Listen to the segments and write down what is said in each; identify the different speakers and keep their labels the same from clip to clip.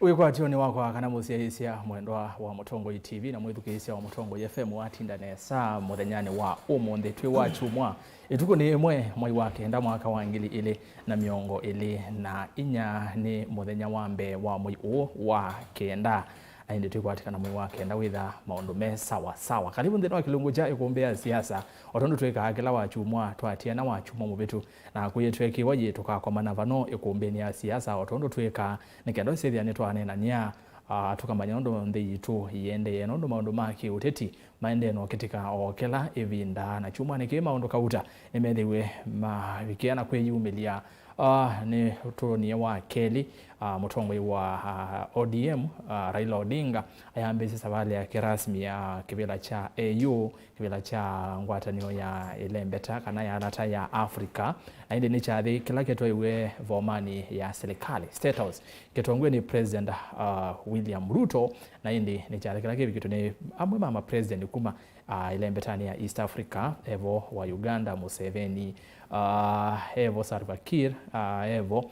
Speaker 1: Uikwatio ni wakwa kana musia mwendo wa Mutongo TV na mwithukisia wa Mutongo FM watinda nesa muthenyani wa umunthe twi wa chumwa ituko ni imwe mwai wake nda mwaka wa ngili ile na miongo ile na inya ni muthenya wa mbe wa mwai wa kenda ainde twikwatikana mwai wake nda witha maundu me sawa karibu nthino wa kilungu cha ikumbea siasa otondo twika akila wa chumwa twatia na wa chumwa mubitu na kuyetweki waje tukakomana vano ikumbeni ya siasa otondo twika nikendo sithia nitwanena nya tukamanya ndo nthi tu yende yeno ndo maundu maki uteti maendeno kitika okela evinda na chumwa ni kima ndo kauta emethiwe mawikiana kweyumilia ni turoni wa Kelly Mutongo wa ODM Raila Odinga ayambisi savali ya kirasmi ya kibila cha AU kibila cha ngwatanio ya ilembeta kana ya alata ya Afrika na hindi ni chathi kila keto iwe vomani ya serikali State House ketongwe ni President William Ruto na hindi ni chathi kila kitu ni amwe mama president kuma ilembetani ya East Africa evo wa Uganda Museveni evo Salva Kiir evo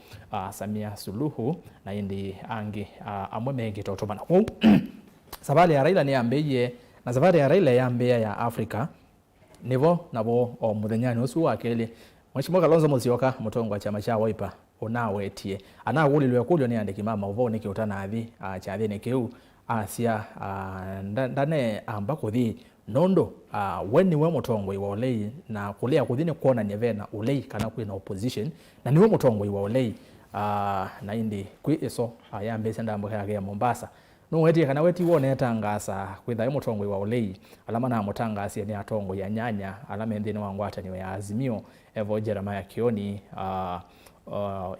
Speaker 1: Samia Suluhu na hindi angi amwe mengi totobana sabali ya Raila ni ambeye na sabali ya Raila ya ambeye ya Afrika nivo nabo muthenyani usu wakeli Mheshimiwa Kalonzo Musyoka Mutongo wa chama cha Wiper onawetie anagulilwe kulyo ni andiki mama uvone ki utanathi chathi ni kiu asia ndane ambako thi nondo weni we Mutongo wa ulei na kulia kuthini kuona nyevena ulei kana kwina opposition na niwe Mutongo wa ulei na indi kwi iso yambese ndambo yake ya Mombasa no weti kana weti wone tangasa kwitha Mutongo wa ulei alama na mutangasi ni atongo ya nyanya alama ndini wangwata ni ya Azimio evo Jeremiah Kioni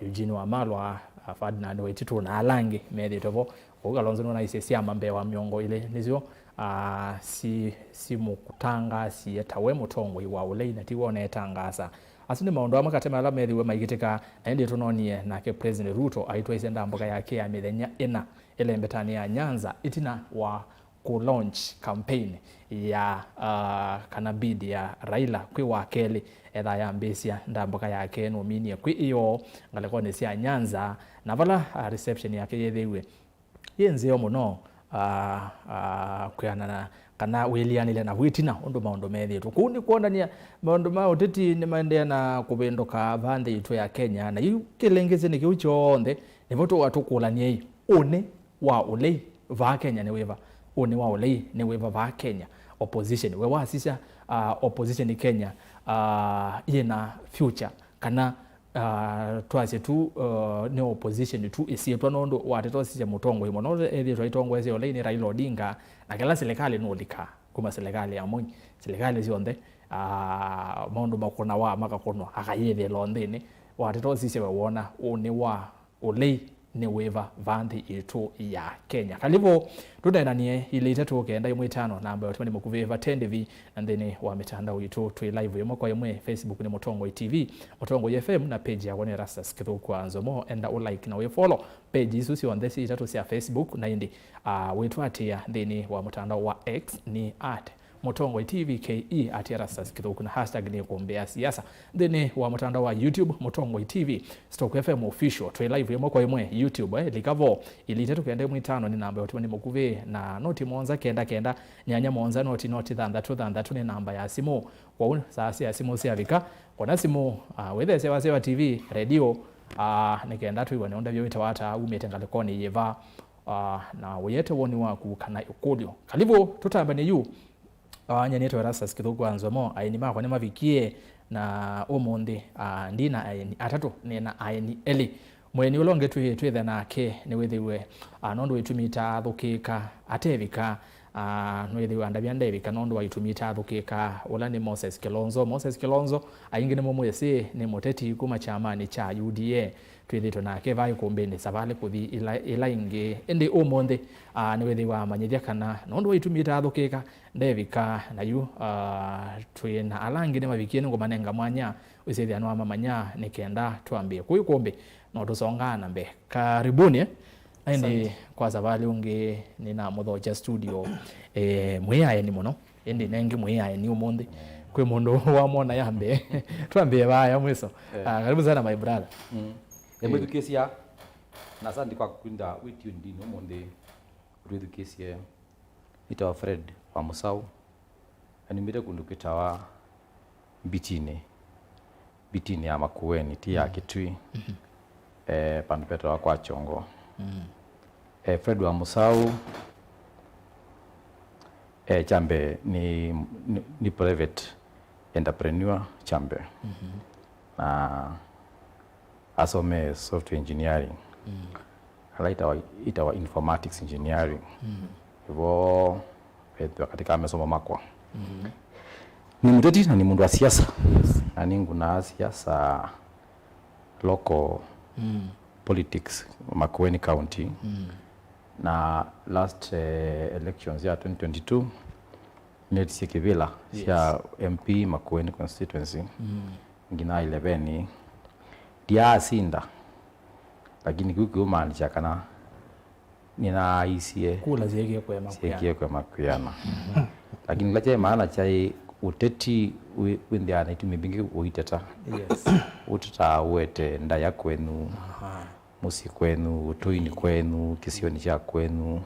Speaker 1: Eugene Wamalwa Ferdinand Waititu na alangi methi tovo Kalonzo na isesi amambe wa miongo ile nizio si mukutanga si etawe Mutongo wa ulei na tiwone tangasa asini maundu amakatema ala methi we maigitika na ndi tunonie na ke President Ruto aitwa isenda mboka yake ya mithenya ina ile mbetani ya Nyanza itina wa ku launch campaign ya kanabidi ya Raila kwi wa Kelly etha ya mbesia ndamboka yake no minie kwi iyo ngaleko ne sia Nyanza na vala reception yake yethewe yenze muno kuyana kana wilianile na witina undu maundu methi tukuni kuonania maundu ma uteti ni maendea na kubendoka vande itu ya Kenya na yu kilengeze ni kiuchonde ni voto watukulanie one wa ulei va Kenya ni weva one wa ulei ni weva va Kenya opposition we wasisa opposition Kenya ina future kana twase tu ne opposition tu isietwa nondo wateto sije Mutongo imono ethi twaitongwe ese ole ni Raila Odinga na kila serikali no lika kuma serikali ya munyi serikali sionde maundu makona wa makakono akayethe lonthini wateto sije wona one wa ole ni weva vandi itu ya Kenya kalivo tudainanie ile itatu kenda imwe tano namba yote ni mukuveva 10 na then wa mitandao itu tu live yemo kwa yemwe Facebook ni Mutongo TV Mutongo FM na page ya Wone Rastas kitho kwanzo mo enda u like na we follow page isu si on this itatu sia Facebook na indi wetu atia then wa mtandao wa X ni @Mutongo TV KE @Rastas kitho kuna hashtag ni kuombea siasa then wa mtandao wa YouTube Mutongo TV Stock FM official tu live yemo kwa yemwe YouTube likavo ile itatu kenda imwe tano ni namba yote ni mukuve na noti monza kenda nyanya monza noti thantatu ni namba ya simu kwa sasa ya simu sia vika kwa simu wethe sewa TV radio nikenda tu ibone onda byo bitawata umetengale koni yeva na weyete woni waku kana ikulyo kalivo tutambane yu nyanyeto Rastas kithuko anzomo aini makwa ni mavikie na omonde ndina aini atatu nena aini eli mweni ulonge twethe nake ni wethiwe nondo itumita thukika atevika nwethiwe andabya ndevika nondo itumita thukika ula ni Moses Kilonzo aingi ni momwese ni moteti kuma chamani cha UDA twithito nake vai kumbeni savale kuthi ila ingi ende omonde ni wethiwe amanyithia kana nondo itumita thukika ndevika na yu twina alangi ni mavikie ngo manenga mwanya usethia no amamanya nikenda twambie kuikombe no tusongana mbe karibuni ende kwa savali unge nina muthoja studio mwiaye ni muno ende nengi mwiaye ni umundi kwe mundu wa mona yambe twambie baya mwiso karibu sana my brother
Speaker 2: mwithukia na sandi kwa kwinda with you ndino monde rudu kesi itawa Fred wa Musau animire kundukitawa bitine ya Makueni ti ya Kitui pandu peto wa kwa Chongo Fred wa Musau chambe ni private entrepreneur chambe na asome software engineering itawa informatics engineering hivyo katika amesoma Makwa ni mteti na ni mundu wa siasa na ningu na siasa local politics Makueni County na last elections ya 2022 netsi kivila ya MP Makueni constituency ngina 11 dia sinda lakini kukiumaanisha kana nina isie
Speaker 1: kula zieke kwa
Speaker 2: Makuyana lakini lache maana chai uteti windiana itumibingi uiteta uteta wete ndaya kwenu musi kwenu utoini kwenu kisioni cha kwenu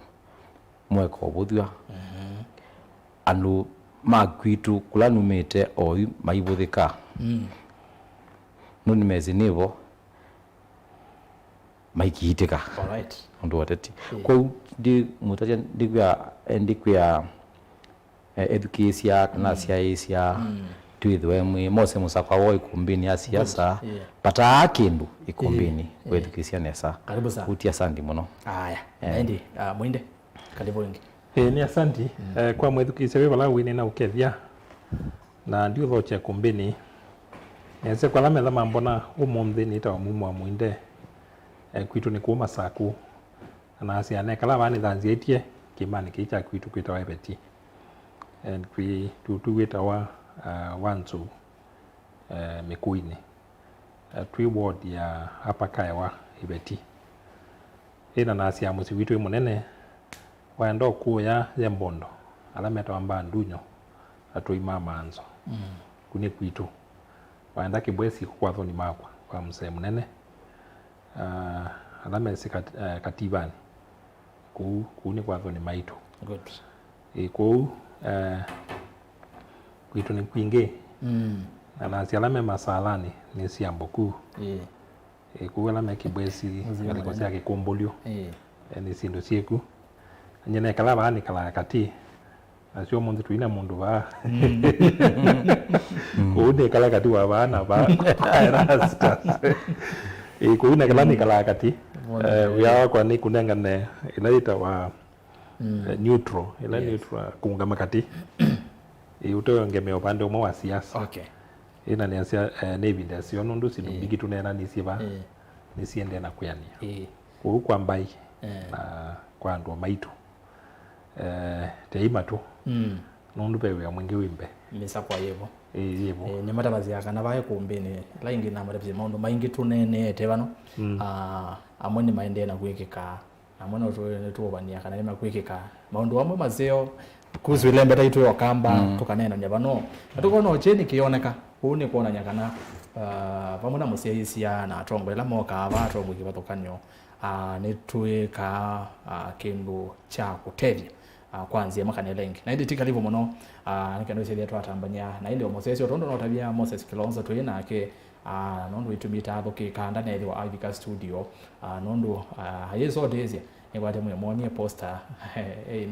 Speaker 2: mweko buthwa anu magwitu kula numete oyu maibuthika nuni mezi nivo maikihitika ndu wateti kwa ndi mutaja ndikwya education kana siaisia twithwe mwe mose musakwa wo ikumbini ya siasa pata akindu ikumbini we education esa
Speaker 1: karibu sana
Speaker 2: utia sandi muno
Speaker 1: haya ndi mwinde karibu wengi
Speaker 3: ni asanti kwa mwethukiise we bala wine na ukethia na ndio thoche kumbini nese kwa lamela mambona umuthi ni tawa mumu wa mwinde kwitu ni kuma saku na asiane kala bani thanzietie kimani kicha kwitu kwitawa ebeti and we tuwita wa wanzu Mikuini twi ward ya hapa Kaiwa ibeti ina nasi ya musi witu munene waendo kuya ya Mbondo alameta wamba ndunyo atoi mama anzo kuni kwitu waenda kibwesi kwa thoni makwa kwa mse munene alame katibani kuni kwa thoni maitu
Speaker 1: good
Speaker 3: kwitu ni kwingi na nasi alame masalani ni siamboku kuwela kibwesi alikosia kikombolio ni sindu sieku nyene kala bani kala kati asio mundu tuina mundu ba kude kala kati wa bana ba rasta kuina kala ni kala kati ya kwa ni kunengane inaita wa neutral ila neutral kunga makati utoyo ngeme upande umwe wa siasa ina ni asia nevinda sio nundu sindu bigi tunena ni siba ni siende na kuyania kwa mbai na kwa ndo maitu teima tu nundu pewe ya mwingi wimbe
Speaker 1: misa kwa yevo
Speaker 3: yevo
Speaker 1: ni matabazi yakana bae kumbini laingi na matabazi maundu maingi tunene tebano amwe ni maende na kwikika amwe no tuobania kana ni kwikika maundu amwe mazeo kuzwile mbeta itu wakamba tukanena nyabano atukona ocheni kioneka uni kuona nyakana pamona musiaisia na tongo ila moka abato mukibatokanyo nitwika kindu cha kutevya kwanzia makane lengi na nditika livo muno nikendo cyelia twatambanya na ile Moses otondo no tabia Moses Kilonzo twina ake nondo itumita aboke kanda na ile wa Ivika studio nondo hayezo dezi nikwate mwe poster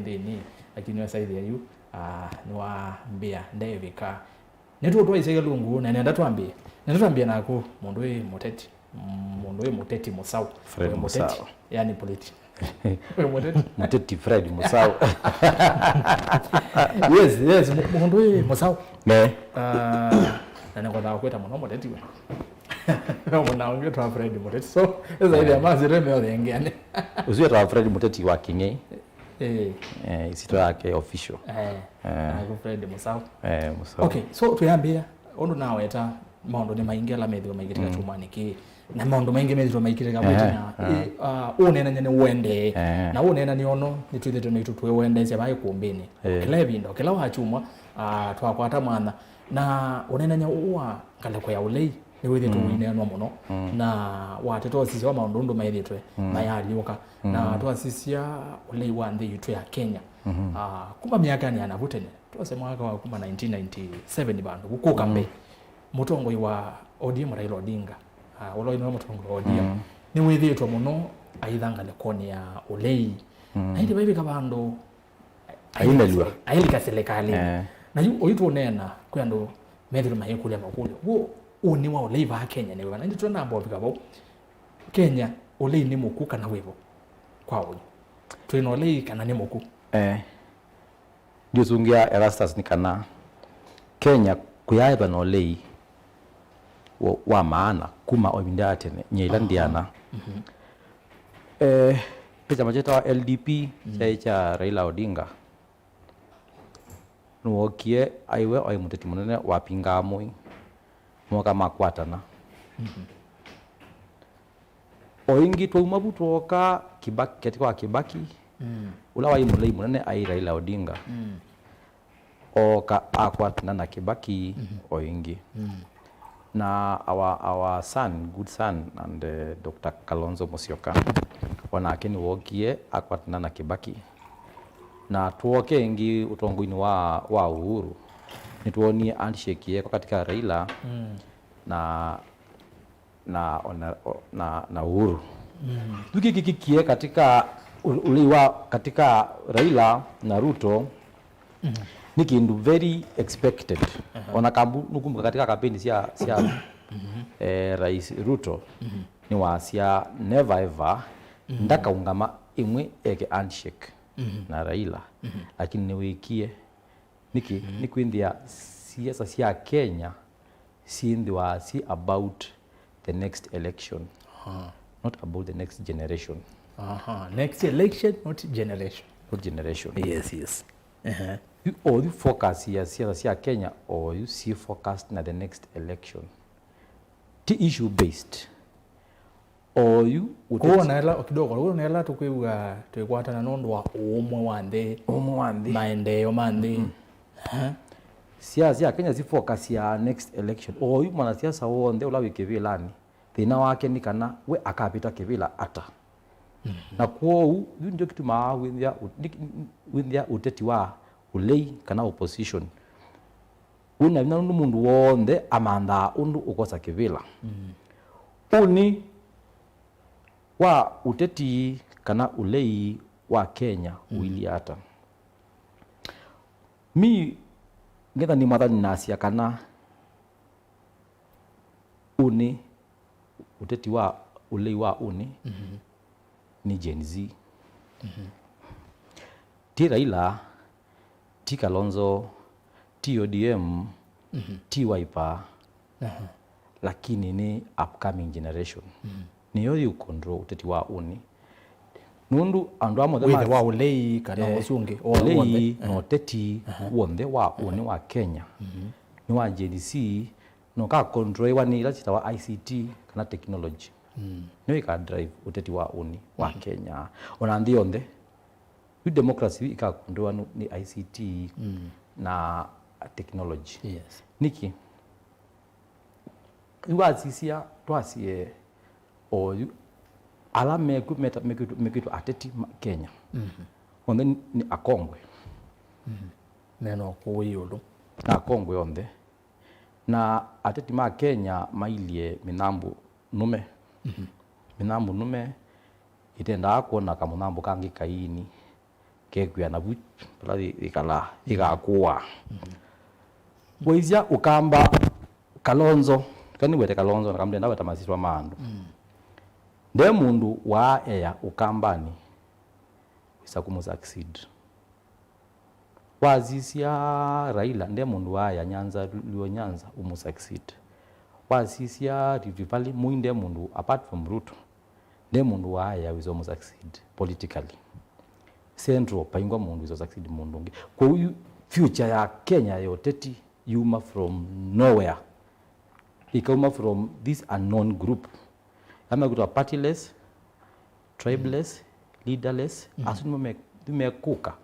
Speaker 1: ndini lakini wasa ile yu nwa mbia ndevika netu twa isege lungu na nenda twambie nako mundu we muteti Musau
Speaker 2: Fred Musau
Speaker 1: yani politi
Speaker 2: muteti Fred Musau
Speaker 1: yes mundu we Musau
Speaker 2: ne
Speaker 1: na ngoda kweta muno muteti we mwana wangu twa Fred muteti so eza ile amazi remeo yengene
Speaker 2: uzio twa Fred muteti wa kinge isito yake official
Speaker 1: ako Fred Musau
Speaker 2: Musau
Speaker 1: okay so tuyambia ondo naweta maondo ni maingela medho maigitika chumaniki na maondo maingi medho maikireka bwetina unena nyene wende na unena ni ono nitwithe ni tutwe wende cia bai kumbini kila bindo kila wachumwa twakwata mwana na unena nya uwa kala kwa ulei ni withitwe winenwa muno na wateto sisi wa maundu maithitwe mayaliuka na twasisia ulei wa nthi yitu ya Kenya kuma miaka ni anavutene twase mwaka wa kuma 1997 bandu gukuka mbe mutongoi wa ODM Raila Odinga uloi no mutongoi wa ODM ni withitwe muno aithangale koni ya ulei na hindi baibi kabandu ailika serikali na yu oitu nena kwa ndo methilo mahikulia makule wo uni wa ulei wa Kenya ni wana ndi tuna ambo bikabo Kenya ulei ni muku kana wevo kwa uyu twino ulei kana ni muku
Speaker 2: ndio zungia Erastus ni kana Kenya kuyaiba no ulei wa maana kuma ominda atene nyeilandiana chama cha LDP cha Raila Odinga nuokie aiwe oi muteti munene wa pingamui mwaka makwatana oingi twauma butoka Kibaki katika Kibaki ula wai mulei munene ai Raila Odinga oka akwatana na Kibaki oingi na our son, good son, and Dr. Kalonzo Musyoka wanake ni wokie akwatana na Kibaki na tuoke ingi utongoini wa Uhuru ni tuonie handshake yeko katika Raila na Uhuru tukikikie katika uliwa katika Raila na Ruto ni kindu very expected ona kambu nukumbuka katika kampeni sia Rais Ruto ni wasia never ever ndaka ungama imwe eke handshake na Raila lakini niwikie ni kwindia siasa sia Kenya sindi wasi about the next election not about the next generation
Speaker 1: next election not generation
Speaker 3: yes
Speaker 2: or you focus here siasa sia Kenya or you see focused na the next election the issue based or you
Speaker 1: kuona kidogo kuona tukwiga twekwatana nondo wa umwe wa nthi maendeleo manthi
Speaker 2: siasa ya Kenya si focus ya next election or you mwana siasa wonde ula wikivilani thina wake ni kana we akapita kivila ata na kwa ndio kitu withia uteti wa ulei kana opposition una mundu wonde amanda undu ukosa kivila uni wa uteti kana ulei wa Kenya wiliata mi ngetha ni mathani nasia kana uni uteti wa ulei wa uni ni Gen Z ti Raila ti Kalonzo ti ODM ti Wiper lakini ni upcoming generation ni yo control uteti wa uni nundu andu amwe
Speaker 1: with wa ulei kana usunge
Speaker 2: ulei no teti wonde wa uni wa Kenya ni wa Gen Z no ka control wa ni lati wa ICT kana technology no ika drive uteti wa uni wa Kenya ona ndio onde democracy ika control ni ICT na technology
Speaker 1: yes
Speaker 2: niki iwazisia twasie o ala mekitu ateti Kenya onde ni akongwe
Speaker 1: neno kuwiulu
Speaker 2: na akongwe onde na ateti ma Kenya mailie minambu nume minambu nume itenda kuona kama munambu kangi kaini kegwa na but pladi ikala igakuwa Waizia ukamba Kalonzo kani wete Kalonzo na kamde ndawe tamasiswa maandu nde mundu wa ea ukambani wisa kumu succeed wazisia Raila nde mundu wa ya Nyanza liyo Nyanza umu succeed wazisia Rivali muinde mundu apart from Ruto nde mundu wa ya wizo umu succeed politically Central paingwa mundu wizo succeed mundu nge kwa huyu future ya Kenya yoteti yuma from nowhere ikauma from this unknown group ama kutoa partyless tribeless leaderless asuni mekuka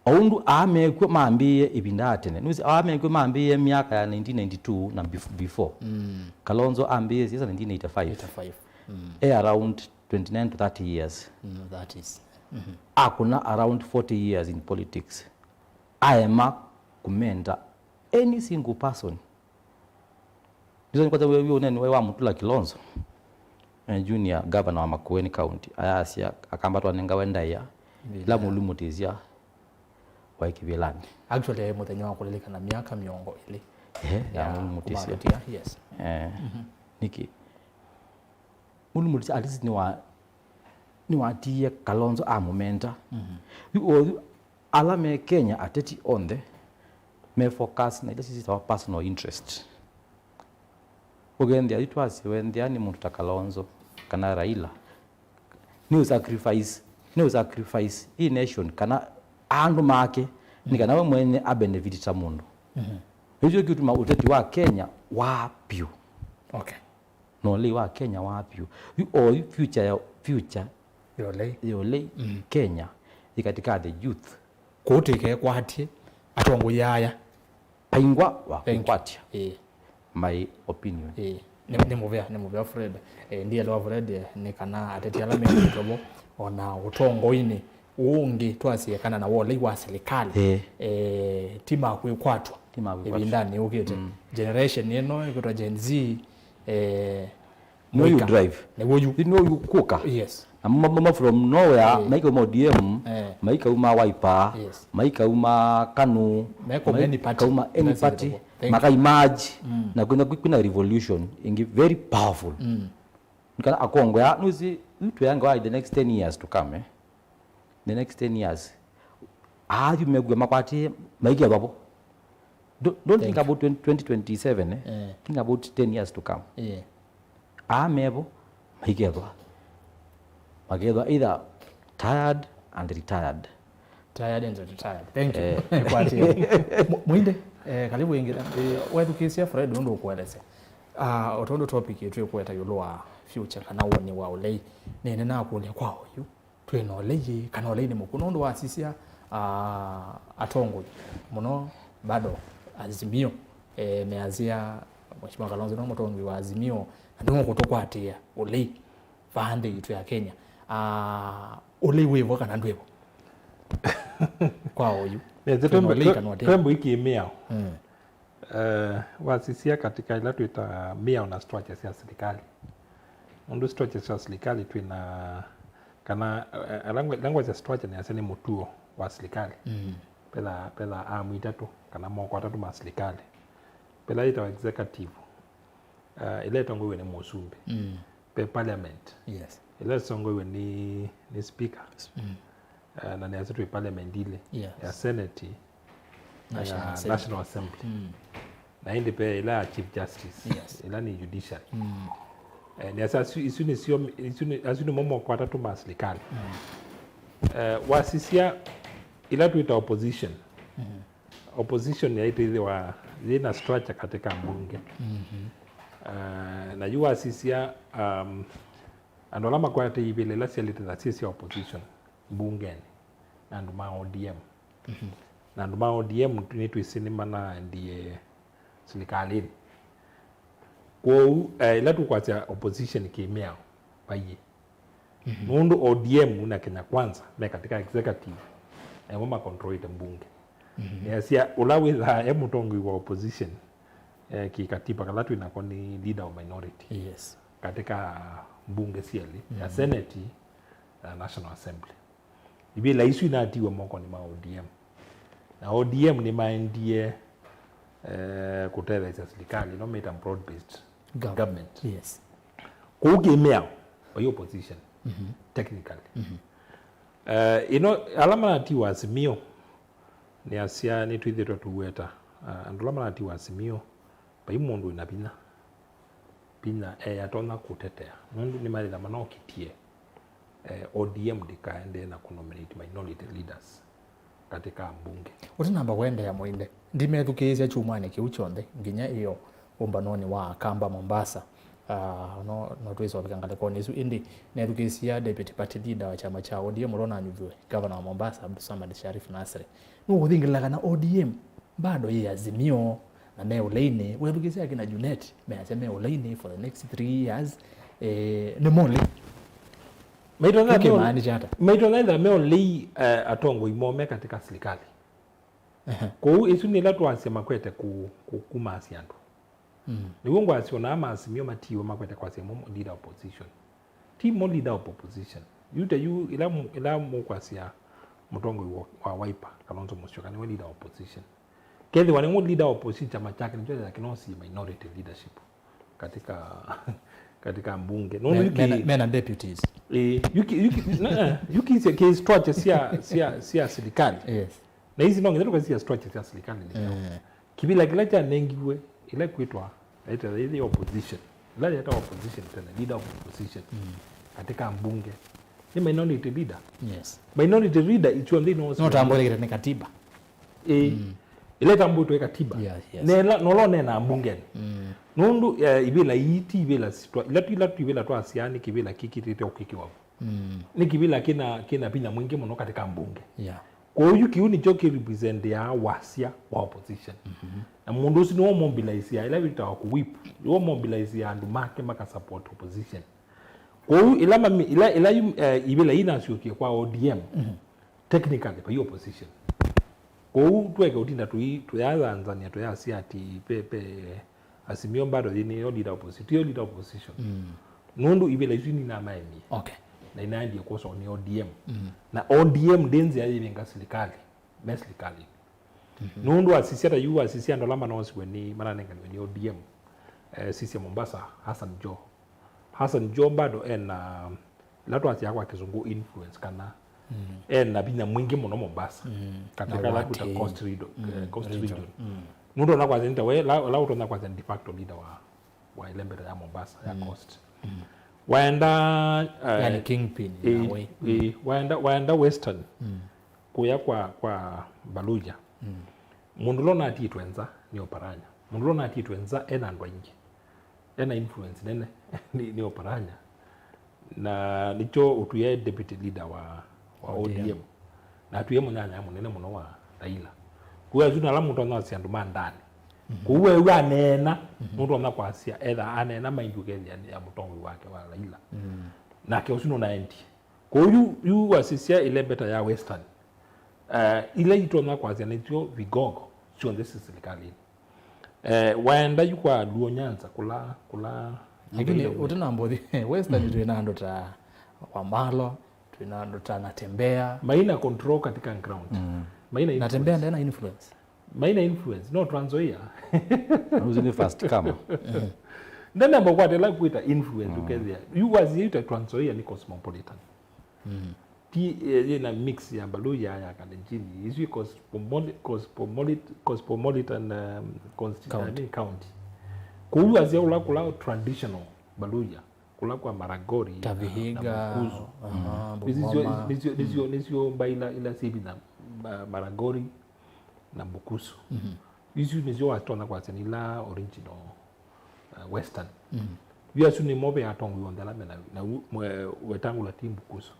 Speaker 2: Aundu amekwe maambie ibinda tene. Nusi amekwe maambie miaka ya 1992 na before. Kalonzo ambie sasa 1985. Around 29 to 30 years.
Speaker 1: That is.
Speaker 2: Akuna around 40 years in politics. Aema kumenda any single person. Ndizo kwa sababu wewe unene wa Mutula Kilonzo. Junior governor wa Makueni County. Ayasia akambatwa nenga wenda ya. La mulumutizia wa Kivilani.
Speaker 1: Actually muthenya wa kuleleka na miaka miongo ile.
Speaker 2: Ya mulumutizia.
Speaker 1: Yes.
Speaker 2: Niki. Mulumutizia alisi ni watie Kalonzo amumenta. Alame Kenya ateti onde me focus na ile sisi our personal interest. Ugendia itwasi wendia ni muntu Kalonzo kana Raila. Ni sacrifice hii nation kana andu make ni kana we mwenye abenefitita mundu. Hiyo kitu uteti wa Kenya wapyo.
Speaker 1: Okay.
Speaker 2: No le wa Kenya wapyo. Future yole Kenya ikatika the youth
Speaker 1: kutike kwatie atongo yaya
Speaker 2: paingwa wa kwatia. My opinion.
Speaker 1: Ni muvea Fred. Ndiye lo Fred ni kana ateti ala metobo ona utongo ini ungi twasie kana na wole wa serikali. Tima kwatwa ibindani ukete generation ino ikotwa Gen Z
Speaker 2: no you drive you know you cook.
Speaker 1: Yes.
Speaker 2: Mama from nowhere maika uma ODM maika uma Wiper maika uma KANU maika uma any party maka emerge na kuna revolution ingi very powerful. Nikana akongo ya nuzi mtu yanga wa the next 10 years to come. The next 10 years you megwe makwati maika babo. Don't think about 2027. Think about 10 years to come. Amebo maika either tired and retired. Thank you.
Speaker 1: Mwinde karibu ingira wethukisia Fred ndo kueleze otondo topic yetu yokweta yulwa future kana woni wa ulei nene na kulia kwao yu tweno leji kana ulei ni mukuno ndo wasisia atongo muno bado Azimio meazia Mheshimiwa Kalonzo no mutongo wa Azimio ndongo kutokwatia ulei vande yitu ya Kenya ulei wevo kana ndwevo kwao yu
Speaker 3: tembo iki miao wasisia katika ila tuita miao na structures ya serikali mundu structures ya serikali tuina kana language ya structure ni aseni mutuo wa serikali pela amu itatu kana moko atatu ma serikali pela ita executive ile tongo we ni musumbi pe parliament ile songo we ni speaker na ni asetu parliament ile ya senate national assembly na indi pe ila chief justice ila ni judiciary ni asasi isuni momo kwa tatu ma serikali wasisia ila tuita opposition opposition ya ile wa zina structure katika bunge na jua sisia andolama kwa ate ibile la selite za sisi opposition bungeni na nduma ODM na nduma ODM ni tuisinima na ndiye serikali kwa ila tu kwa opposition kimea paye mundu ODM una Kenya Kwanza na katika executive mama control ite mbunge yasia ulawi za mutongo wa opposition kikatiba kalatu inakuwa ni leader of minority katika bunge siali ya senate na national assembly ibila isu inatiwa moko ni ma ODM na ODM ni maendie kuteleza serikali no meta broad based government kugemea wa opposition technically alama natiwa Azimio ni asia ni twithitwa tuweta andolama natiwa Azimio pai mundu ina bina atona kutetea mundu ni mali na manokitie ODM dikaende na kunominate minority leaders katika mbunge
Speaker 1: utinamba kwenda ya Mwinde ndimethukiisya chumane kiuchonde nginya iyo umbanoni wa Kamba Mombasa no tuiso bikangale kwa nisu indi na edukesia deputy party leader wa chama cha ODM Rona Anyuviwe governor wa Mombasa Abdulsamad Sharif Nasri no uthingila na ODM bado ye Azimio na Meo Laine we edukesia kina Junet me ase Meo Laine for the next 3 years ni mole
Speaker 3: maitona Meo Laine atongo imome katika serikali kwa hiyo isu ni la twasema kwete kuma asiandu ni wongo asiona ama Azimio matiwa makwete kwa sema leader opposition team leader opposition yuta yu ila mu kwa sia mutongo wa Wiper Kalonzo Musyoka ni leader opposition kethi wale leader opposition chama chake ni chochote lakini si minority leadership katika mbunge
Speaker 1: no men and deputies
Speaker 3: yuki is structure sia serikali
Speaker 1: yes
Speaker 3: na hizi nonge ndio sia structure sia serikali ni kibila kila cha nengiwe ile kuitwa ile opposition ile ya opposition tena leader of opposition katika mbunge ni minority leader
Speaker 1: yes
Speaker 3: minority leader icho ndio
Speaker 1: no tambole ni katiba
Speaker 3: ile tambo tu katiba nela nolone na mbunge nundu ibila yiti ibila sitwa ila tu ibila tu asiani kibila kikitete ukikiwa ni kibila kina pinya mwingi muno katika mbunge kwa hiyo kiuni choki represent ya wasia wa opposition na mundu usi no mobilize ya ila vita wa kuwip no mobilize ya andu make maka support opposition kwa hiyo ila ibila ina siokie kwa ODM technically kwa hiyo opposition kwa hiyo tuweke utinda tuyaanza Tanzania tuyasi ati pepe Azimio bado ni leader opposition nundu ibila izini na maemi na inaandi kosa ni ODM na ODM denzi ya yenga serikali meslikali nundu asisi ata yu asisi ando lamba no siwe ni mananenga ni ODM sisi Mombasa Hassan Jo bado na latu ati yakwa kizungu influence kana na binya mwingi muno Mombasa katika la kuta coast region nundu na kwa zinta we la utona kwa de facto leader wa ilembere ya Mombasa ya coast waenda
Speaker 1: yani kingpin
Speaker 3: waenda western kuya kwa Baluja mundu lona atitwenza ni Oparanya mundu lona atitwenza ena ndo ingi ena influence nene ni Oparanya na nicho utuye deputy leader wa ODM na atuye munyanya munene muno wa Raila kuya zuna la muntu na asiandu mandani kuwe wa nena muntu na kwasia either anena mainduke ya mutongo wake wa Raila na ke usino na enti kwa yu wasisia ile beta ya western ile itona kwasia nitio vigogo sio ndesi serikali waenda yukwa Luo Nyanza kula
Speaker 1: lakini utana mbodi western tuinando ta Wamalo tuinando ta Natembea
Speaker 3: maina control katika ground maina
Speaker 1: Natembea ndena influence
Speaker 3: no Trans Nzoia
Speaker 2: uzini first come
Speaker 3: ndana mbokwa tela kuita influence ukezia you was ita Trans Nzoia ni cosmopolitan na mix ya Baluya ya Kalenjini is cosmopolitan county kuyu azia kula traditional Baluya kula kwa Maragori
Speaker 1: Tavihiga
Speaker 3: nizio baila ila sibi na Maragori na Bukusu hizi nizio watona kwa senila original western viasu ni mobe atongo yondala na wetangu la timu Bukusu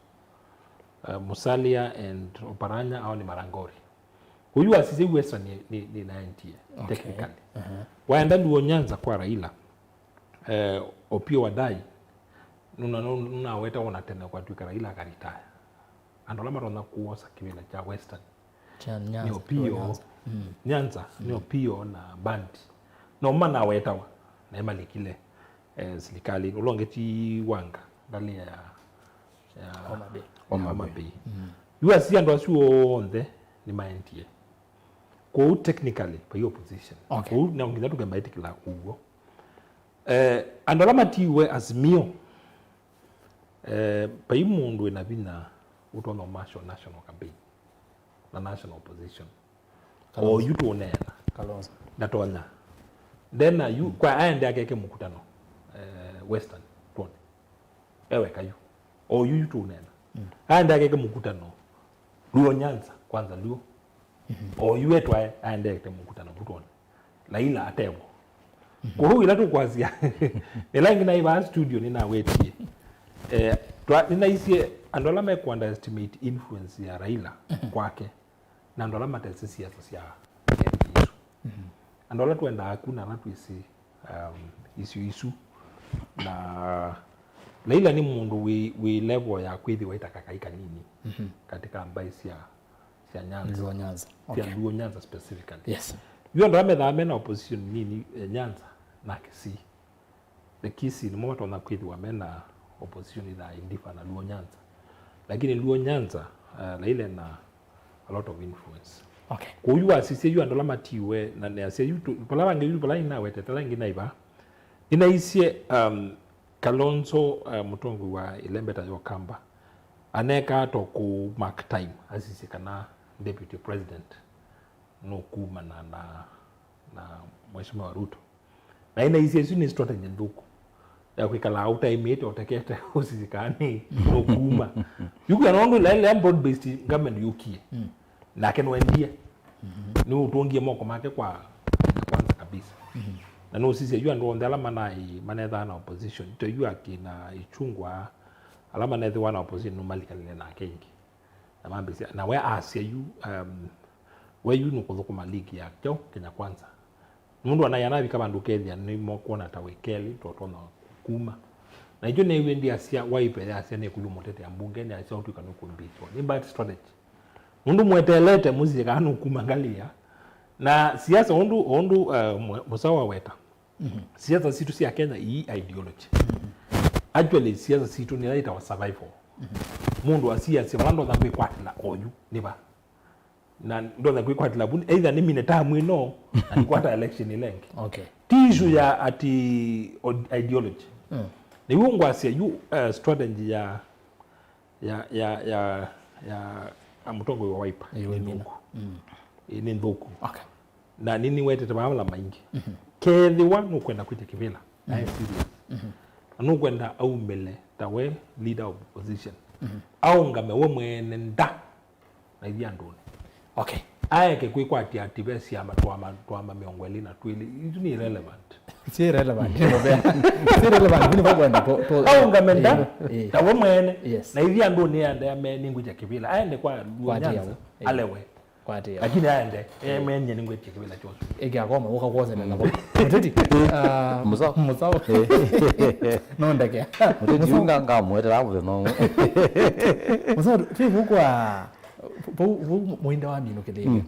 Speaker 3: Musalia and Oparanya au ni Marangori huyu asisi western ni 90 technically waenda Luo Nyanza kwa Raila Opio Wadai nuna weta ona tena kwa tuika Raila akaritaya andola marona kuosa kibila cha western ni Opio Nyanza ni Opio na Bandi no mana wetawa na emalikile serikali ulongeti wanga ndani ya Homa Bay USC ando asuo onde ni maintie kwa technically kwa hiyo position kwa na ongeza tukamba kila ugo andola matiwe Azimio pa imundu ina bina utono national campaign na national opposition o yuto onena
Speaker 1: Kalonzo
Speaker 3: natonya then you kwa aende akeke mkutano western tuone ewe kayu o yuto onena aende akeke mkutano Luo Nyanza kwanza Luo o yuetwa aende akeke mkutano tuone Raila atego Kuhu ila tu kwazia. Nilangi na iba studio nina wetie. Nina isie andola me ku underestimate influence ya Raila kwake. Na andola matesi siasa sia. Andola tuenda hakuna na tuisi isu na Raila ni mundu we level ya kwithi waita kakaika nini katika ambaye sia Nyanza.
Speaker 1: Luo Nyanza.
Speaker 3: Okay. Luo Nyanza specifically.
Speaker 1: Yes.
Speaker 3: Yo ndo amethame na opposition nini Nyanza na Kisii. The Kisii ni mmoja na kwithi wamena opposition ila indifa na Luo Nyanza. Lakini Luo Nyanza Raila na a lot of influence.
Speaker 1: Okay.
Speaker 3: Kwa hiyo asisi yu andola matiwe na ne asisi yu pala wange yu pala ina wete tala ngina iba. Ina isie Kalonzo Mutongo wa Ilembeta Yokamba. Aneka to ku mark time asisi kana deputy president no kuma na Mheshimiwa Ruto. Na ina isie ni strategy nduku. Ya kwikala auta imete otekete osisi kani no kuma. Yuko anondo la broad based government yukie. Na kenwendie ni utongie moko make kwa kwanza kabisa na no sisi yua ndo ndala manetha na opposition to yua kina ichungwa alama nethe wana opposition no malikalile na kengi na mambisi na we asia yu we yu nuko maliki ya kyo Kenya Kwanza mundu anayana bika bandu Kenya ni moko na tawekeli toto na kuma na hiyo ne wendi asia waipe asia ne kulumotete ambunge ni asia utu kanuko mbicho ni bad strategy mundu mwetelete muzika hanu kumangalia na siasa ondu musawa weta siasa situ si ya Kenya hii ideology actually siasa situ ni laita wa survival mundu asia si balando na kwikwatila oyu niba na ndo na kwikwatila buni either ni mineta mwino na nikwata election ilengi
Speaker 1: Okay.
Speaker 3: Tishu ya ati ideology ni wongo asia yu strategy ya Mutongo wa Wiper ni nduku na nini wete tabamala maingi kethi wanu kwenda kwite kivila na serious anu kwenda au mbele tawe leader of opposition au ngame we mwene nda na idhi andone
Speaker 1: Okay.
Speaker 3: aye ke kwikwati ativesi ama twama miongweli na twili itu ni irrelevant
Speaker 1: Si relevant. Si relevant. Ni kwenda to
Speaker 3: au ngame nda tawe mwene
Speaker 1: Yes.
Speaker 3: na idhi andone ande ame ninguja kivila aende kwa Nyanza alewe
Speaker 1: kwa tia.
Speaker 3: lakini aende menye ninguja kivila chote
Speaker 1: Ege akoma ukakoze na nabo. Muteti. Musao. No ndake.
Speaker 2: Muteti nganga mwete lawo no.
Speaker 1: Musao fifu kwa muinda wa mino kelele.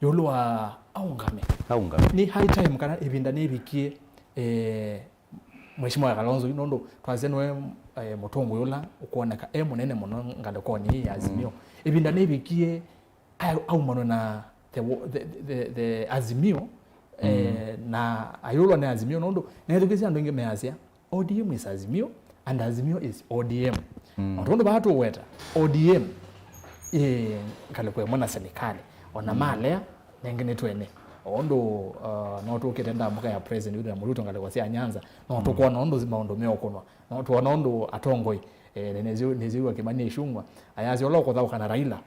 Speaker 1: Yolwa aungame. Ni high time kana ibinda nebikie Mheshimiwa Kalonzo nondo twazenwe Mutongo yola ukuoneka munene muno ngalekoni ya Azimio ibinda nebikie au mano na the Azimio na ayolwa na Azimio nondo na education ndo ngemeazia ODM is Azimio and Azimio is ODM nondo bahatu weta ODM kalekwe mwana serikali ona malea nengene twene ondo no tukitenda mbuka ya president yule Ruto ngalekwa sia Nyanza no tukuona ondo zimaondo meokonwa no tuona ondo atongoi neziwa kimani ishungwa ayazi oloko thau kana Raila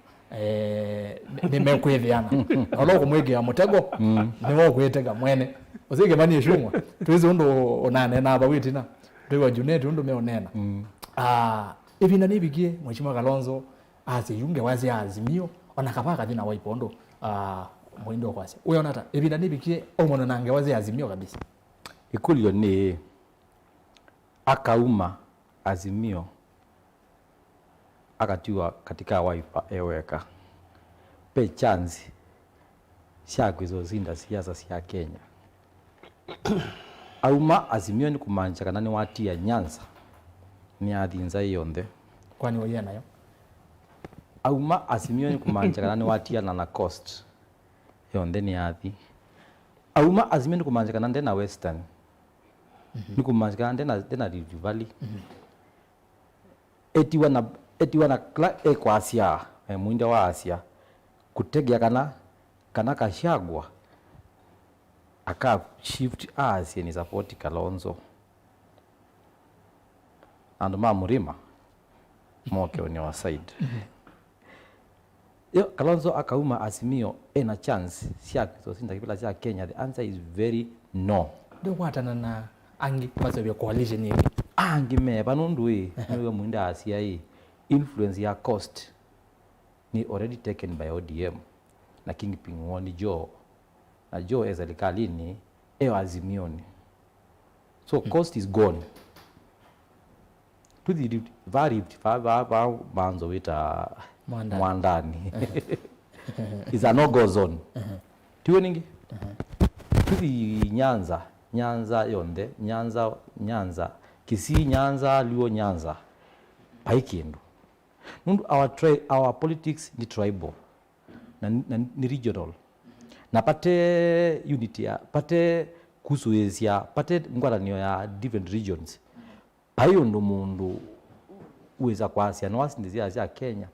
Speaker 1: nimekwithiana oloko mwege ya mutego niwo kwitega mwene usige mani ishungwa tuizi ondo onane na bawitina bewa Junet ondo meonena ibina nibigie Mheshimiwa Kalonzo aziyunge wazi Azimio ona kapaka thina waipondo mwindo kwase uyo nata ibina nibikie omono nange wazi Azimio kabisa
Speaker 2: ikulio ni akauma Azimio akatiwa katika Wiper eweka pe chance shakwizo zinda siasa sia Kenya auma Azimio ni kumanja kana ni watia Nyanza ni athinza yonde
Speaker 1: kwani woyena nayo
Speaker 2: auma Azimio ni kumanja kana ni watia na coast yonde ni athi auma Azimio ni kumanja kana ndena Western ni kumanja kana ndena Rift Valley etiwana kwa Asia mwinda wa Asia kutegea kana kashagwa aka shift Asia ni support Kalonzo and murima moke on your side yo Kalonzo akauma Azimio ena chance sia kizosinda kipila cha Kenya. The answer is very no.
Speaker 1: ndio watana na angi bazo ya coalition ni
Speaker 2: angi me banundu niwe mwinda asia influence ya cost ni already taken by ODM na Kingpin woni Joe na Joe ezalikalini azimioni so cost is gone to the very banzo wita mwandani is a no-go zone tuoningi to the Nyanza yonde Nyanza Kisii Nyanza Luo Nyanza paikindu nundu our politics ni tribal na ni regional na pate unity ya pate kusuezia pate ngwaranio ya different regions payo ndo mundu uweza kwasia no asindizia ya Kenya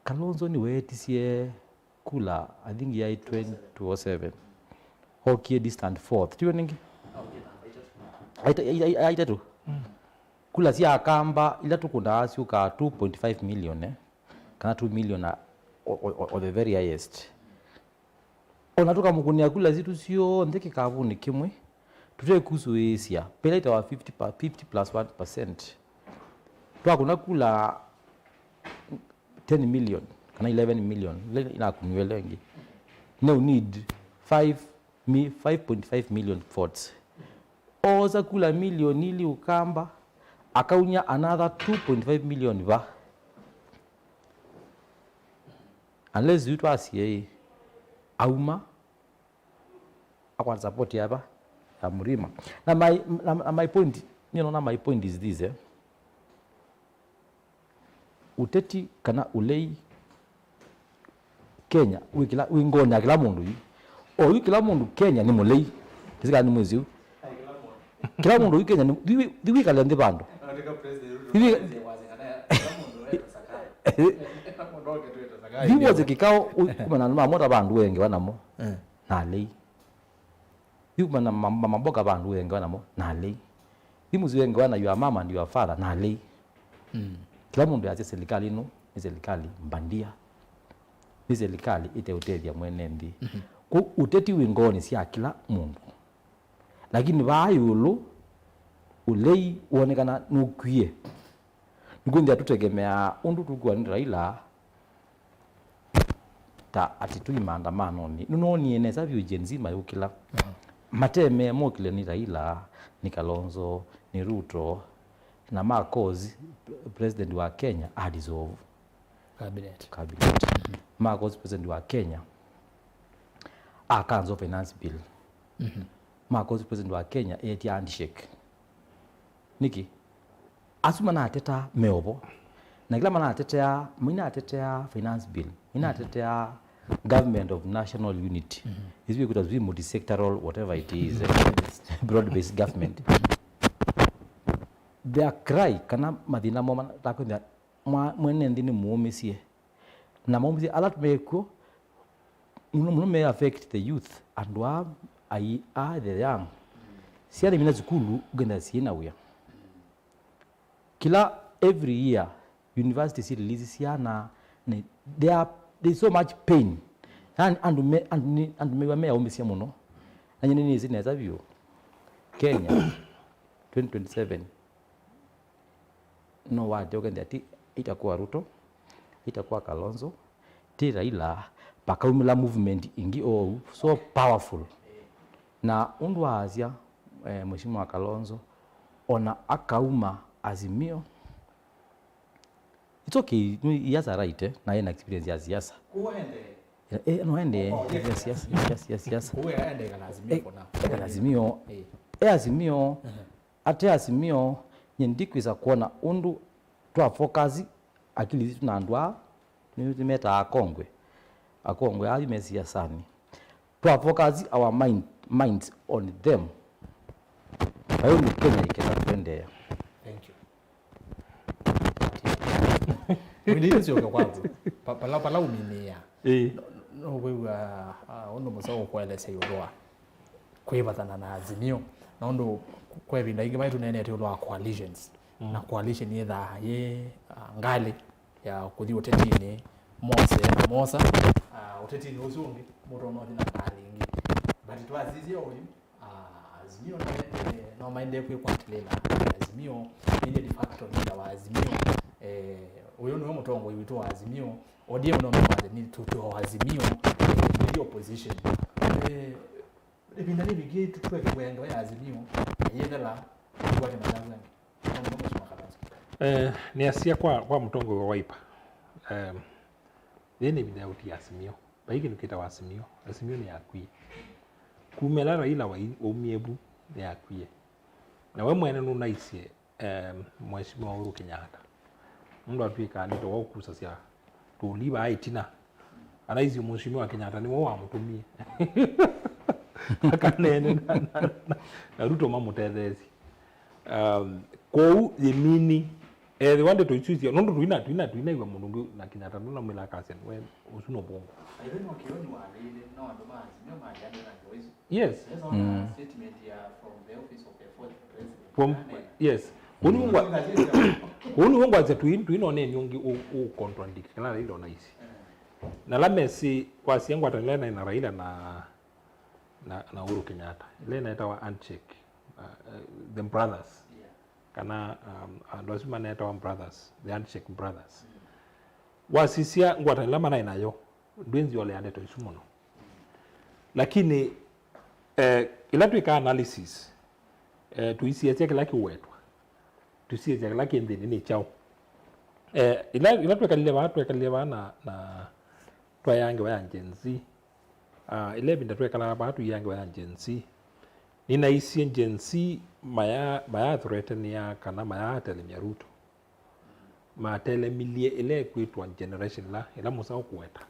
Speaker 2: Kalonzo ni wetisie kula I think ya 2007 hokie distant fourth tiyo ningi aita tu kula si akamba ila tukunda asiuka 2.5 million kana 2 million or the very highest onatoka mukunia kula zitu sio ndeke kavuni kimwe tutwe kusuesia pela itawa 50 plus 1% twa kuna kula 10 million kana 11 million ina kunwelengi no need 5.5 million votes oza kula million ili ukamba akaunya another 2.5 million va unless you asiye auma akwa support yaba ya Mrima na my point my point is this uteti kana ulei Kenya wingonya kila mundu o kila mundu Kenya ni mulei tisika ni mwezi kila mundu Kenya ni kala ndi bando Diwoze kikao kumana na mota bandu wengi wanamo na lei kumana mamboga bandu wengi wanamo na lei dimuzi wengi wana your mama and your father na lei kila mundu ya serikali ino ni serikali mbandia ni serikali iteutethia mwenendi ku uteti wingoni si kila mundu lakini bayulu ulei uonekana nukwie ngundi atutegemea undu tukua ni Raila ta atitui maandamano ni nunoni eneza vyo nzima yukila mateme mokile ni Raila ni Kalonzo ni Ruto na Marcos president wa Kenya dissolve cabinet Marcos president wa Kenya akanzo finance bill Marcos president wa Kenya eti handshake niki asuma na ateta meobo na kila mana atetea mina atetea finance bill mina atetea government of national unity is we could have been multi-sectoral whatever it is broad based government their cry kana madina moma takwenda mwene ndini muomesie na muomesie alat meko muno affect the youth and wa are the young siani mina zikulu ugenda siena uya kila every year university releases yana there's so much pain and me omesia muno na nini zinaweza vyo Kenya 2027 no wade ogenda ati itakuwa Ruto itakuwa Kalonzo ti Raila pakaumila movement ingi so powerful na undu azia mheshimiwa wa Kalonzo ona akauma Azimio it's okay he has a right na yena experience ya siasa uende no ende yes
Speaker 1: uende kana Azimio
Speaker 2: kuna Azimio Azimio ate Azimio nyendikwiza kuona undu twa focus akili zitu na ndwa ni meta akongwe ali mesia sani twa focus our minds on them ayo ni Kenya ikenda kwendea.
Speaker 1: Thank you. Wili sio kwa kwanza pala uminia no wewe ono musawo kwelese yulwa kwebathana na Azimio na ndo kwebinda ingi baitu nene tulwa coalitions na coalition yetha ye ngali ya kuthi utetini Mosa utetini uzungi muto no thina ngali ingi but twazizie oyu Azimio no maende kwikwatirira Azimio ile de facto ni wa Azimio uyo no mutongo witu wa Azimio ODM no mwaze ni tuto Azimio ni opposition ebintu bigi tutweke kwenga ya Azimio yethela kwate mazangu
Speaker 3: ni asia kwa mutongo wa Wiper thini bila uti Azimio baigi nukita wa Azimio ni akwi kumela Raila wa umiebu ni akwie na we mwene nuna isie Mheshimiwa Uhuru Kenyatta mundu atwika nito wa ukusa cia tuliba aitina anaisi Mheshimiwa Kenyatta ni wa mutumie akanene na Ruto mamutethezi kou yemini they wanted to choose no tuina iwa mundu na Kenyatta nuna mwela kasen we usuno bongo yes
Speaker 1: statement from the office of the fourth president
Speaker 3: from yes unu ngwa za tuino ne nyongi u contradict kana ile ona isi na la Messi kwa siangwa talena na Raila na Uhuru Kenyatta ile inaitwa wa handshake the brothers kana lazima naitwa brothers the handshake brothers wasisia ngwa talema na inayo ndwenzi wale ande to isumono lakini ila tuika analysis tuisiye kila kiwetwa tusiye kila kindini ni chao ila tukalile na twayange wa agency 11 twekala batu yange wa agency nina isi agency maya threaten ya kana maya telemia Ruto ma telemilie ile kwitwa generation la ila musa kuweta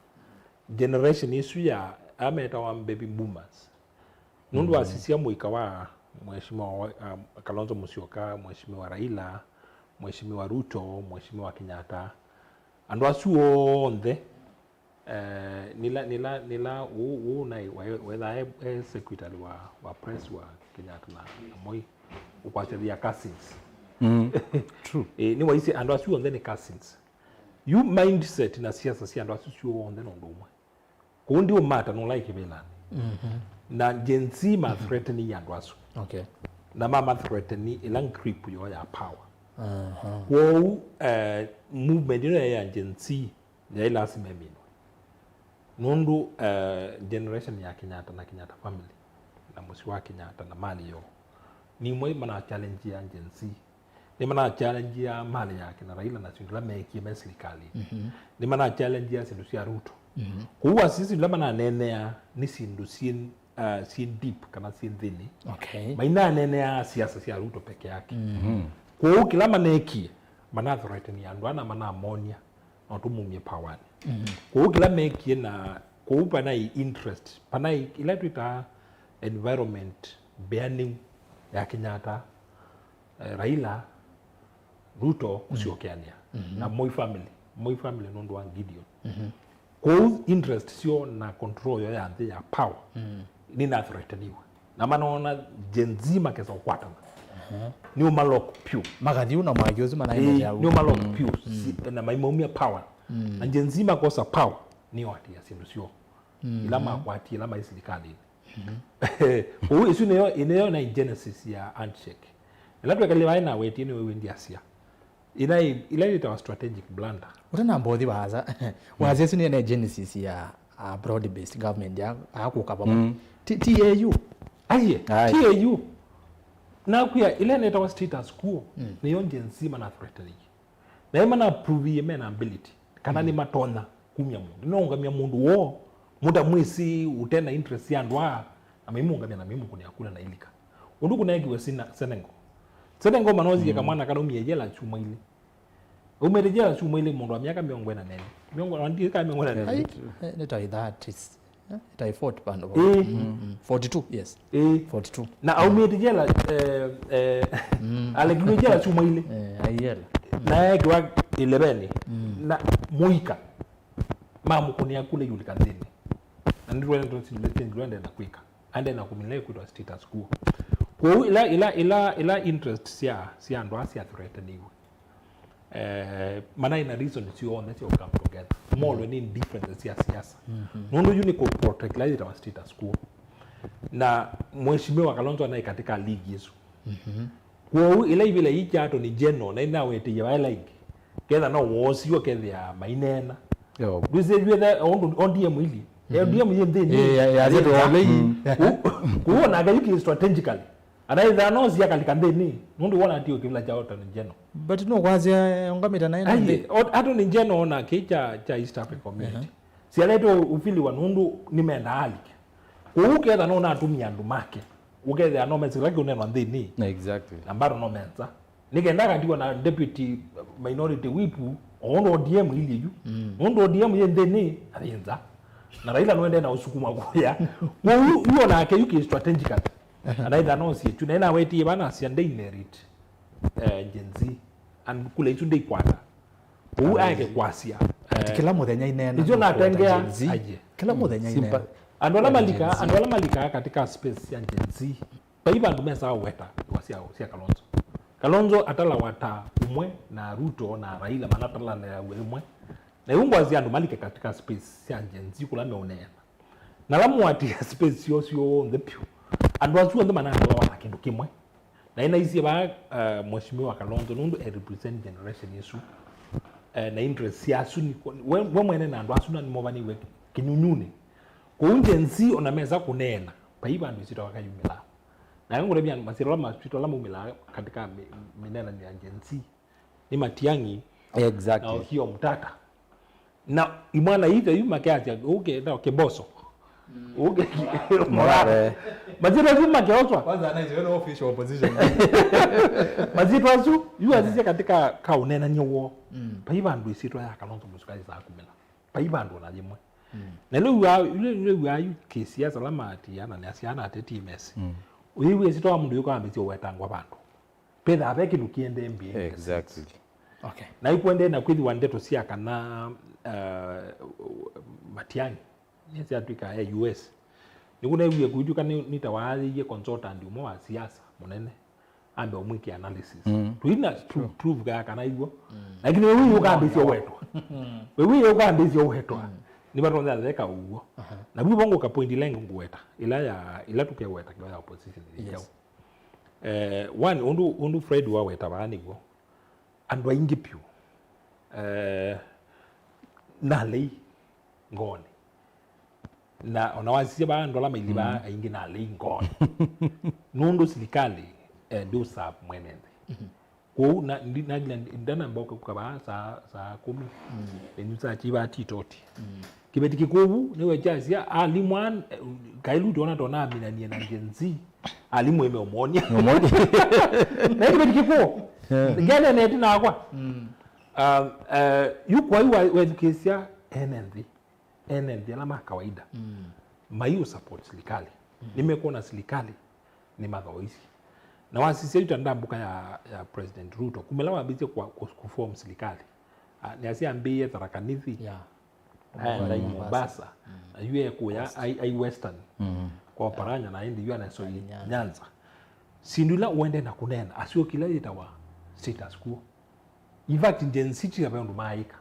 Speaker 3: generation isu ya ameta wa baby boomers nundu asisia muika wa Mheshimiwa Kalonzo Musyoka, Mheshimiwa Raila, Mheshimiwa Ruto, Mheshimiwa Kenyatta andu asuo onthe nila unai whether secretary wa press wa Kenyatta na Moi ukwacheria cousins
Speaker 2: true
Speaker 3: ni waisi andu asuo onthe ni cousins you mindset na siasa si andu asuo onthe no ndumwe kundi umata no like belani na genzi ma threatening ya ndwaso
Speaker 1: okay
Speaker 3: na mama threatening ilang creep yo ya power wo movement ya genzi ya ila simemino nundu generation ya Kenyatta na Kenyatta family na musi wa Kenyatta na mali yo ni mwe mana challenge ya genzi ni mana challenge ya mali yake na Raila na singla meki ya serikali ni mana challenge ya sindu ya Ruto kuwa sisi lama na nenea ni sindu sin deep kama sin thini
Speaker 1: okay
Speaker 3: maina nenea siasa sia Ruto peke yake kwa kila maneki mana threaten ya ndwana mana ammonia na tumumie power kwa kila meki na kwa na interest pana ila tuita environment burning ya Kenyatta Raila Ruto usiokeania na Moi family nondo wa Gideon kwa interest sio na control yo ya ya power ni na threateniwa na manaona jenzima kesa kwata ni umalok piu
Speaker 1: magathi una magiozi mana ina ya
Speaker 3: ni umalok piu na maimomia power na jenzima kosa power ni wati ya sindu sio ila makwati ila serikali huyu isu neyo na genesis ya handshake ila tukaliwa ina weti ni wewe ndi asia ila ita strategic blunder
Speaker 1: utana mbothi waza sini na genesis ya broad based government ya akuka baba TAU
Speaker 3: aye TAU na kuya ile neta wa status quo ni yonje nzima na threatening na yema na prove yema ability kana ni matona kumya mundu nongamya mundu wo muda mwisi utenda interest ya ndwa amaimungamya na mimu kunya kula na ilika undu kuna yeki wesina senengo manozi ya kamwana kana umiyejela chuma ile umerejea chuma ile mundu wa miaka 40 na nene miongo ndika kama 40 na nene
Speaker 1: neta that is ita 40 bando 42 yes 42
Speaker 3: na umerejea alegujela chuma ile
Speaker 1: ayela
Speaker 3: na yake wa 11 na muika mamu kunia kule yule kazini na ndio ndio ndio na kuika ande na kumile kwa status quo kwa ila interest sia ndo asia threatening mana ina reason sio on that you come together more than in different siasa nondo you ni ko protect la ita status quo na mheshimiwa Kalonzo naye katika ligi hizo kwa ile vile hiki ato ni general na ina wete ya like ketha no wosio ketha mainena duze yethe ondia mwili ndio mjende ni
Speaker 1: ya zetu wale
Speaker 3: kuona gayuki strategically anaitha no sia kalikandeni nundu wona tio kivila cha ota ni general
Speaker 1: but no kwazia ngamita na ina
Speaker 3: ato ni general na kicha cha East African Community sialeto ufili wa nundu nimenda alike kuuketha no natumia andu make uketha no message like uneno ndini
Speaker 2: exactly
Speaker 3: nambaro no menza nikendaga ndiwa na deputy minority whip ono ODM ili yu ono ODM yendeni ayenza na Raila no ende na usukuma kuya uyo na ke yuki strategical anaitha no si tu na weti bana si ande inherit genzi and kule itu ndei kwata ake kwasia
Speaker 1: kila muthenya inena
Speaker 3: ijo na tengea
Speaker 1: kila muthenya inena
Speaker 3: andola malika katika space ya genzi baiba ndumesa weta wasia Kalonzo atala wata umwe na Ruto na Raila manatala na umwe na yungwazi andu malike katika space ya genzi kula meonena na lamu ati space yosio ndepyo andu azu ndo manatala wana kindu kimwe na ina isi ba mheshimiwa Kalonzo nundu represent generation yesu na interest ya suni we mwene na andu asuna ni mobani we kinyunyune ko genzi ona meza kunena baiba andu isito wakayumila na yangu rebia masiro la hospital la mumila katika minena ni agency ni Matiang'i
Speaker 2: exactly
Speaker 3: na hiyo mtata na imwana ite yuma kiacha na keboso morale maziro yuma kioswa
Speaker 1: kwanza anaitwa official opposition
Speaker 3: maziro azu yu azise katika kaunena nyowo paiba ndu isito ya Kalonzo musukali za kumela paiba ndu na jimwe na leo ya kesi ya salama ati yana ni asiana ateti mess wewe sito wa mundu yuko ambitio wetangwa bantu pedha abeki nukiende mbie
Speaker 2: exactly
Speaker 1: okay
Speaker 3: na ikwende na kwithi wandeto sia kana Matiang'i yesi atwika ya US nikuna wiye kujuka nita waaliye consultant umo wa siasa munene ambe umwiki analysis tuina prove ga kana hivyo lakini wewe yuko ambitio wetwa wewe yuko ambitio wetwa ni baronza zeka uwo na bibongo ka point lengo ngweta ila tukeweta kwa opposition ijao one undu Fred wa weta bani go andu aingi pyu na lei ngone na onawazia ba ndola mailiba aingi na lei ngone nundu serikali ndio sap mwenende ko na ndana mboka kukaba saa 10 ni saa chiba titoti kibeti kikubu niwe jasia alimwan kailu dona aminania na genzi alimu eme omonia na kibeti kikubu gele neti na kwa yuko ayu education NND alama kawaida mayu support serikali nimekuona serikali ni madhoisi na wasisi yetu ndambuka ya President Ruto kumelawa bize kwa kuform serikali ni asiambie tarakanithi na Mombasa na yue kuya ai western kwa paranya na indi yue na so Nyanza sindula uende na kunena asio kila itawa status quo in fact in city ya bandu maika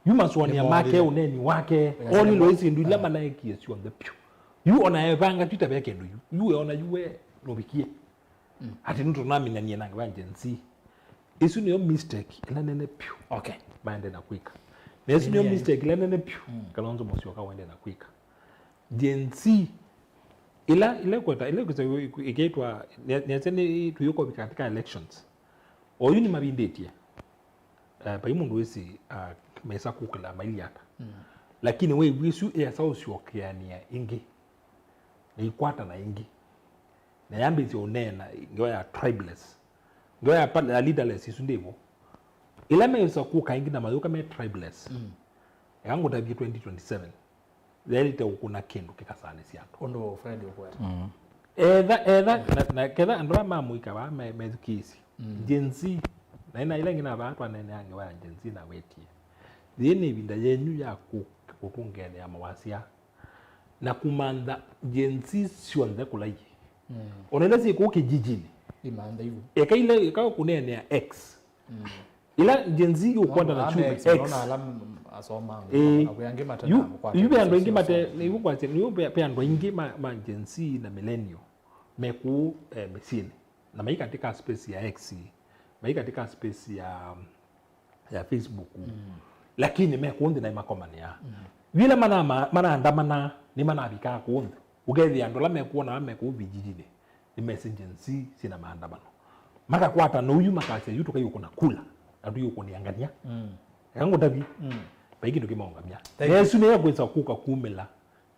Speaker 3: yuma swani ya make uneni wake only loisi ndula manaiki yesi on the pew you ona evanga tutabeke ndo you ona yue nobikie ati ndo nami na niena ngwa agency isu ni mistake ila nene pew
Speaker 1: okay
Speaker 3: baende na quick there's no mistake ila nene pew Kalonzo Musyoka wende na quick agency ila kwata ikaitwa niasene tuyuko katika elections oyu ni mabindetie pa imundu wesi mesa kukula mailiata lakini we wisu ya sausiokiania ingi ni kwata na ingi na yambizi onena ngoya tribeless ngoya pa leaderless isundevo ila mesa kuka ingi na mayoka me tribeless yangu tabi 2027 zelite ukuna kendo kikasane siato
Speaker 1: ondo Fred ukweta
Speaker 3: edha na kedha andra mamuika ba mezikisi genzi na ina ile ngina ba atwa nene yange wa genzi na wetie yene binda yenyu ya kukungene ya mawasia na kumanda genzi sionde kulai onenda si ko kijijini
Speaker 1: imanda hivyo
Speaker 3: ekaile ikawa kunene ya x ila genzi ukwanda na chube x
Speaker 1: asoma
Speaker 3: Eh,
Speaker 1: akuyange mata
Speaker 3: yu
Speaker 1: kwa
Speaker 3: yu ando ingi mate ni yu kwa ni yu pe ando ingi ma Gen Z na millennial meku mesini na mai katika space ya X mai katika space ya Facebook lakini meku na makomani ya vile mana andamana ni mana bika kundi ugethi ando la meku na meku vijijini ni Gen Z sina maandamano maka kwata no yu makase yuto kayo kuna kula adu yuko niangania yango davi baigi ndukimaongamya yesu ne yakweza kuka kumela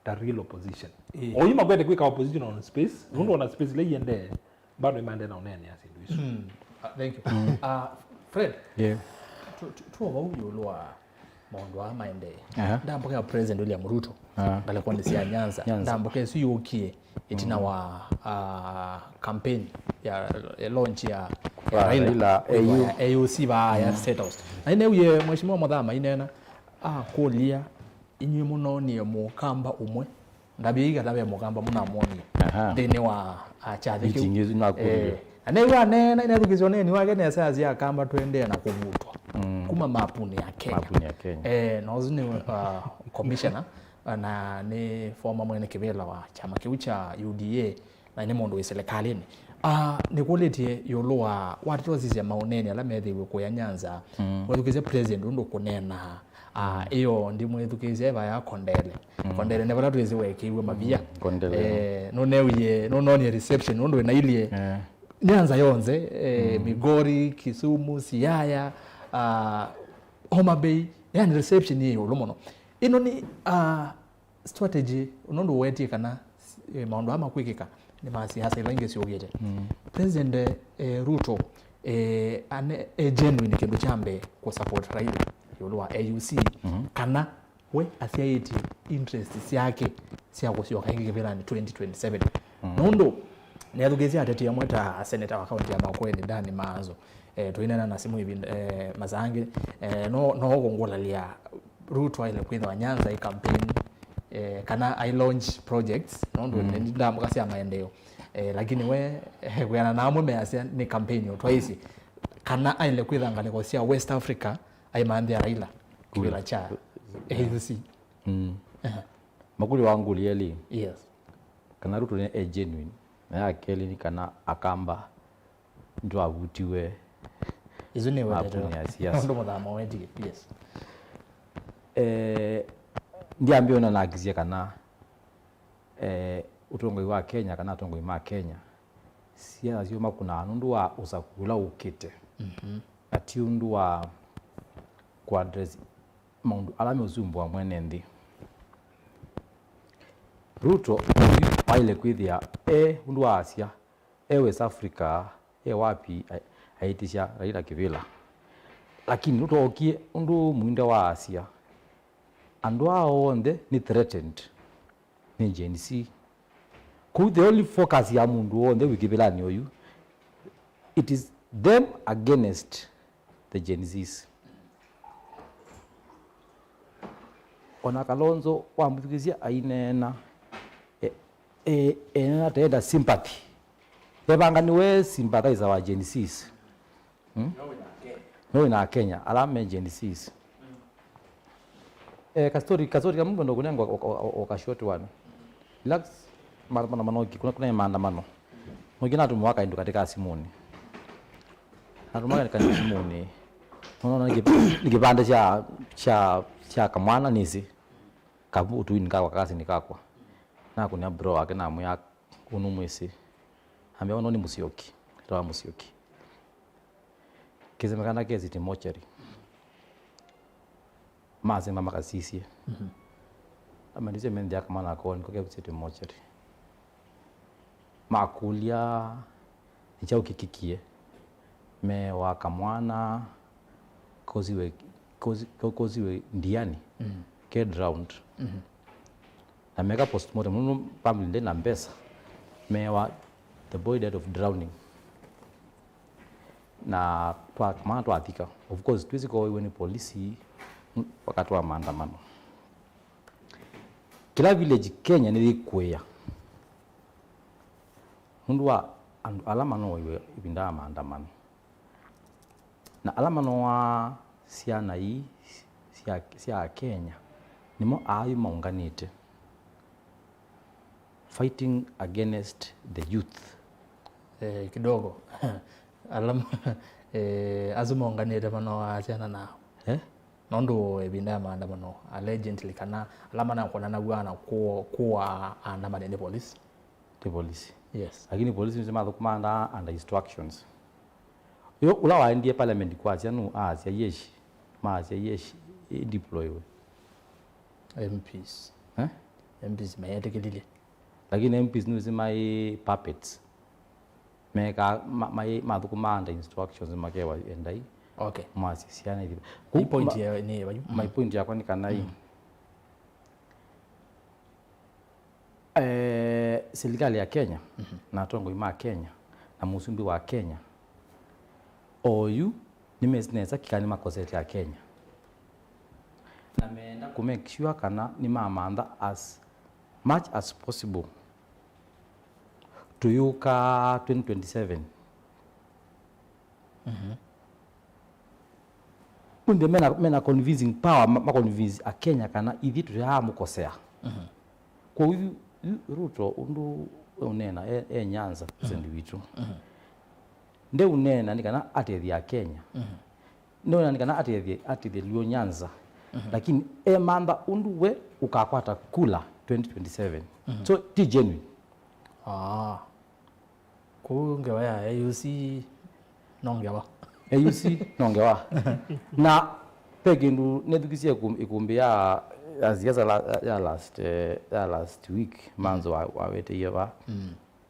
Speaker 3: the real opposition oyima kwete kwika opposition on space ndo on space le yende bado imande na onene asindu isu
Speaker 1: thank you Fred
Speaker 2: yeah
Speaker 1: tu wauliolwa maondo amaende ndamboka president William Ruto ngale kwa ndisia Nyanza ndamboka su yokie itina wa campaign ya launch ya Raila AUC ba ya State House na ine uye mheshimiwa Muthama inena kulia inyu muno ni mukamba umwe ndabiga ndabe mukamba muna moni dene wa achathi
Speaker 2: kinyezu na kulia
Speaker 1: ane wa nena ina rugizone ni wage nesa azia kamba twende na kuvutwa kuma mapuni ya Kenya no zini commissioner na ni former mwene kivela wa chama kiu cha UDA na ni mondo iselekalini ni kuletie yoloa watu zizia maoneni ala methiwe ku ya Nyanza wathukize president ndo kunena iyo ndi mwithukize ba ya Kondele ne bala tuweze wekiwe mabia no neuye no ni reception ndo na ilie Nyanza yonze Migori, Kisumu, Siaya, Homa Bay yani reception hiyo lomono ino ni strategy unondo weti kana maondo ama kwikika ni masiasa ilange siogete president Ruto ane genuine kindu chambe ku support Raila yolwa AUC kana we asiaiti interest yake sia kusio kaingi kibelani 2027 nondo ni adugezi atete ya mweta senator wa county ya Makueni ndani maanzo tuinena na simu hivi mazangi no gongola lia Ruto ile kwenda Nyanza i campaign kana I launch projects nondo nenda mukasi ya maendeleo lakini we yana namwe measia ni campaign twice kana ile kwenda ngale kwa sia West Africa ai maandia Raila kila cha AUC
Speaker 2: makuli wangu lieli
Speaker 1: yes
Speaker 2: kana Ruto ni genuine na akeli ni kana akamba ndo avutiwe
Speaker 1: izo ne
Speaker 2: watu
Speaker 1: ndo Muthama wedi yes
Speaker 2: ndiambio na nagizia kana utongoi wa Kenya kana utongoi ma Kenya sia azio makuna nundu wa usakula ukite ati undu wa kwa address maundu alame uzumbu mwene ndi Ruto waile kwithia undu wa Asia West Africa wapi aitisha Raila kivila lakini Ruto okie undu mwinde wa Asia andu aonde ni threatened ni Gen Z ku the only focus ya mundu onde wikivila ni oyu it is them against the Gen Zs ona Kalonzo wambukizia ainena ena tenda sympathy ebanga niwe sympathize wa Gen Zs no ina Kenya alame Gen Zs kastori kama ndo kunengo okashoti wana relax maandamano manoki kuna maandamano ngina tumwaka ndo katika simuni natumaka katika simuni unaona nikipande cha kamwana nisi kabu tu nikakwa kasi nikakwa na kunya bro wake na muya unumwisi ambia ono ni Musyoki tawa Musyoki kizemekana kezi timochari maze mama kasisi amalize mendia kama na kwa niko kezi timochari makulia nichao kikikie me wakamwana koziwe ndiani kid round na mega postmortem no family ndena mbesa mewa the boy died of drowning na kwa kama twathika of course twisi ko iwe ni polisi wakati wa maandamano kila village Kenya ni kwea hundwa alama no iwe ibinda maandamano na alama no wa siana hii cia Kenya nimo ayu maunganite fighting against the youth
Speaker 1: kidogo alama azumaunganite mano aciana nao nondo ebinda maandamano allegedly kana alama na kona na gwana kuwa andamane ni police
Speaker 2: yes lakini police nisema kumanda under instructions yo ula waendie parliament kwa cianu acia yeshi deploy
Speaker 1: MPs MPs mayetekelile
Speaker 2: lakini MPs nisema puppets meka mathukuma under instructions makewa endai
Speaker 1: okay
Speaker 2: masisiana hivi
Speaker 1: point ya ni
Speaker 2: my point yakwa ni kana hii serikali ya Kenya na tongo ima Kenya na musumbi wa Kenya oyu nimezineza kikani makoseti ya Kenya na meenda ku make sure kana ni mamanda as much as possible to yuka 2027 unde mena convincing power ma convince a Kenya kana ithi tuya mukosea kwa hiyo Ruto undu unena Nyanza sendi witu nde unena nikana atethi ya Kenya nde unena nikana atethi lio Nyanza lakini manda undu we ukakwata kula 2027 so ti genuine
Speaker 1: kungewa ya AUC nongewa
Speaker 2: na pegindu nedukisie ikumbia as last week manzo wawete yeva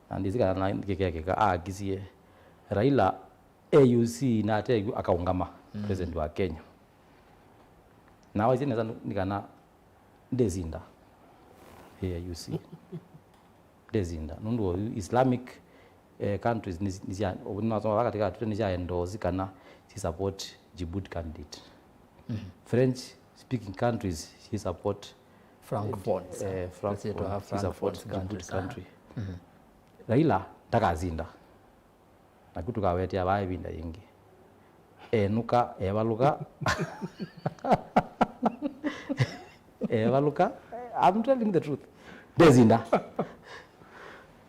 Speaker 2: andizika na kekeka agisie Raila AUC na tegu akaungama president wa Kenya na wazi neza nikana dezinda AUC dezinda nundu Islamic countries nizia obunazwa katika tutenija endozi kana si support Djibouti candidate French speaking countries she support
Speaker 1: francophones
Speaker 2: country Raila takazinda na kutu kawete abaye binda yingi enuka ebaluka I'm telling the truth dezinda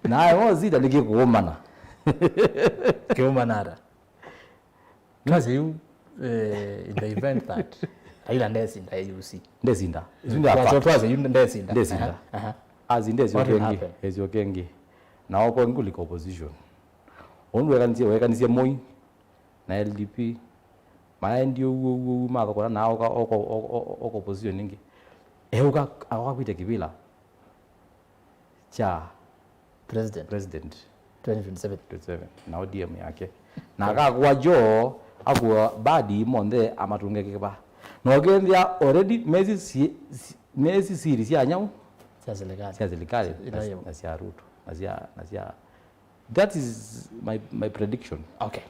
Speaker 2: na ayo zida nikikuumana
Speaker 1: kiumanara kazi you in the event that Raila ndezinda AUC
Speaker 2: ndezinda
Speaker 1: ndezinda
Speaker 2: azindezi okengi na oko ngulika opposition onwe wekanzie Moi na LDP mara ndio matho kora na oko opposition ningi euka awakwite kibila cha president
Speaker 1: 2027
Speaker 2: na ODM yake na akagwa jo agwa badi monde amatungeke kiba no gendia already mezi series ya nyau cia serikali na cia Ruto na cia that is my prediction.
Speaker 1: Okay.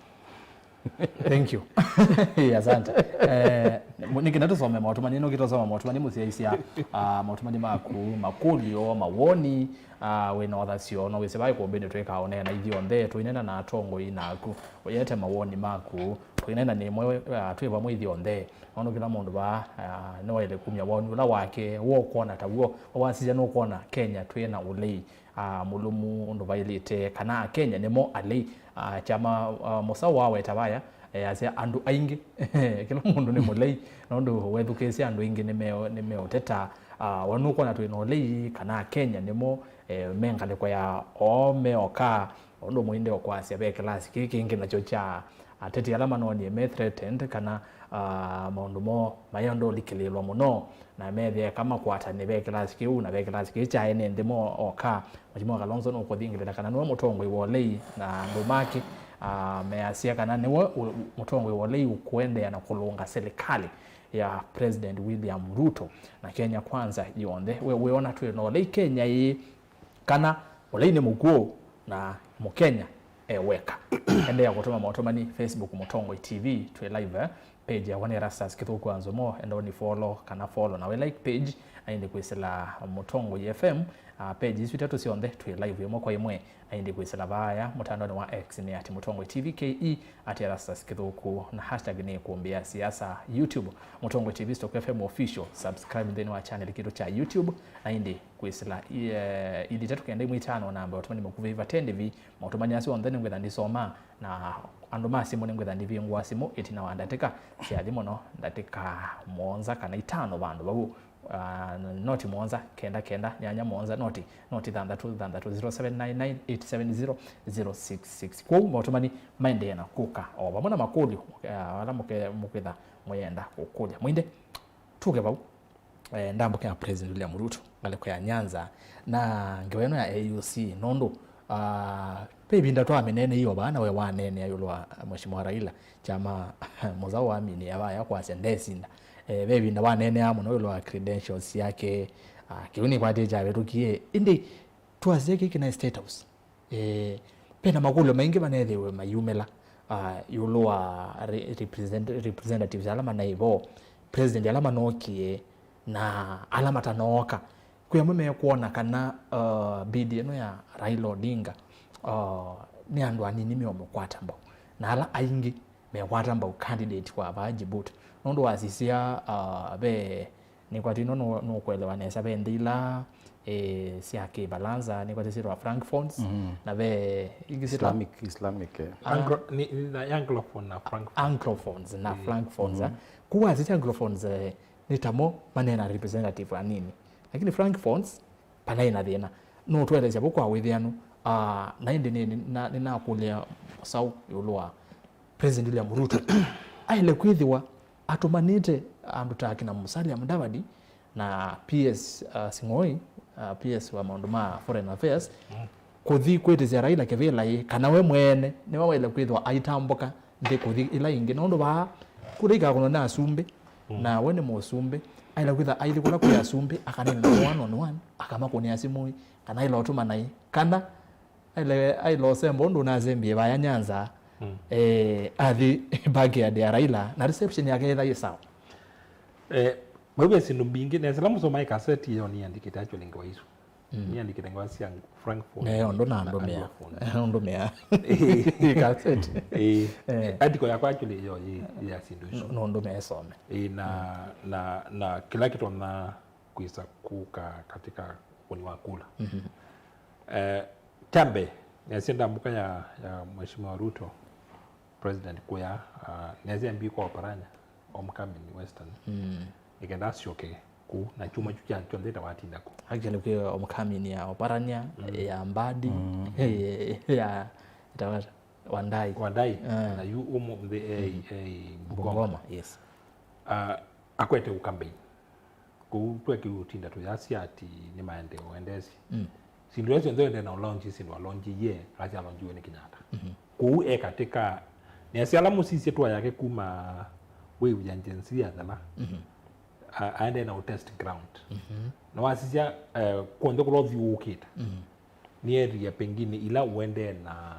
Speaker 1: Thank you. Asante. Nikina tusome mautumani no kitosoma mautumani musiaisia mautumani makulio mawoni we no thatio no we sebai ko bende tweka one na ithio nthe twinena na atongo inaku oyete mawoni maku twinena ni mwe tweba mwe ithio nthe ono kila mundu ba no ile kumya woni ula wake wo kuona tawo wasija no kuona Kenya twina ulei mulumu ndo vailite kana Kenya nemo alei chama musawa wa tabaya asia andu aingi kila mundu ni mulei nondo wethukesi andu aingi nimeoteta wanuko na twino lei kana Kenya nemo mengale kwa ya omeoka ondo muinde okwasia be class kiki ingi nacho cha ateti alama no ni threatened kana maundu mo mayondo likililwa muno na methe kama kwatane be class kiu na be class kicha ene ndimo oka mujimo Kalonzo no kodingile kana no mutongo iwolei na ndumaki measia kana ne mutongo iwolei ukuende na kulunga serikali ya President William Ruto na Kenya kwanza yonde we ona tu no lei Kenya yi kana olei ne muguo na mukenya weka ende ya kutuma mautomani Facebook Mutongo TV tu live page ya One Rastas kithuku anzo mo endo ni follow na we like page aindi kwisila Mutongo FM page isu tatu sionde twi live yemo kwa imwe aindi kwisila baya mutandao wa X ni @Mutongo TVKE @Rastas kithuku na hashtag ni kuombea siasa YouTube Mutongo TV Stock FM official subscribe then wa channel kitu cha YouTube aindi kwisila ili tatu kende mwitano namba otumani mukuviva 10 vi mutumanyasi on then ngwetha ndisoma na andu masimu ningwetha ndivi ngwasimu itina wandateka siali muno ndateka monza kana itano bandu babu noti monza kenda nyanya monza noti thandatu 0799870066 kwa mutumani maende na kuka oba muna makuli wala mukitha muyenda kukulya mwinde tuke bau ndambuke ya President William Ruto ngaleko ya Nyanza na ngeweno ya AUC nondo pebi ndatwa menene hiyo bana we wanene ayulwa mheshimiwa Raila chama muzao wa amini yabaya kwa sendesinda bebi nda wanene amo no yulwa credentials yake kiuni kwa deja berukie indi twazeke kina state house pena makulo maingi banethewe mayumela yulwa representatives alama naibo president alama nokie na alama tanoka kuya mweme kuona kana bidi eno ya Raila Odinga ni andu anini miomokwata mbao na ala aingi mekwata mbao candidate kwa abajibuta nondo wasisia be ni kwa tino no kuelewa nesa be ndila siake balanza ni kwa tisiro wa Frankfurt na be
Speaker 2: Islamic
Speaker 3: Anglophone na Frankfurt
Speaker 1: Anglophones na Frankfurt kuwa ziti Anglophones nitamo manena representative anini lakini Frankfurt panaina thina no tweleza bukwa withianu na indi nina kulia sau yulwa President William Ruto aile kwithiwa atumanite andu takina Musalia Mudavadi na PS Sing'oei PS wa maundu ma foreign affairs kuthi kwitizia Raila kevela kana we mwene ni waile kwithwa aitamboka ndi kuthi ila ingi nondo ba kurika kuno na asumbe na wene musumbe aila kwitha aili kula kwa asumbe akanena na 1-on-1 akama kunia simu kana ilo tuma nai kana ailo sembo ndo na zembie baya Nyanza athi bagi ya Raila na reception yake ila sawa
Speaker 3: wewe sinumbingi na salamu so my cassette yo ni andikita actually ngwa isu ni andikita ngwa sia Frankfurt
Speaker 1: ndo na ndo mea cassette
Speaker 3: andiko ya kwa actually yo ya sindu isu
Speaker 1: ndo mea some
Speaker 3: na kila kitu na kuisa kuka katika kuni wakula tambe nasienda mbuka ya mheshimiwa Ruto president kuya nezia mbiko oparanya omkamini western ikenda sioke ku na chuma chucha twendeta watinda ku
Speaker 1: actually kwa omkamini ya oparanya ya mbadi ya tawata wandai
Speaker 3: na yu the
Speaker 1: Bungoma yes
Speaker 3: akwete ukambi ku tweki utinda tu yasia ati ni maende oendezi sindu yesu ndio na launch sindu launch ye acha launch ni Kenyatta ku katika ni asiala musisi tu yake kuma wewe janjensia dala aende na test ground na wasisia kuonde kulo view ukita ni area pengine ila uende na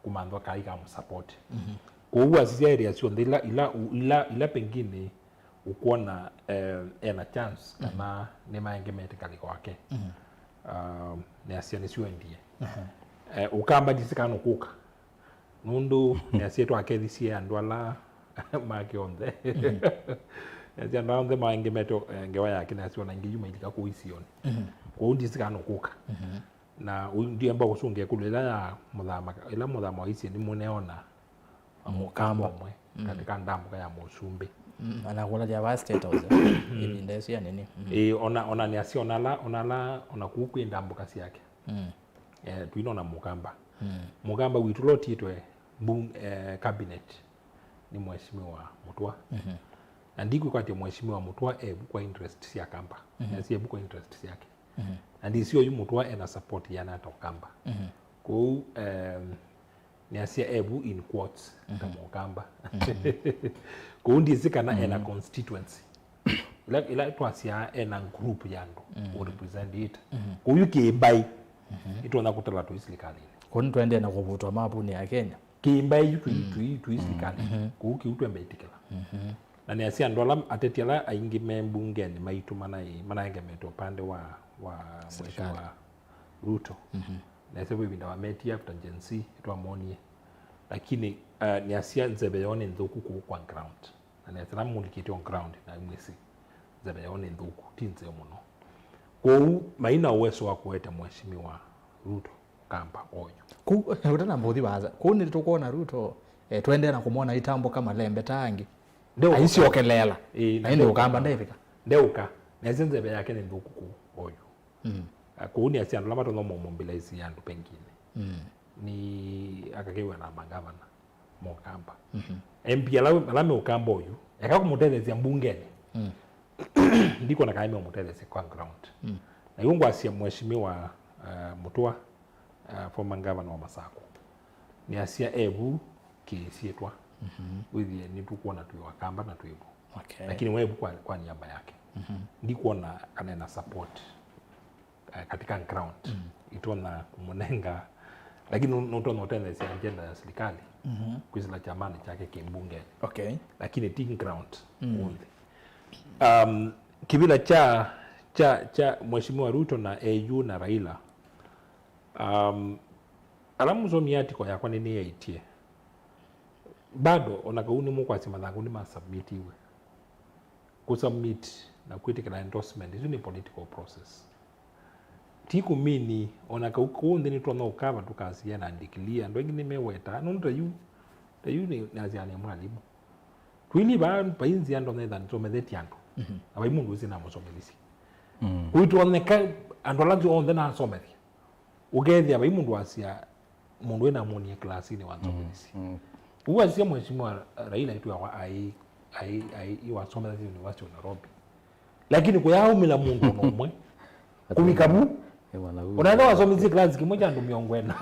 Speaker 3: kumandwa kai kama support kwa hiyo asisia area sio ila pengine ukuona ena chance kama ni maengemete kaliko wake ni asia ni sio ndie ukamba disikano kuka nundu ni asia tu akethisi andwala makionde asia ndonde maengemete ngewa yake na sio na ngiyuma ilika kuisioni kwa hiyo disikano kuka na ndio ambao usunge kulela ya mudhama hisi ni muneona
Speaker 1: mukamba
Speaker 3: katika ndambuka ya musumbe
Speaker 1: anakola ya state house hivi ndio sia nini
Speaker 3: ona ni asio ona kuku ndambuka si yake tuinona mukamba mukamba witulotitwe cabinet ni mheshimiwa Mutua na ndiko kwa mheshimiwa Mutua kwa interest ya kamba na si kwa interest yake na ndisio yu Mutua ena support yana tokamba kwa ni asia in quotes kama mukamba kwa ndisi kana ena constituency ila twasia ena group yando o represent it kwa yuke bai itona kutala tu serikali
Speaker 1: kwa nini tuende na kuvutwa mapuni ya Kenya
Speaker 3: kimba yitu serikali kuki utwembe itikela na ni asia ndola atetiala aingi membungeni maitu manaenge meto pande wa mheshimiwa Ruto na sasa hivi ndio wametia after agency itwa monie lakini ni asia nzebe yone ndoku kwa ground na ni asia mulikiti on ground na mwisi nzebe yone ndoku tinze muno kwa maina uwezo wa kueta mheshimiwa Ruto kamba onyo
Speaker 1: utana mbothi baza kuni tukuona Ruto twende na kumwona itambo kama lembe tangi aisi okelela ndio kamba ndevika
Speaker 3: ndeuka nezenze be yake nduku ku oyo kuuni asiandu lama tono mobilize yandu pengine ni akakewa na magavana mokamba MP alame ukamba oyo yakakumutelezia mbungeni ndiko na kaime umuteleze kwa ground na yungu asia mheshimiwa Mutua former governor wa Masako ni asia ebu kisietwa withi ni tukuona tuwa kamba na tuibu lakini webu kwa niaba yake ndiko na kanena support katika ground itona kumunenga lakini nutona utenda si agenda ya serikali kuzila chamani chake kimbunge lakini team ground kibila cha mheshimiwa Ruto na AU na Raila alamu zo miati kwa yakwa nini yaitie bado onakauni mu kwa sima zangu ni masubmit iwe kusubmit na kuitikana endorsement is a political process tiku mini onakauko ndeni twa no cover tukasia na ndikilia ndo ngine meweta no yu ni naziane mwalimu twili ba painzi ando na than so medeti ando abai mundu zina musomelisi kuitwa neka ando lanzo on then asomeli ugethia abai mundu asia mundu ena moni class ni wansomelisi uwasia mheshimiwa Raila itu wa ai iwasomela University of Nairobi lakini kuyaumila mundu nomwe kumikabu unaenda wasomezi class kimoja ndo miongwena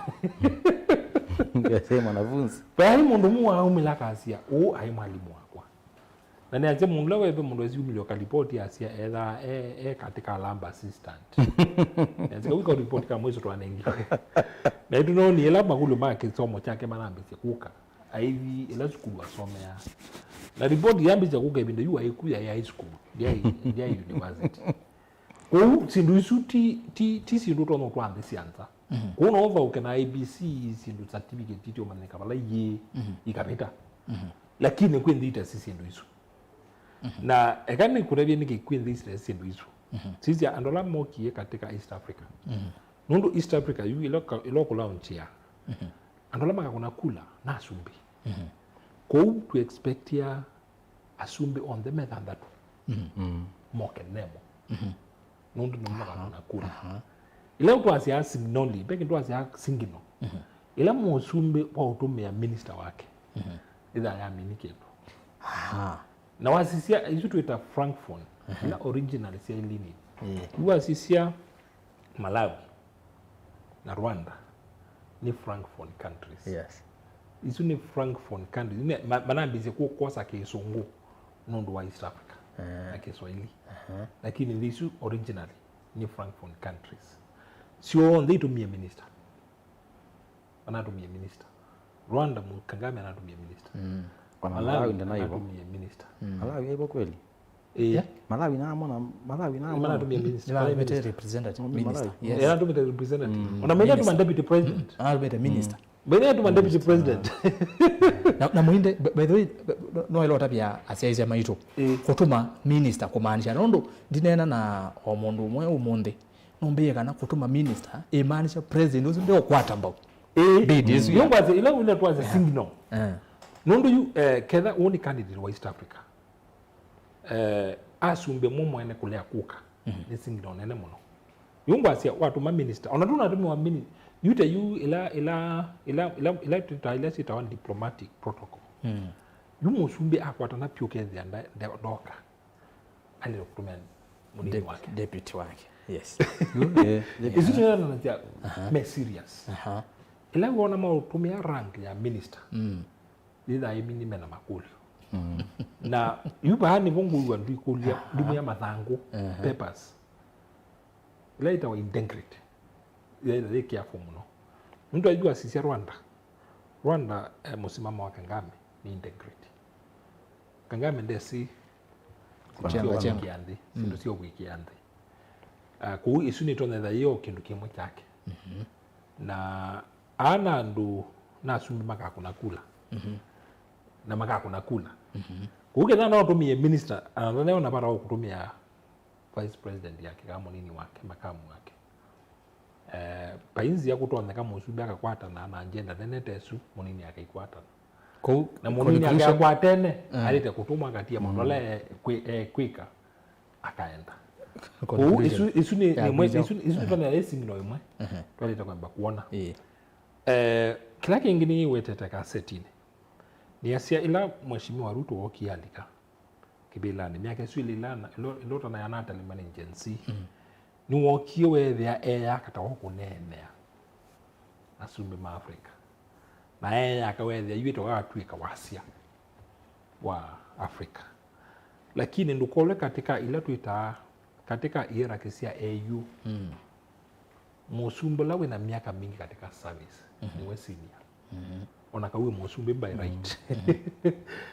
Speaker 2: ngesema wanafunzi
Speaker 3: bali mundu muwa umila kasia ai mwalimu wakwa na ni aje mundu lewe mundu wezi umilio kalipoti asia edha katika lamba assistant nzika wiko report kama mwezo twanengi na itu no ni lamba kulu ba kisomo chake manambisi kuka aivi ila skulu asomea na report yambi cha kuka ibinde yu aikuya ya high school ya university kwa sindu isu ti sindu tono twambe sianza kuna ova ukena ABC sindu certificate titio maneka bala ye ikapita lakini kwendi ita sindu isu na ekani kurevye niki kwendi ita sindu isu sisi andola moki katika East Africa nundu East Africa yu iloko launch ya andola maka kuna kula na asumbi kwa to expect ya asumbi on the method that moke nemo nundu numaka kuna kula ila utwasi ya signoli beki utwasi ya singino ila mwosumbi wa utumia minister wake idha ya miniketu na wasisia isu tuita Frankfurt ila original siya ilini wasisia Malawi na Rwanda ni Francophone countries isu ni Francophone countries manambizi kukosa kisungu nundu wa East Africa na Kiswahili lakini ndisu originally ni Francophone countries sio they tumia minister anatumia minister Rwanda Kagame anatumia minister
Speaker 2: Malawi ndio nayo
Speaker 3: anatumia minister
Speaker 2: Malawi ipo kweli Malawi na
Speaker 3: anatumia minister
Speaker 1: representative minister
Speaker 3: anatumia representative unamenya tu deputy president
Speaker 1: anatumia minister
Speaker 3: bene tu deputy president
Speaker 1: na muinde by the way no ilo tabia asiaize maito kutuma minister kumaanisha nondo ndinena na omundu umwe umundi nombe kana kutuma minister emaanisha president uzi ndio kwatamba bidis
Speaker 3: yongwaze ila une twaze signal nondo yu kedha uni candidate wa East Africa asumbe mumwene kulea kuka ni signal nene muno yongwaze watu ma minister onatuna tumi wa minister yute yu ila sita diplomatic protocol yumo sumbe akwatana pyoke nda doka ali kutumia munini wake
Speaker 1: deputy wake
Speaker 3: isu tena na me serious ila wona ma utumia rank ya minister lidha yimini mena makuli na yuba ni vongu wa ndikulia dumia mathangu papers ila ita wa integrity ile kia fomuno mtu ajua sisi Rwanda msimamo wa Kagame ni integrity. Kagame ndesi kiandhi sindu sio wikiandhi ku isu ni tonetha yo kindu kimwe chake na ana ndu na sumbi makakuna kula na makakuna kula kugetha no tumie minister ananeo na para kutumia vice president yake kama nini wake makamu wake painzi ya kutoneka musumbi akakwata na agenda nene tesu munini akaikwata na munini akakwatene alite kutumwa katia mondole kwika akaenda isu ni mwezi isu tuna racing no imwe twalita kwamba kuona kila kingine wetete kasetini ni asia ila mheshimiwa Ruto wokialika kibilani miaka isu ilana ilota na yanata limani agency ni wokio wethia kata wokunenea asumbi ma Afrika na akawethia yuito gatwika wasia wa Afrika lakini ndukole katika ila tuita katika era kisia AU musumbula we na miaka mingi katika service ni we senior onakawe musumbe by right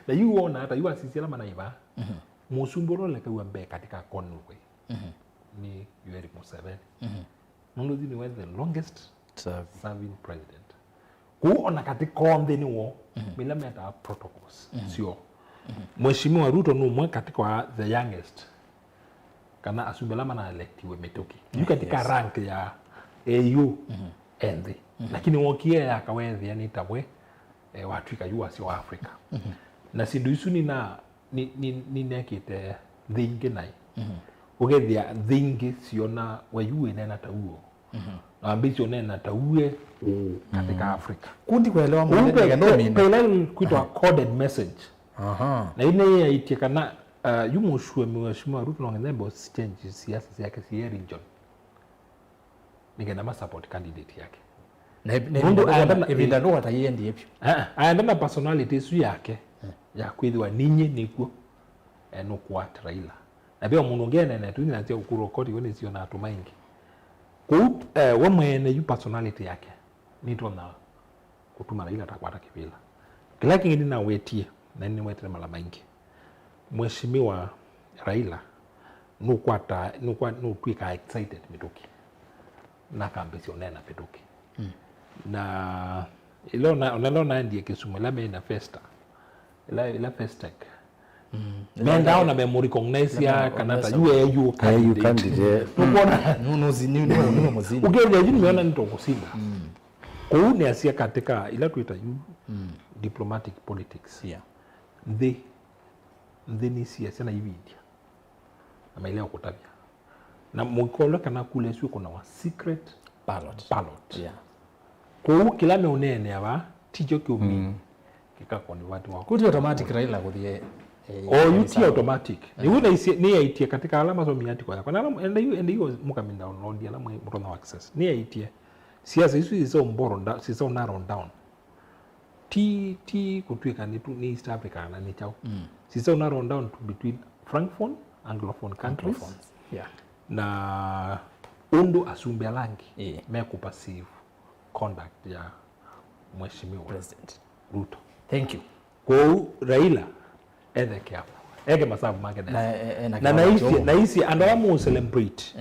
Speaker 3: na you ona hata you asisi la manaiba musumbolo le kawe mbe katika Conway ni Yoweri Museveni mundu ni was the longest serving president ku ona katika onde ni wo bila meta protocols sio mheshimiwa Ruto no mwe katika the youngest kana asumbela mana electiwe metoki yu katika rank ya AU endi lakini wokie akawethia ni tabwe watu ikayua sio Afrika na sindu isu ni nekite thingi nai ugethia thingi siona wayue nena tauo na ambicio nena tauwe katika Afrika
Speaker 1: kundi kuelewa
Speaker 3: mbele kuitwa coded message na ine ya itikana yumushwe mheshimiwa Ruto nongezembo change siasa yake si region ningena support candidate yake
Speaker 1: na evinda ndo atayiendi epyo
Speaker 3: aenda na personality su yake ya kwithwa ninyi nikuo no kwat Raila na bia mundu ngene na tuini natia ukuro koti wene sio na atumaingi ku wamwene yu personality yake nito na kutuma Raila takwata kibila kila kingine na wetie na ni wetere mala maingi mheshimiwa Raila nukwika excited mituki na kambisio nena pituki na ilona ndiye Kisumu la mena festa ila festek menda na memory recognize ya kanata UAU candidate tukona
Speaker 1: nuno muzini
Speaker 3: ugeje jini meona nitokusimba kuuni asia katika ila tuita diplomatic politics ndeni siasa na ividia na maileo kutabia na mukolo kana kule sio kuna wa secret ballot kwa kila meonene aba tijo kiumi kikako ni watu wako
Speaker 1: kuti automatic Raila kuthie
Speaker 3: UT automatic ni wona ni aitie katika alama zo miati kwa na alama ende hiyo mukaminda download alama mtona wa access ni aitie siasa hizo hizo mboro sizo narrow down T kutwika ni East Africa na ni chao sizo narrow down to between francophone anglophone countries na undu asumbe langi mekupa passive conduct ya mheshimiwa
Speaker 1: president
Speaker 3: Ruto.
Speaker 1: Thank you.
Speaker 3: Kwa Raila eke masabu make na isi andola mu celebrate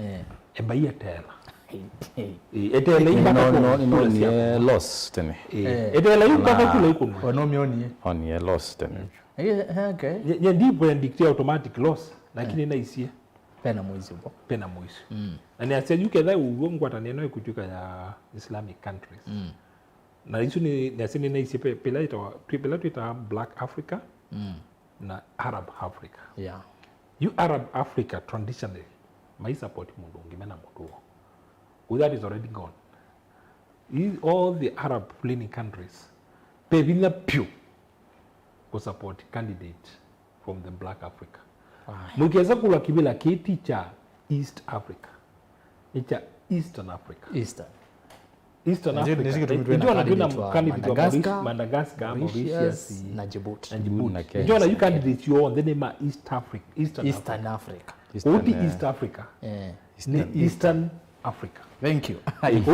Speaker 3: embaia tela etela
Speaker 2: impaka no ni loss tene
Speaker 3: etela impaka kule ikuno
Speaker 1: onomioni
Speaker 2: on ye loss tene
Speaker 1: okay
Speaker 3: ye ndipo indicate automatic loss lakini na isi
Speaker 1: pena mwezi
Speaker 3: na ni asia yuke dai ugongo ataneno ikutuka ya Islamic countries na hizo ni asini na isi pela tuita Black Africa na Arab Africa you Arab Africa traditionally my support mundu ngimena mutuo that is already gone all the Arab leaning countries pevina pure ko support candidate from the Black Africa mkiweza kula kibila kiti cha East Africa cha Eastern Africa Eastern Africa ndio na candidate wa Madagascar, Mauritius
Speaker 1: na Djibouti
Speaker 3: ndio na you candidate you on the name East Africa
Speaker 1: Eastern Africa
Speaker 3: East Africa Eastern Africa.
Speaker 1: Thank you.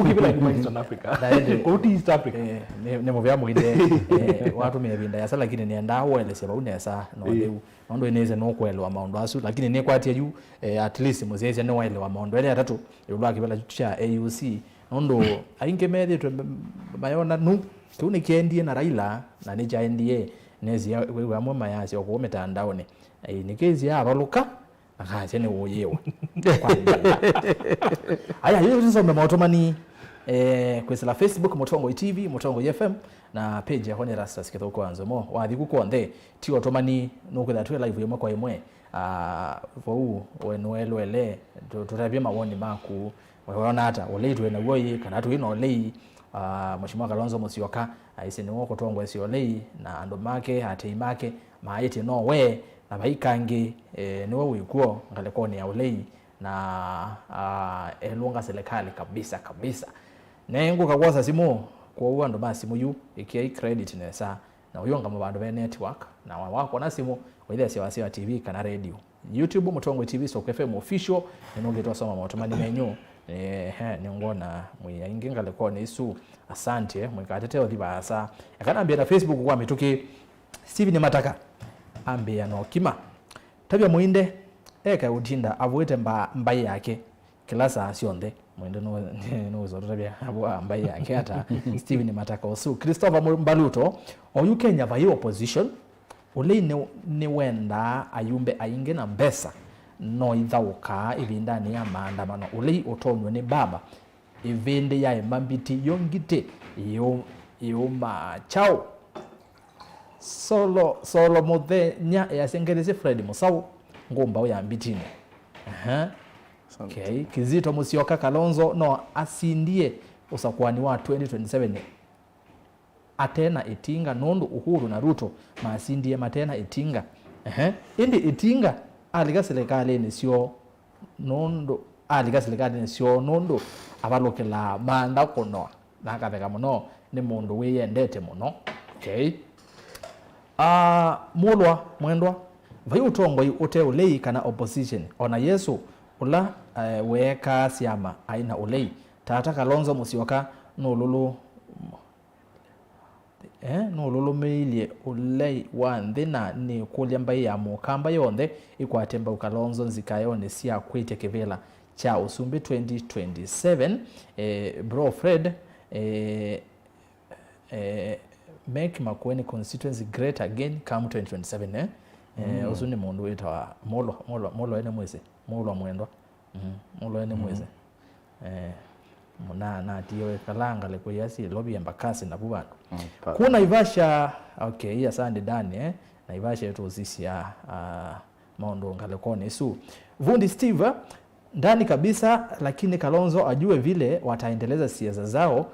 Speaker 3: Ukibila kuma Eastern Africa. Kuti East Africa.
Speaker 1: Ne movia mwinde watu mebinda yasa lakini nienda wele seba unesa no leu. Ndo ineze no kwelwa maondo asu lakini ne kwatie yu at least muzezi ne wele wa maondo ele atatu yulwa kibela cha AUC. Ndo ainge mede to mayona nu tuni kendie na Raila na ne jaendie nezi we amwe mayasi okumeta ndaone. Nikezi ya baluka akaje ne woyewa. Aya hiyo sasa mmemotomani kwesela Facebook Mutongo TV Mutongo FM na page ya hone Rastas kitho kwanza mo wathi gukonthe ti otomani no kwetha twe live yemo kwa imwe vo wenwelwele tutabia mawoni maku wona hata oleitwe na woyi kana tu ino lei Mheshimiwa Kalonzo Musyoka aise ni woko tongwe sio lei na ando make ate make maite no we na baikange niwe wikuo ngalekoni ya ulei na elunga serikali kabisa nengo kakwasa simu kwa uando basi muyu ikia credit nesa na uyonga mabandu be network na wako na simu wile siwa TV kana radio YouTube Mutongo TV so FM official nongetwa soma motomani menyu ni ngona muyainginga lekoni isu asante mwikatete odibasa yakanambia na Facebook kwa mituki Steven Mataka ambia no kima tabia muinde eka utinda avuete mbai yake kila saa sionde muinde no uzo tabia abua mbai yake hata Steven Mataka osu Christopher Mbaluto oyu Kenya vai opposition ule ni wenda ayumbe ainge na mbesa no ithauka ibindani ya maandamano ule otonywe ni baba ivinde ya mambiti yongite yo machao solo muthenya yasengereze Fred Musau ngomba ya mbitini okay Kizito Musyoka Kalonzo no asindie usakwani wa 2027 atena itinga nondo Uhuru na Ruto masindie matena itinga indi itinga aliga serikali ni sio nondo aliga serikali ni sio nondo abalokela manda kono nakabeka muno ni mundu wiyendete muno okay mulwa mwendwa vai utongo ute ulei kana opposition ona Yesu ula weka siama aina ulei tata Kalonzo Musyoka nolulu meile ulei wa ndina ni kulyamba ya mukamba yonde ikwatemba Kalonzo nzikayo ni sia kwite kevela cha usumbi 2027 bro Fred make Makueni constituency great again come 2027 usuni mundu witawa molo ene mweze molo mwendwa molo ene mweze na tiyo kalanga leko yasi lobby embakasi na bubantu kuna Ivasha okay ya sande dani na Ivasha yetu sisi ya maondo ngalekone su Vundi Steve ndani kabisa lakini Kalonzo ajue vile wataendeleza siasa zao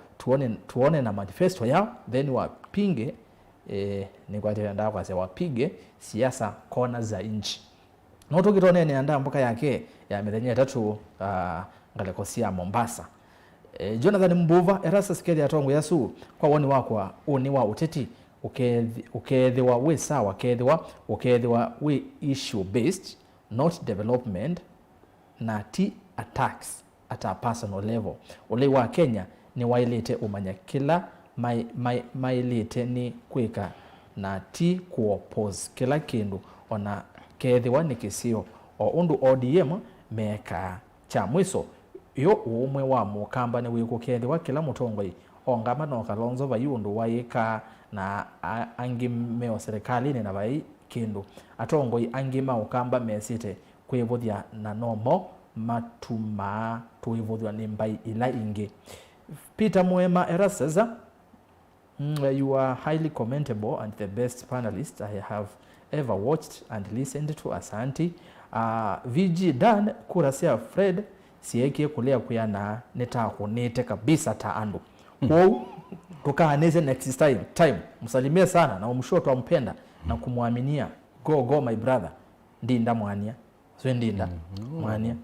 Speaker 1: tuone na manifesto yao then wapinge ni kwa tenda kwa se wapige siasa kona za nchi noto kitone ni anda mboka yake ya methenya tatu ngalekosia Mombasa Jonathan Mbuva Erasa skedi ya tongo yasu kwa woni wako oni wa uteti ukedhiwa we sawa ukedhiwa we issue based not development na ti attacks at a personal level ule wa Kenya ni wailete umanya kila mailete ni kweka na ti kuoppose kila kindu ona kedhiwa ni kisio o undu ODM meka cha mwiso yo umwe wa mukamba ne wiko kedhiwa kila mutongoi ongama no Kalonzo bayundu waika na angimeo serikali ne na bai kindu atongoi angima ukamba mesite kwevuthia na nomo matuma tuivuthia ni mbai ila ingi Peter Mwema Eraseza you are highly commendable and the best panelist I have ever watched and listened to Asante VG Dan Kurasia Fred sieke kulea kuyana netakunete kabisa ta andu kwa tukaaneze next time msalimie sana na umshoto ampenda na kumwaminia go my brother ndinda mwania so ndinda mwania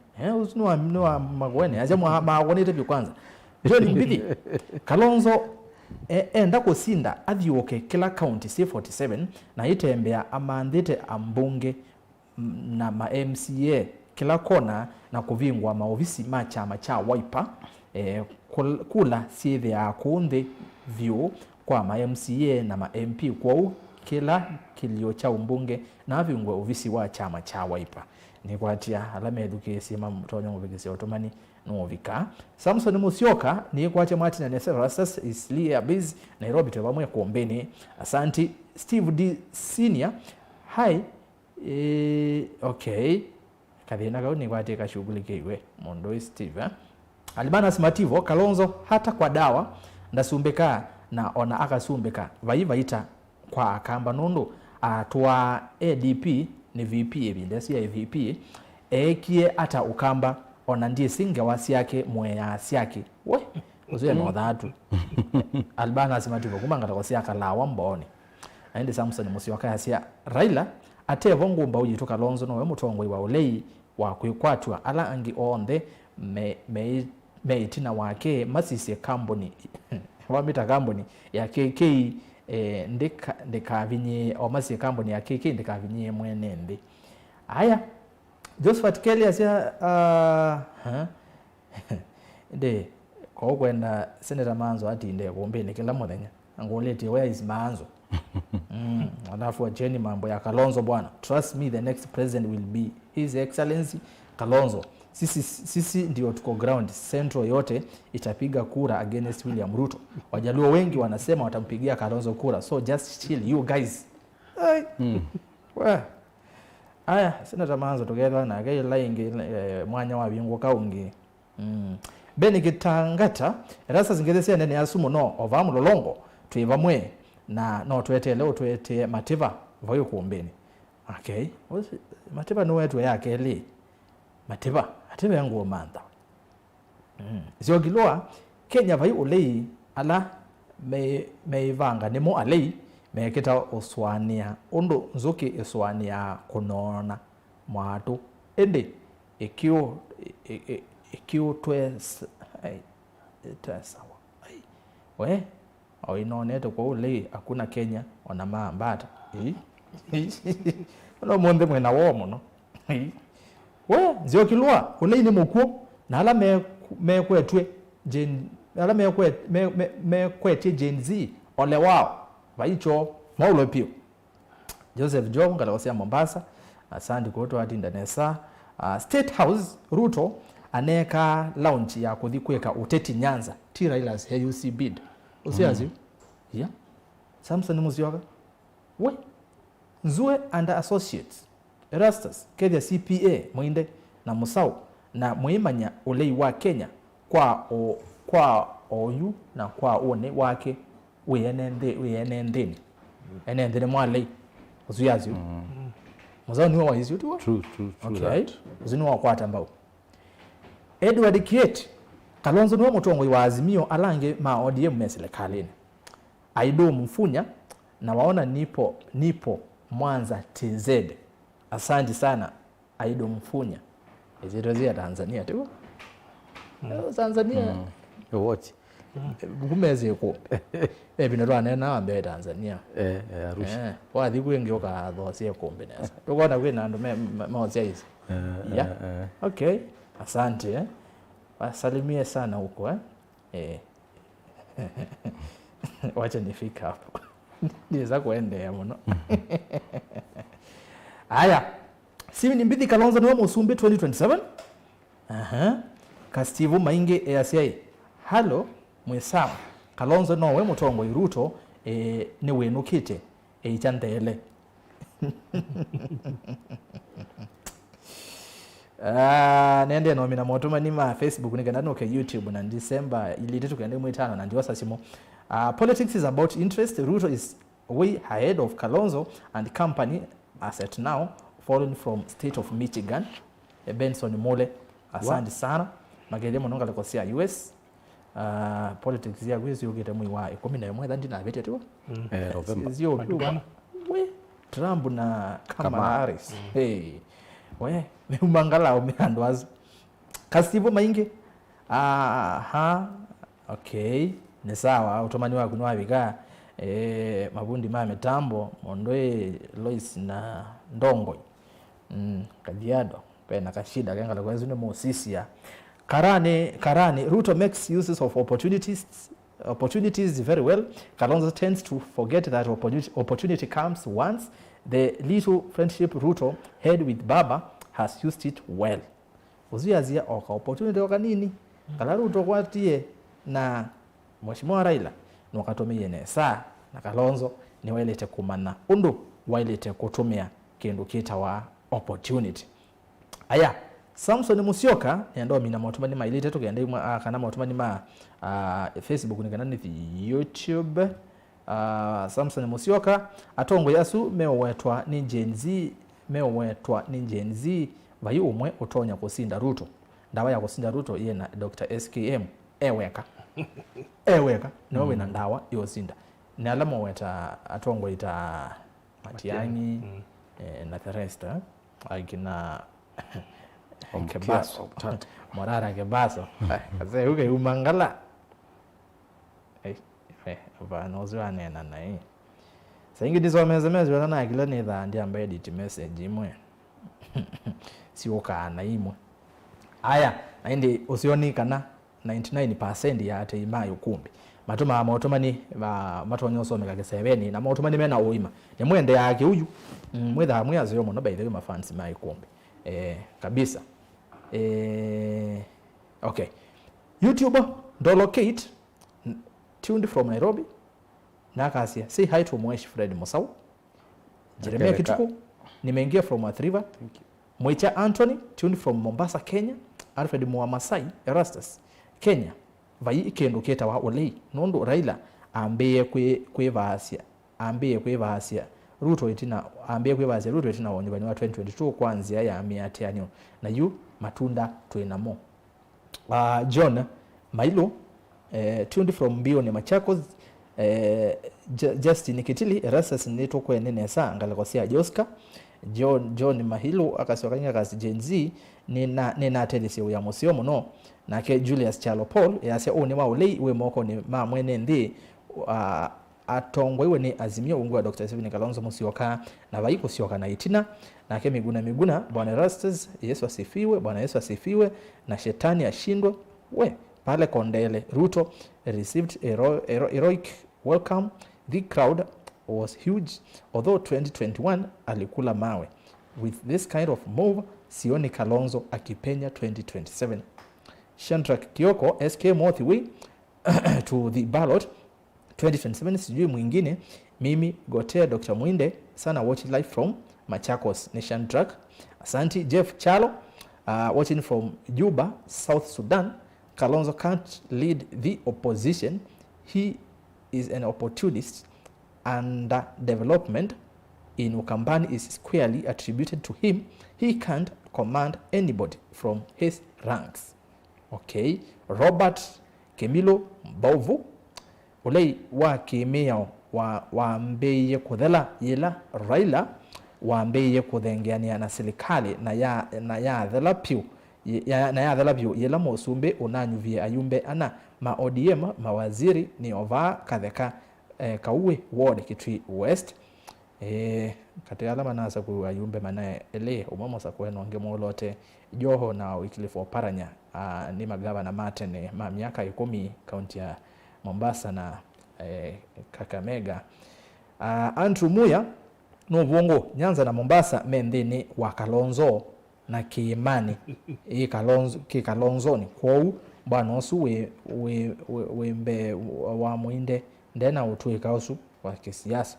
Speaker 1: usinwa magwene aje magwene tepi kwanza ndio nimbidi Kalonzo enda kusinda athioke kila county C47 na itembea amandite ambunge na ma MCA kila kona na kuvingwa maofisi ma chama cha Wiper kula siethe ya kuunthi vyu kwa ma MCA na ma MP kwa kila kilio cha umbunge na vingwa ofisi wa chama cha Wiper ni kwatia alama edukesi ma mtonyo ngobegesi otomani no vika Samson Musyoka ni kwatia Martin and Rasas is Leah Biz Nairobi to bamwe kombeni asanti Steve D Senior hi okay kadhina gao ni kwatia kashughulike iwe mondo Steve Alibana Smativo Kalonzo hata kwa dawa ndasumbeka na ona akasumbeka vaita kwa akamba nondo atwa ADP ni VP ebindesi ya VP ekie ata ukamba ona ndiye singe wasi yake mweya yake we uzuya no dhatu Albana Smativo kumanga takosia kalawa mbone aende Samson Musyoka yasia Raila ate vongo mbauji to Kalonzo no mutongo wa ulei wa kwikwatwa ala angi onde meitina wake masisi company wamita company ya KK ndeka vinye o masisi company ya KK ndeka vinye mwenende aya Josephat Kelly asia de ko kwenda Senator Manzo atinde kombeni kila muthenya angoleti where is Manzo alafu Jenny mambo ya Kalonzo bwana trust me the next president will be his excellency Kalonzo sisi ndio tuko ground central yote itapiga kura against William Ruto wajaluo wengi wanasema watampigia Kalonzo kura so just chill you guys aya Senator Manzo together na gai laingi mwanya wa bingo kaungi Benigitangata rasa zingethesia nene asumo no ovamu lolongo tuivamwe na no tuete leo tuete Mativa vayo kuombeni okay Mativa no wetu yake li Mativa Mativa yangu omanda Ziogiloa Kenya vai ulei ala meivanga nemo alei meketa oswania ondo nzoki eswania kunona mwatu ende ekio twes sawa we au inonete kwa ulei hakuna Kenya ona maambata wala monde mwena womo no we Ziokilwa ulei ni mukuo na ala mekwetwe Gen ala mekwetwe Gen Z ole wao vaicho maulo pio Joseph Job ngalawasia Mombasa asante kwa watu Ndanesa State House Ruto aneka launch ya kuthikweka uteti Nyanza T Railas HUC bid usiazi yeah Samson Musyoka we Nzue and Associates Erastus Kenya CPA Mwinde na Musau na Muimanya ulei wa Kenya kwa oyu na kwa one wake enendeni mwalei uzuyazi muzao niwa wa hizi utuwa
Speaker 2: True
Speaker 1: okay uziniwa wakwata mbao Edward Kiet Kalonzo niwa mutongo wa Azimio alange ma ODM meselekalini Aido Mfunya na waona nipo Mwanza TZ asante sana Aido Mfunya ezirozia Tanzania tu Tanzania
Speaker 2: watch
Speaker 1: kumeze ko binarwana na ambe Tanzania
Speaker 2: Arusha
Speaker 1: wathi kwingi ukathosia kumbe nesa tukona kwina andu maozia hizi yeah okay asante wasalimie sana huko wacha nifika hapo niweza kuendea mno haya sivi ni mbithi Kalonzo niwa Musumbi 2027 Kastivu Mainge ACI halo mwesamu Kalonzo nowe mutongo Ruto ni wenukite ichandele nende no mina motuma ni ma Facebook nikenda no ke YouTube na December ilitetu kende mwitano na ndio sasimo politics is about interest Ruto is way ahead of Kalonzo and company as at now fallen from state of Michigan Benson Mole asante sana magelemo nonga lekosia US politics ya gwezi yogete mwi wa 11 ndandi na bete tu
Speaker 2: November
Speaker 1: sio we Trump na Kamala Harris we umangala umeandwaza Kastivo Mainge okay ni sawa utomani wa kunwa biga mabundi mame tambo mondoe Lois na Ndongo Kajiado pena kashida kengala kwa zune mosisia Karani Ruto makes uses of opportunities very well. Kalonzo tends to forget that opportunity comes once. The little friendship Ruto had with Baba has used it well. Uziazia oka opportunity oka nini? Kala Ruto kwatie na Mheshimiwa Raila nwakatomeye nesa na Kalonzo ni wailete kumana undu wailete kutumia kindu kita wa opportunity. Aya Samson Musyoka ndo mina motumani ma ilite tugende kana motumani ma Facebook ni kana ni YouTube. Samson Musyoka atongo yasu mewetwa ni Gen Z bayi umwe utonya kusinda Ruto ndawa ya kusinda Ruto ye na Dr. SKM eweka no na ndawa yosinda ni alama weta atongo ita Matiang'i na the rest akina Kebaso Morara Kebaso kaze uke umangala vanozwa nena naye saingi dizomezemezwe na akila ni dha ndi ambaye edit message imwe siokana imwe aya aindi usioni kana 99% ya ate imayo kumbi matuma motomani matonyo someka ke7 na motomani mena oima ne mwende yake uyu mwetha mwazo yomo no by the mafans mai kumbi kabisa okay YouTube do locate tuned from Nairobi nakasia say hi to Mwesh Fred Musau Jeremia Kituku nimeingia from Athi River Mwicha Anthony tuned from Mombasa Kenya Alfred Muamasai Erastus Kenya vai ikendo keta wa Olei nondo Raila ambeye kwevasia Ruto itina ambeye kwevasia Ruto itina woni bani wa 2022 kwanzia ya miatianyo na yu matunda tuenamo. John Mailo tuned from Bione Machakos Justin Kitili Erastus neto kwa nene saa ngalakosia Joska John Mahilo akasokanya kasi Gen Z nina telisi ya Musiomo no na ke Julius Chalo Paul yase oni wa Olei we moko ni ma mwene ndi atongwa iwe ni Azimio ungu wa Dr. Stephen Kalonzo Musyoka na vaiko sioka na itina na ke Miguna Bwana Erastus Yesu asifiwe Bwana Yesu asifiwe na shetani ashindwe we pale Kondele Ruto received heroic welcome. The crowd was huge although 2021 alikula mawe. With this kind of move sioni Kalonzo akipenya 2027. Shandrak Kioko SK Mothiwi to the ballot 2027 sijui mwingine mimi Gotea Dr. Mwinde sana watch live from Machakos ni Shandrak. Asante Jeff Chalo watching from Juba South Sudan. Kalonzo can't lead the opposition. He is an opportunist and development in Ukambani is squarely attributed to him. He can't command anybody from his ranks. Okay. Robert Kemilo Mbovu Olei wa kimeo wa mbeye kuthela yela Raila wa mbeye kuthengeania na serikali na ya thela piu na ya thela piu yela Mosumbe unanyuvie ayumbe ana ma ODM mawaziri ni ova katheka kauwe ward Kitui West katika alama nasa ku ayumbe manae ele umamosa kweno ngemolote Joho na Wycliffe Oparanya ni magavana matene ma miaka 10 kaunti ya Mombasa na Kakamega. Andrew Muya no Bongo Nyanza na Mombasa mendeni wa Kalonzo na Kiimani Kalonzo ni kwao bwana osu we mbe wa Mwinde ndena utue kausu wa kisiasa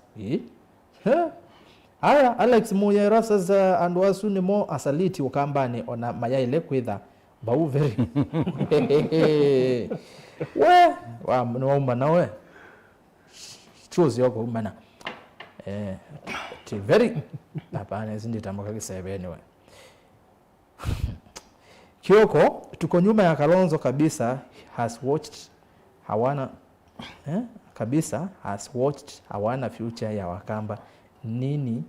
Speaker 1: aya Alex Muya Erastus and wasu ni mo asaliti Ukambani ona mayaile kwitha bau very we wa mnaomba nawe choose yoko umana ti very hapana zindi tamaka kisebeni we Kioko tuko nyuma ya Kalonzo kabisa has watched hawana future ya Wakamba nini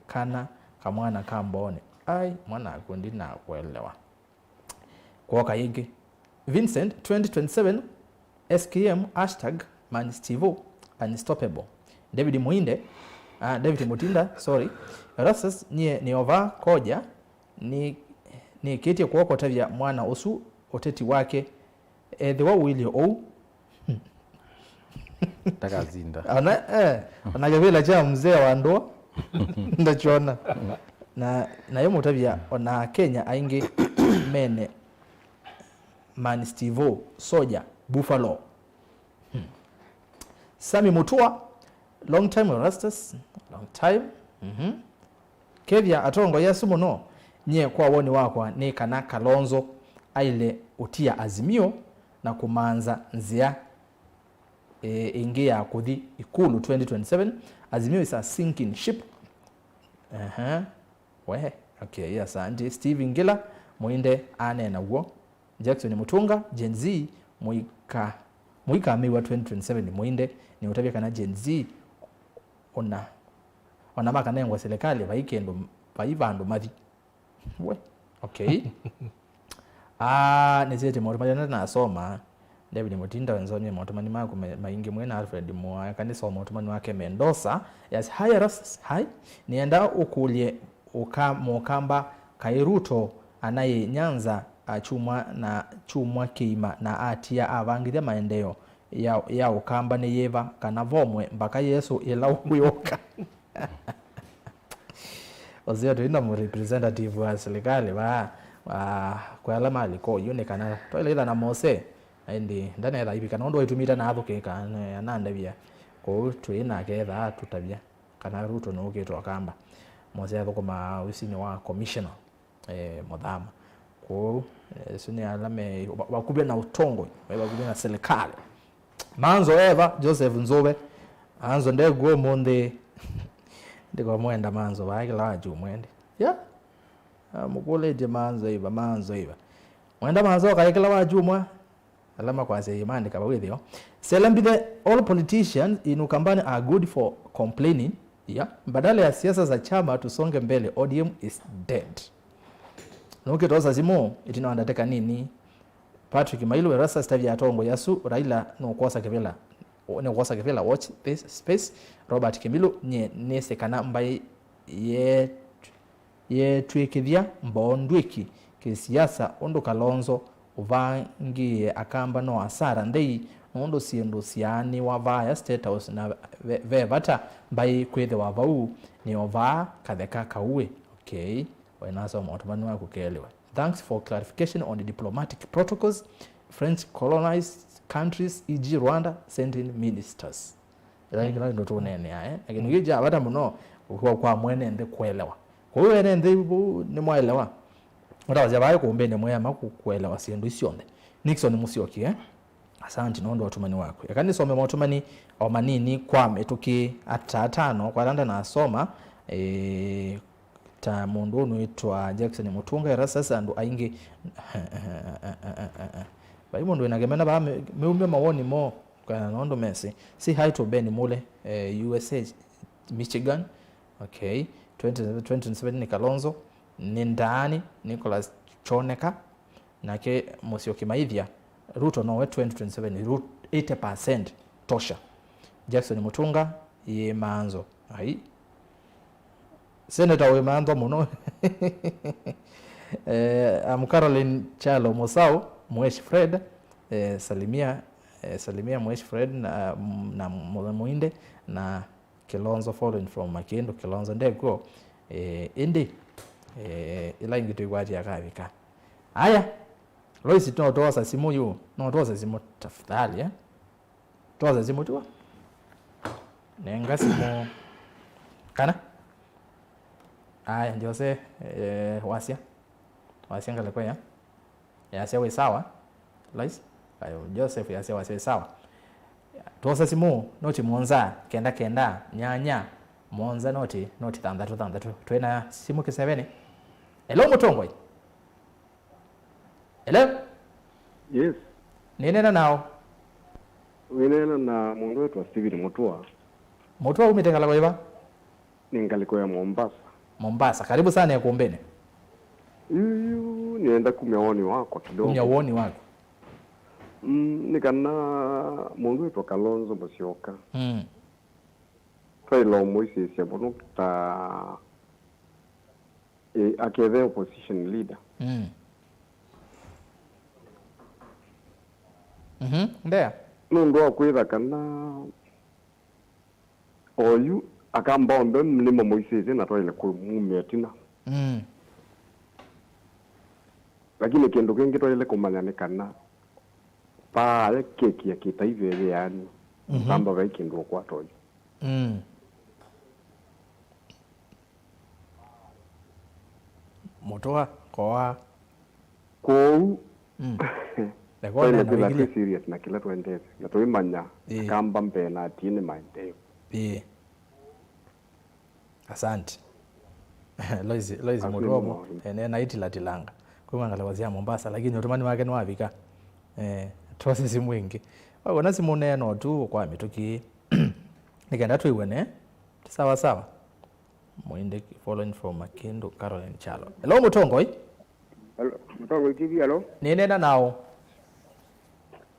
Speaker 1: kana kamwana kambone ai mwana akundi na kuelewa kwa kayingi Vincent 2027 SKM #Manstivo unstoppable David Mutinda sorry Erastus ni ova koja ni ni ketie kuokota vya mwana usu oteti wake the wa wili ou
Speaker 2: takazinda
Speaker 1: anagavila cha mzee wa ndoa ndachona na yo mutabia ona Kenya aingi mene Man Stevo Soja Buffalo Sami Mutua long time Rastas long time Kevya atongo yesu muno nye kwa woni wakwa ni kana Kalonzo aile utia Azimio na kumanza nzia ingia kuthi ikulu 2027. Azimio is a sinking ship. Okay, yes, and Steve Ngila muinde ane na uo Jackson Mutunga Gen Z muika miwa 2027 muinde ni utabia kana Gen Z ona maka nengwa serikali baikendo baivando mathi okay nizete motomani na soma David Mutinda wenzoni motomani mako maingi mwena Alfred Moya kanisa motomani wake Mendoza yes hi nienda ukulie ukamba Kairuto anaye Nyanza chumwa Keima na atia avangithia maendeo ya ukamba ni yeva kana vomwe mpaka Yesu ila ukuyoka ozio tuina mu representative wa serikali kwa alama aliko yone kana toile ila na Mose ndi ndane ya hivi kana ndo itumita na athuke kana ananda bia ko tuina ketha tutabia kana Ruto no geto akamba Mose athukuma usini wa commissioner Muthama ko suni alame wakubia na utongo wakubia na serikali manzo eva Joseph Nzobe anzo ndego monde ndiko mwenda manzo bakila waju mwende mukule je manzo iba mwenda manzo kaikila waju mwa alama kwa sey imani kaba withio selambithe all politicians in Ukambani are good for complaining badala ya siasa za chama tusonge mbele ODM is dead nukitoza zimo itina andateka nini Patrick Mailu Rasa stavia tongo yasu Raila no kosa kevela watch this space Robert Kemilu nye nese kana mbai ye twekithia mbondweki kisiasa ondo Kalonzo uvangie akamba no asara ndei ondo siendo siani wavaya state house na vevata mbai kwethe wavau ni ova katheka kauwe okay wenaso motomani wako kelewa. Thanks for clarification on the diplomatic protocols. French colonized countries e.g. Rwanda sent in ministers. Ila ndo tunene lakini gija abata muno kwa mwene nde kuelewa. Kwa hiyo ene nde ni mwaelewa. Utawaza bayo kuombene mwema kuelewa siendo isionde. Nixon Musyoki asante nondo watumani wako. Yakani some watumani omanini kwame tuki atatano kwa randa na asoma ta mundu nuitwa Jackson Mutunga era sasa ndo aingi bai mundu inagemena ba meumbe mawoni mo kwa nondo Messi si hi to Ben Mule USA Michigan okay 2027 ni Kalonzo ni ndani Nicholas Choneka nake Musyoki Maithia Ruto no 2027 Ruto 80% tosha Jackson Mutunga ye manzo hai Senator Wemando muno Caroline Chalo Mosao Mwesh Fred salimia Mwesh Fred na Muinde na Kilonzo following from Makendo Kilonzo ndego indi ila ingitu igwati yakabika haya Loisi tunaotoa simu yu tunaotoa simu tafadhali toa simu tu nenga simu kana ndio se wasia ngale kwa ya sewe sawa Lois ayo Joseph ya sewe sawa toa simu noti monza kenda nyanya monza noti tandatu twena simu kiseveni hello Mutongoi. Hello?
Speaker 4: Yes.
Speaker 1: Ninena nao?
Speaker 4: Winena na mundu wetu wa Steven Mutua.
Speaker 1: Mutua umitengala kwa hiva?
Speaker 4: Ningaliko ya Mombasa.
Speaker 1: Mombasa. Karibu sana ya kuombene.
Speaker 4: Nienda kumiawoni wako kidogo.
Speaker 1: Kumiawoni wako?
Speaker 4: Nikana mundu wetu wa Kalonzo Musyoka. Failo mwisi siya bunu ta akethe opposition leader
Speaker 1: ndea
Speaker 4: nundu akwitha kana oyu akamba ombe mlimo moisese na toile kumumia tina lakini kindu kingi toile kumanya ni kana paa keki ya kitaive yani samba vai kindu kwa toyo
Speaker 1: motoa kwa
Speaker 4: kou
Speaker 1: lekona na
Speaker 4: wigile serious na kila tuendeze na tuimanya kamba mbe na tini maendeleo
Speaker 1: asante Loizi mudomo na itila tilanga kwa ngala wazia Mombasa lakini utumani wake ni wavika tose si mwingi wako simu neno tu kwa mituki nikaenda tu iwene sawa sawa muinde following from Makindo Caroline Chalo. Hello Mutongoi.
Speaker 5: Hello Mutongoi TV. Hello
Speaker 1: ninena nao.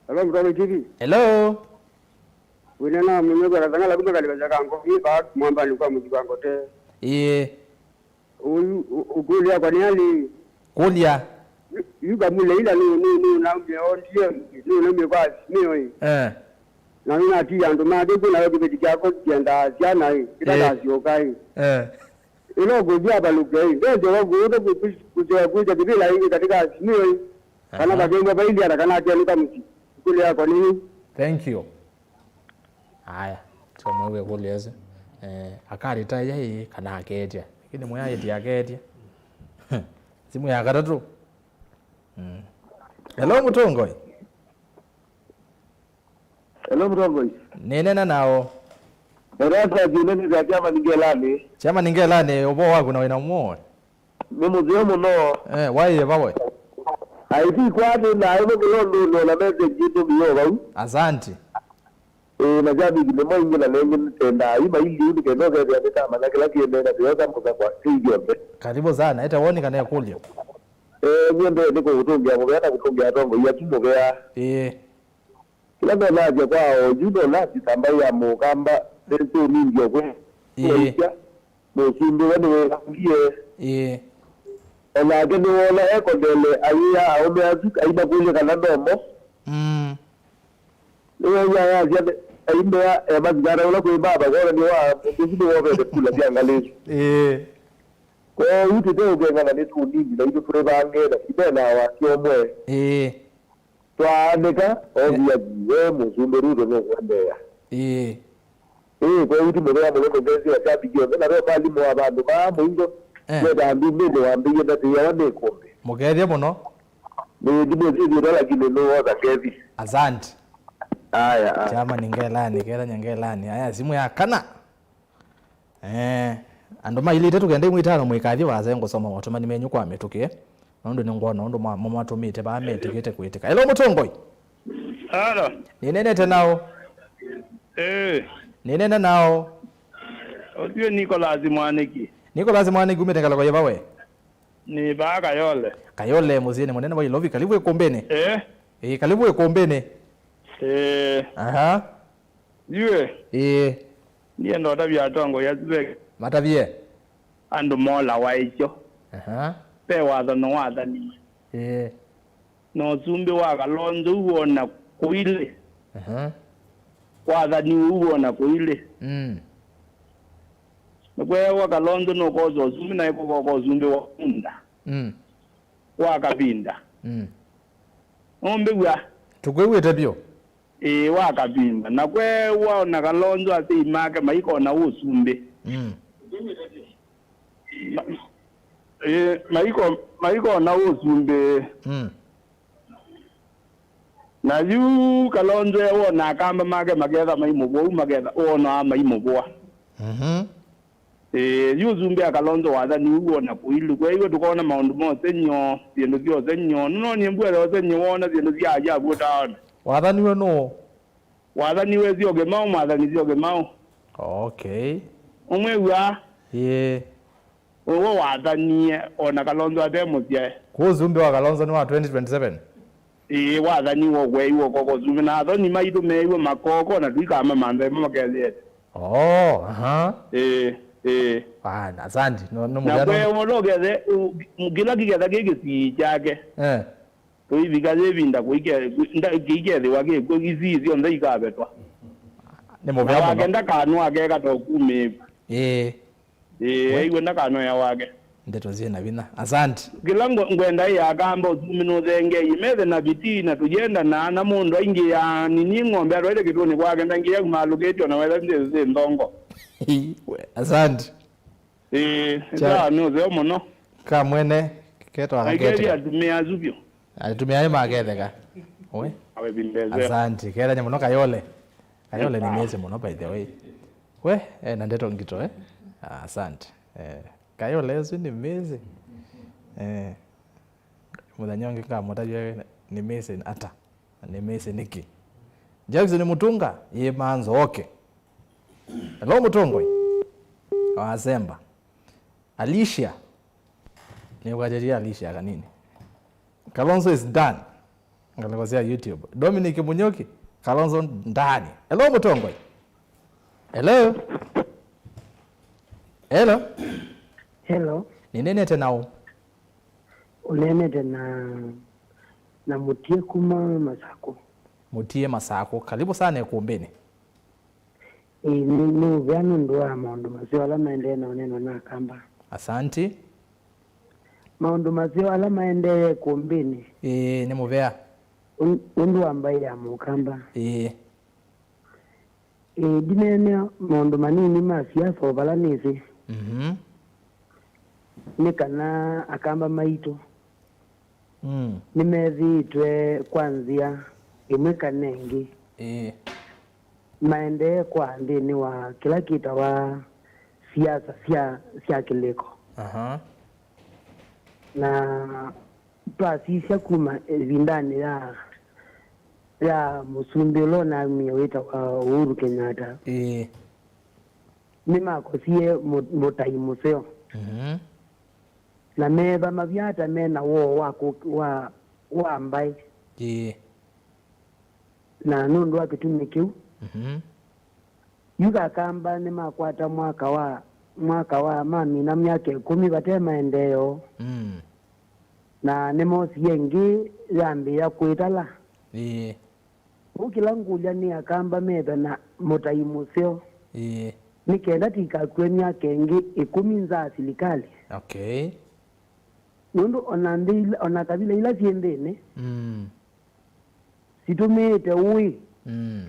Speaker 5: Hello Mutongoi TV.
Speaker 1: Hello
Speaker 5: winena mnyego razanga kumbe kali kango hii ba mwamba alikuwa mjibango te uyu ukulia kwa nini
Speaker 1: kulia
Speaker 5: yuga mule ila nu na mbiondio nu na mbwa mio hii na mimi ati ando made kuna yote bidikia ko kienda jana hii kila siokai ilo kujia baluke hii ndio gogo kuja bila hii katika mio hii kana bagengwa baili atakana ati mti kulia kwa nini.
Speaker 1: Thank you. Haya tumwewe kulieze akari taya hii kana aketia lakini moya yeti aketia simu ya katatu. Hello Mutongoi.
Speaker 5: Hello Mutongoi.
Speaker 1: Nenena nao.
Speaker 5: Erasa jinene za chama
Speaker 1: ningelane obo wako na wena muo.
Speaker 5: Mimi muno
Speaker 1: waye bawe.
Speaker 5: Aiti kwani na hiyo kilondo na message jitu biyo bau.
Speaker 1: Asante.
Speaker 5: Na jabi ni mwenye na lenye tenda iba ili uli kenoga ya beta manake laki nenda yoga mkoza kwa hiyo.
Speaker 1: Karibu sana eta woni kana yakulia.
Speaker 5: Nyembe ndiko kutungia mugenda kutungia tongo ya kimogea. Kila ndo naje kwao judo lati tambai ya mukamba ndio mingi kwa. Msimbe wende ngie. Ona gende wona eko ndele ayia aome azuka aiba kule kana ndomo. Niwe ya jade aimbe ya mazigara wala kwa baba kwa ni wa kuzido wobe kula pia ngalezi. Kwa hiyo tete ugengana ni tu ndingi na hizo turebange na kibena wa kiomwe. Twaandika obia jiwe muzumberudo no kwendea. Kwa hiyo tumebea mwenye ngezi ya chabigio na roho bali mwa bandu ba mwingo. Ndio ndimbe waambie na tiya ne kombe.
Speaker 1: Mugeria muno.
Speaker 5: Ni ndimo zidi la kineno wa kevi.
Speaker 1: Asante.
Speaker 5: Aya.
Speaker 1: Chama ningelani kera nyangelani. Aya simu ya kana. Andoma ile tetu gende mwitano mwikathi waza ngosoma watuma nimenyu kwa metuke. Nondo ningona ndo mama tumite ba metikete kuitika. Hello Mutongoi.
Speaker 6: Hello.
Speaker 1: Ninenete nao. Ninena nao.
Speaker 6: Odio Nicholas Mwaniki.
Speaker 1: Nicholas Mwaniki umetekala kwa yabawe.
Speaker 6: Ni ba Kayole.
Speaker 1: Kayole muzini munene wa ilovi kalibu ekombene. Kalibu ekombene. Aha.
Speaker 6: Yue. Niye ndo tabia tongo ya zwe.
Speaker 1: Matavie.
Speaker 6: Ando mola waicho.
Speaker 1: Aha.
Speaker 6: Pe waza no waza ni. No zumbi wa Kalonzo uona kuile.
Speaker 1: Aha.
Speaker 6: Waza ni uona kuile. Kwe wa Kalonzo no kozo zumbi na ko zumbi wa unda. Wa kabinda. Ombe wa.
Speaker 1: Tukwewe tabio.
Speaker 6: Wa kabinda. Na kwe wa na Kalonzo ati imake maiko na usumbi. Maiko na usumbi. Na yu Kalonzo ya na kamba make mageza maimubo mageza ona maimubo. Yu zumbi ya Kalonzo waza ni uona kuilu kwa hiyo tukaona maundu mo senyo zindu zio senyo no nyembwe lo senyo wona zindu zia ajabu taona.
Speaker 1: Waza niwe no.
Speaker 6: Waza niwe zio gemao waza ni zio gemao.
Speaker 1: Okay.
Speaker 6: Umwewa. Owo waza ni ona Kalonzo ademo sia.
Speaker 1: Kwa zumbi wa Kalonzo ni wa 2027.
Speaker 6: Waza ni wo gwe wo koko zumbi na tho ni maidu meiwe makoko na tuika ama mande mama kele.
Speaker 1: Aha. Bana asante no
Speaker 6: na kwe mologe mugila kigetha gigisi chake tuivikaze binda kuike kigethe wage kugizizi onda ikabetwa
Speaker 1: ne muvea
Speaker 6: wage ndakanu age gatokume iwe ndakanu ya wage
Speaker 1: ndeto zina bina asante
Speaker 6: kila ngwenda ya gamba uzumino zenge imeze na bitina tujenda na mundu aingi ya nini ng'ombe arwele kituni kwake ndangiye kumalugeti na wela ndeze ndongo
Speaker 1: asante
Speaker 6: no zeo mono
Speaker 1: ka mwene keto
Speaker 6: akagete atumia zubyo
Speaker 1: atumia ima agetheka we
Speaker 6: awe bindeze
Speaker 1: asante kera nyamuno kayole ni meze muno by the way we na ndeto ngito asante kayole yesu ni meze mudanyonge ka motaje ni meze ata ni meze niki Jackson Mutunga ye manzo okay hello Mutongo Wazemba Alicia ni wajaji Alicia kanini Kalonzo is done ngalikosia YouTube Dominic Munyoki Kalonzo ndani hello Mutongo hello ni nene tena
Speaker 7: unene tena na Mutie kuma Masako
Speaker 1: Mutie Masako karibu sana kuombeni
Speaker 7: ni vyanu ndoa maundu mazio ala maendelee na uneno na kamba
Speaker 1: asante
Speaker 7: maundu mazio ala maendelee kuombeni
Speaker 1: ni muvea
Speaker 7: undu ambaye ya mukamba dinene maundu manini masiasa obalanisi nikana akamba maito nimethitwe kwanzia imwe kanengi maendelee kwa ndini wa kila kita wa siasa sia kiliko na twasisya kuma vindani ya musumbilo na miwita wa Uhuru Kenyatta nimakosie mutai museo na meba mavyata mena wo wa ambai na nundu wa kitumi kiu yuga kamba nimakwata mwaka wa mami na myaka 10 bate maendeleo na nemosi yengi yambi ya kuitala ukila ngulya ni akamba meba na mutai museo nikenda tikakwe myaka yengi 10 za serikali
Speaker 1: okay
Speaker 7: nundu ona kabila ila siendene situmite ui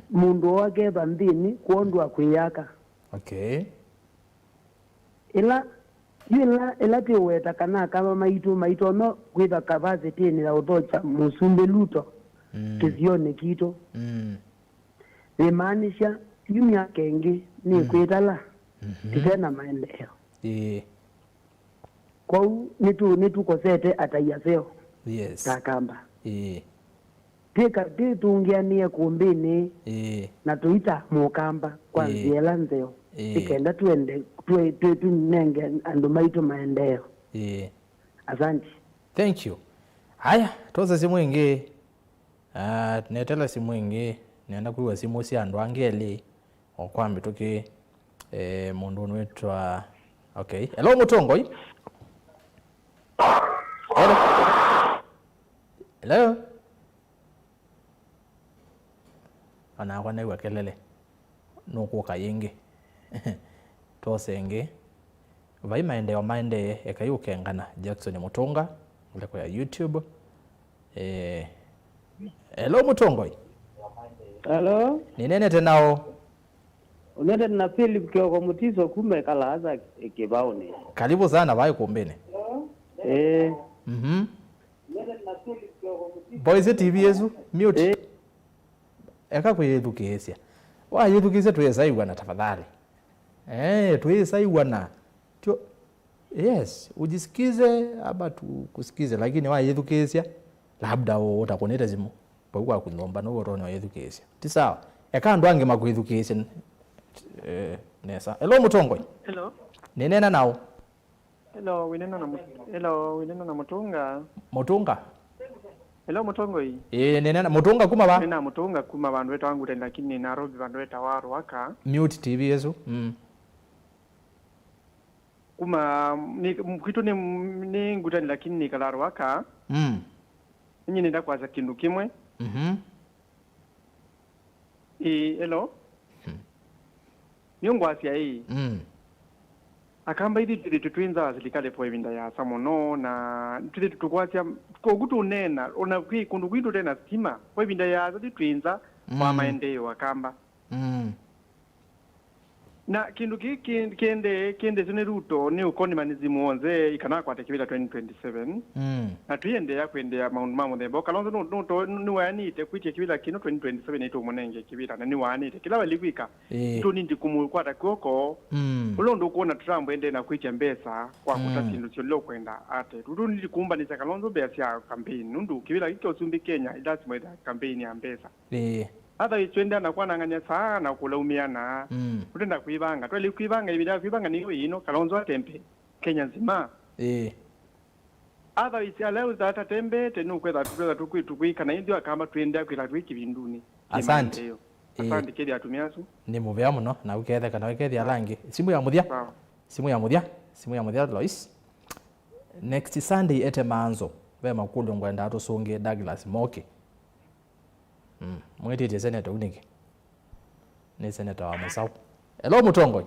Speaker 7: mundu wake bandini kuondwa kuyaka
Speaker 1: okay
Speaker 7: ila tiweta kana kama maito no kwitha capacity ni la utocha musumbe luto kizione kito imaanisha yumya kengi ni kwitala tena maendeleo kwa nitu kosete atayaseo takamba tika tungianie kumbini na tuita mukamba kwanzia lanzeo ikenda tuende tunenge andu maito maendeleo asante
Speaker 1: thank you haya toza simu ingi tunetela simu ingi nenda kuiwa simu si andu angeli okwambi tuki mundu nwetwa okay hello Mutongoi hello ana kwa naiwa kelele nukuka yingi tosenge vai maendeleo ekayukengana Jackson Mutunga uleko ya YouTube hello Mutongoi
Speaker 8: hello
Speaker 1: ni nene tenao
Speaker 8: unete na Philip Kioko Mutiso kume kalaza kibaoni
Speaker 1: karibu sana vai kumbene Boys TV yesu mute eka kuyedukesya wa yedukesya tuyesaiwana tafadhali tuyesaiwana tyo yes ujisikize aba tukusikize lakini wa yedukesya labda utakoneta zimu kwa kulomba no rona yedukesya ti sawa eka ndo ange makuedukesya nesa hello Mutongoi
Speaker 9: hello
Speaker 1: ninena nao
Speaker 9: hello winena na Mutunga
Speaker 1: hello
Speaker 9: Mutongoi
Speaker 1: nena Mutunga kuma ba
Speaker 9: nena Mutunga kuma bandu wetu wangu lakini Nairobi bandu wetu waru waka
Speaker 1: mute TV yesu
Speaker 9: kuma ni kitu ni ngutani lakini ni kalaro waka ninyi nenda kwaza kindu kimwe hello nyongo asia hii akamba idi tutwinza azilikale po ebinda ya samono na tukwatya kogutu unena ona kundu kwitu tena stima po ebinda ya twinza kwa maendeleo akamba na kindu kende zine ruto ni ukoni manizimu onze ikana kwa tekibila 2027 na tuyende ya kwende ya maundu thembo kalonzo nuto niwanite kwitia kibila kino 2027 ito munenge kibila na niwanite kila walikwika tu nindi kumukwata koko ulondo kuona Trump ende na kwitia mbesa kwa kutasindu cholo kwenda ate tutu nindi kumba ni kalonzo besi ya campaign nundu kibila kiko sumbi Kenya idasimo ida campaign ya mbesa hata itwende anakuwa nanganya sana kulaumiana utenda kuibanga twali kuibanga ibida kuibanga niyo ino kalonzo atempe Kenya nzima hata leo data tembe tenu kwenda tukwika na ndio akamba twende kwila twiki binduni
Speaker 1: asante
Speaker 9: kedi atumiasu
Speaker 1: ni muvya muno na ukethe kana wekethi alangi simu ya muthia Lois next Sunday ete manzo ve makundu ngwenda atusungie Douglas Moki mwetitie senator uniki ni senator wa Musau. Hello Mutongo.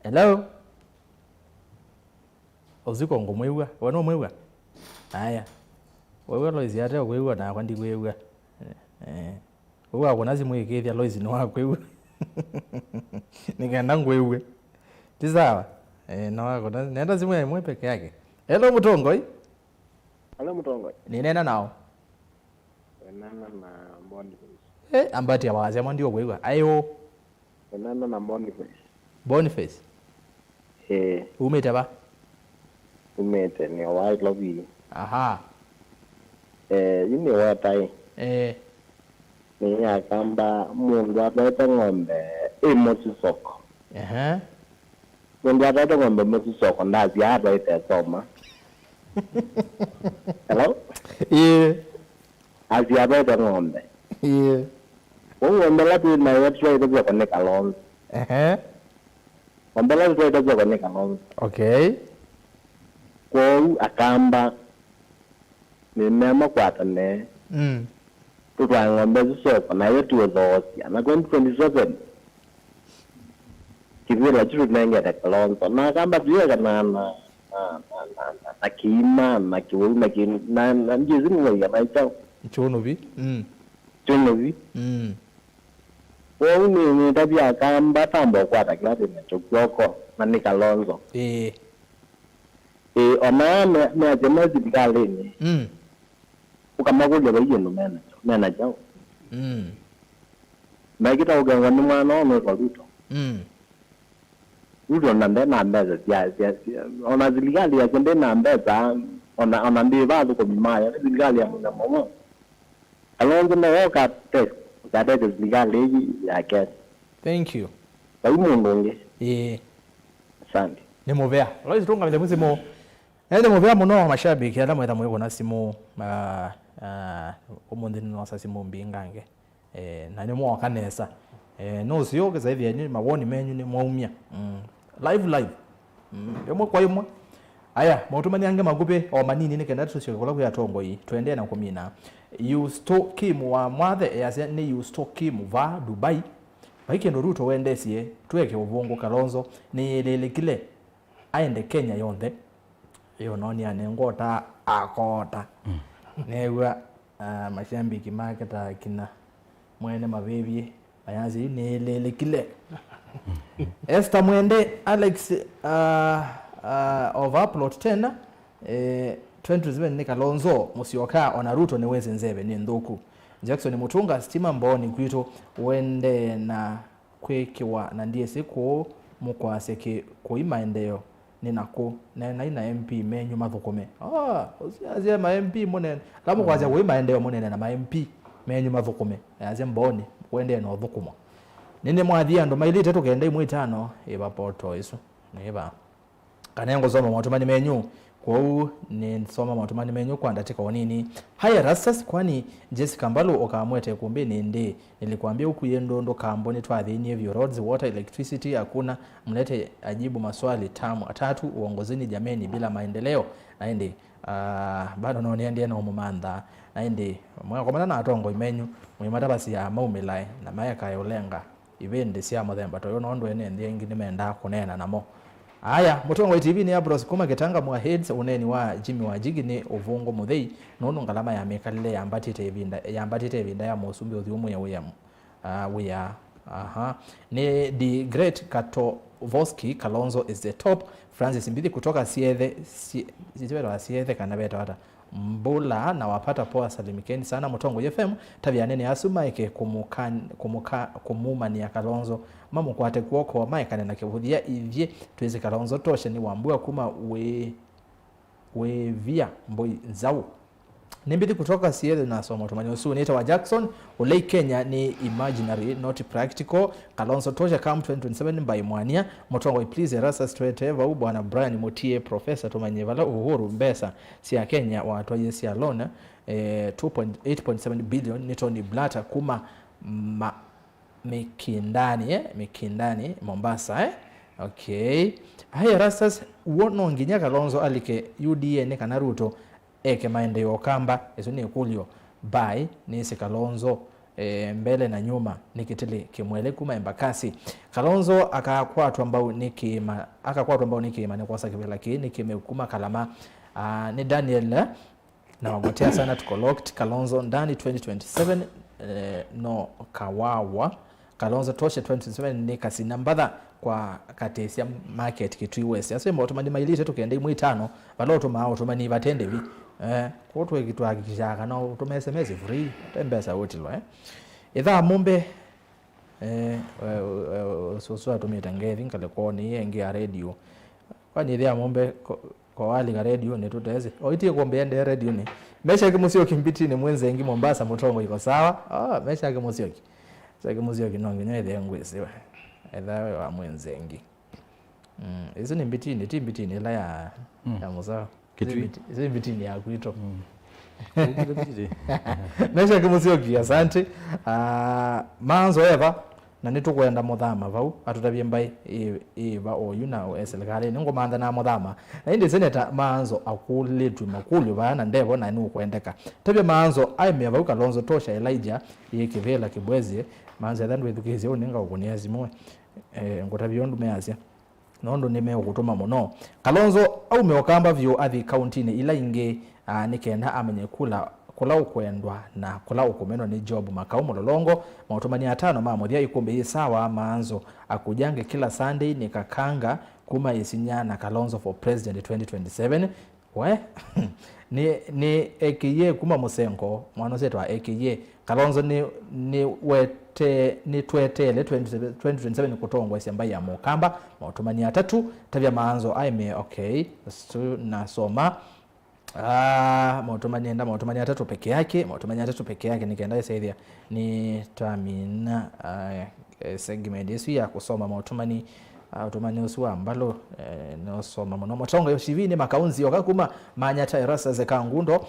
Speaker 1: Hello oziko ngomwewa wana mwewa aya wewe Lois yate kwewa na kwandi kwewa wewe akunazi mwekethia Lois no akwewa nikaenda ngwewe tisawa no akona nenda simu ya mwe peke yake. Hello Mutongo.
Speaker 4: Hello Mutongo.
Speaker 1: Ni nena nao
Speaker 4: nana na Boniface.
Speaker 1: Ambati ya wakasema ndio kwewa ayo
Speaker 4: nana na
Speaker 1: Boniface umete ba
Speaker 4: umete ni white lobby
Speaker 1: aha
Speaker 4: yini watai ni akamba mundu atata ng'ombe Motisoko mundu atata ng'ombe Motisoko ndazi hata itasoma hello asiabeta ng'ombe ng'ombe lati na yetu itakuwa kwa Kalonzo ng'ombe lati itakuwa kwa Kalonzo
Speaker 1: okay
Speaker 4: kwa akamba ni mema kwatane tutwa ng'ombe zisoko na yetu dhosi na 2027 kivira chitu nengeta Kalonzo na akamba tuye kana na kima na kiwu na njizi mwe ya chao
Speaker 1: Chonovi
Speaker 4: Chonovi ni tabia kamba tambo kwata klati na chokoko na ni Kalonzo ona me ajemezi bikaleni ukamakuja bayeno mena chao na kita uganga ni mwana ono kwa Ruto nande na mbeza ya ona ziligali ya kende na mbeza ona ndi baadhi kwa mimaya ziligali ya mwana mama Kalonzo na waka test kade ziligali ya kes.
Speaker 1: Thank you
Speaker 4: Baimo ndonge
Speaker 1: asante ni movea Lois tunga mile muzimo ende movea muno mashabiki ala mweta mwe bona simu omundi no sasimu mbingange na ni mwa kanesa no sio ke zaidi yani mawoni menyu ni mwaumia live yomwe kwa yomwe aya mautumani ange magupe o manini ne kenda tusio kola ku yatongo yi twende na kumina you stock kim wa mwathe yase ni you stock kim va Dubai baikendo Ruto wendesie tweke ubongo Kalonzo ni lelekile aende Kenya yonde yo noni anengota akota newa mashambiki marketa kina mwene mabebi bayanzi ni lelekile Esther Mwende Alex of upload tena 27 ni Kalonzo musioka ona Ruto ni weze nzebe ni ndoku Jackson Mutunga stima mboni kwito wende na kwekiwa na ndiye siku mukwaseke kuimaendeleo ninako na ina MP menyu mathukome usiazie ma MP munene lamu kwaza kuimaendeleo munene na ma MP menyu mathukome azie mboni wende no thukuma nene mwathia ndo mailite tukenda imwe 5 eba poto iso neba kanengo zoma mwatumani menyu kwa ni soma matumani menyu kwa ndatika onini haya Rastas kwani Jessica Mbalo okamwete kumbe ndi nilikwambia huku yendondo kamboni twathini hivyo roads water electricity hakuna mlete ajibu maswali tatu uongozini jameni bila maendeleo naende bado no ndiye no mumanda naende mwa kwa maana atongo imenyu mwimata basi ya maumilai na mayaka yolenga ivendi sia muthemba toyo nondo ene ndiye ngine menda kunena namo. Aya Mutongo TV ni Abros kuma Getanga mwa heads uneni wa Jimmy wa Jigi ni Ovungo Muthei nono ngalama ya mekalile yambatite vinda ya Mosumbi uthiumu ya uya ni the great Katovoski Kalonzo is the top. Francis Mbithi kutoka Siethe kanabeta wata Mbula na wapata poa salimikeni sana Mutongo FM tabia nene asuma ike kumuma ni ya Kalonzo mamu kwate kuoko wa maikane na kivudia ivye tuwezi Kalonzo toshe ni wambua kuma we via mboi zau Nimbithi kutoka Siethe na somo tumani usu nita wa Jackson Ulei Kenya ni imaginary not practical Kalonzo toshe come 2027 by Mwania Mutongo please Rastas tueteva bwana Brian Mutie professor tumanyevala Uhuru Mbesa siya Kenya watu wa yesi alone 8.7 billion nitoni blata kuma Mikindani Mombasa okay haya Rastas wono nginya Kalonzo alike UDA kana Ruto eke maende yokamba ezo ni kulio by ni Kalonzo mbele na nyuma nikitili kimwele kuma Embakasi Kalonzo akakwatwa ambao nikima ni kwa sababu lakini kimekuma kalama ni Daniel na wagotea sana tukolokti Kalonzo ndani 2027 no kawawa Kalonzo toshe 2027 ni kasi nambadha kwa katesia market kitu West asema otomani mailite tukende mu 5 baloto mao otomani batende vi kotwe kitu akishaka na otome SMS free tembesa wotilo idha mumbe so atumita ngethi ngale koni yenge ya radio kwani idha mumbe kwa wali ga radio ne tuteze oitie kombe ende radio ni mesha kimusio kimbiti ni mwenze ngi Mombasa Mutongo iko sawa mesha kimusio sasa muzio kinonge nyede ngwese edawe wa mwenzengi izo ni mbitini ila ya musa izo mbitini ya kuito mesha kimuzio ki asante manzo eva na nitukwenda muthama vau atutabye mbai ba oyuna eserikali ningo manda na muthama na indi seneta manzo akuletwe makulyo bana ndevo na ni ukwendeka tabye manzo aime vau Kalonzo tosha Elijah yekivela kibwezi manzo thandu edukize uninga ukuniazi mwe ngotabye ondu measia nondo nime ukutuma muno Kalonzo au meokamba vyo athi county ni ila inge nikenda amenye kula ukwendwa na kula ukomenwa ni job makao Mulolongo mautumani 5 mamothia ikumbe sawa manzo akujange kila Sunday nikakanga kuma isinyana Kalonzo for president 2027 we ni AKA kuma Musengo mwana zetu wa AKA Kalonzo ni twetele 2027 kutongwa isemba ya Mukamba mautumani 3 tabia manzo aime okay nasoma mautumani 3 peke yake nikaenda saidia ni tamina segment yesu ya kusoma mautumani uswa ambalo no soma muno Mutongo yoshivini makaunzi okakuma manyata erasa zekangundo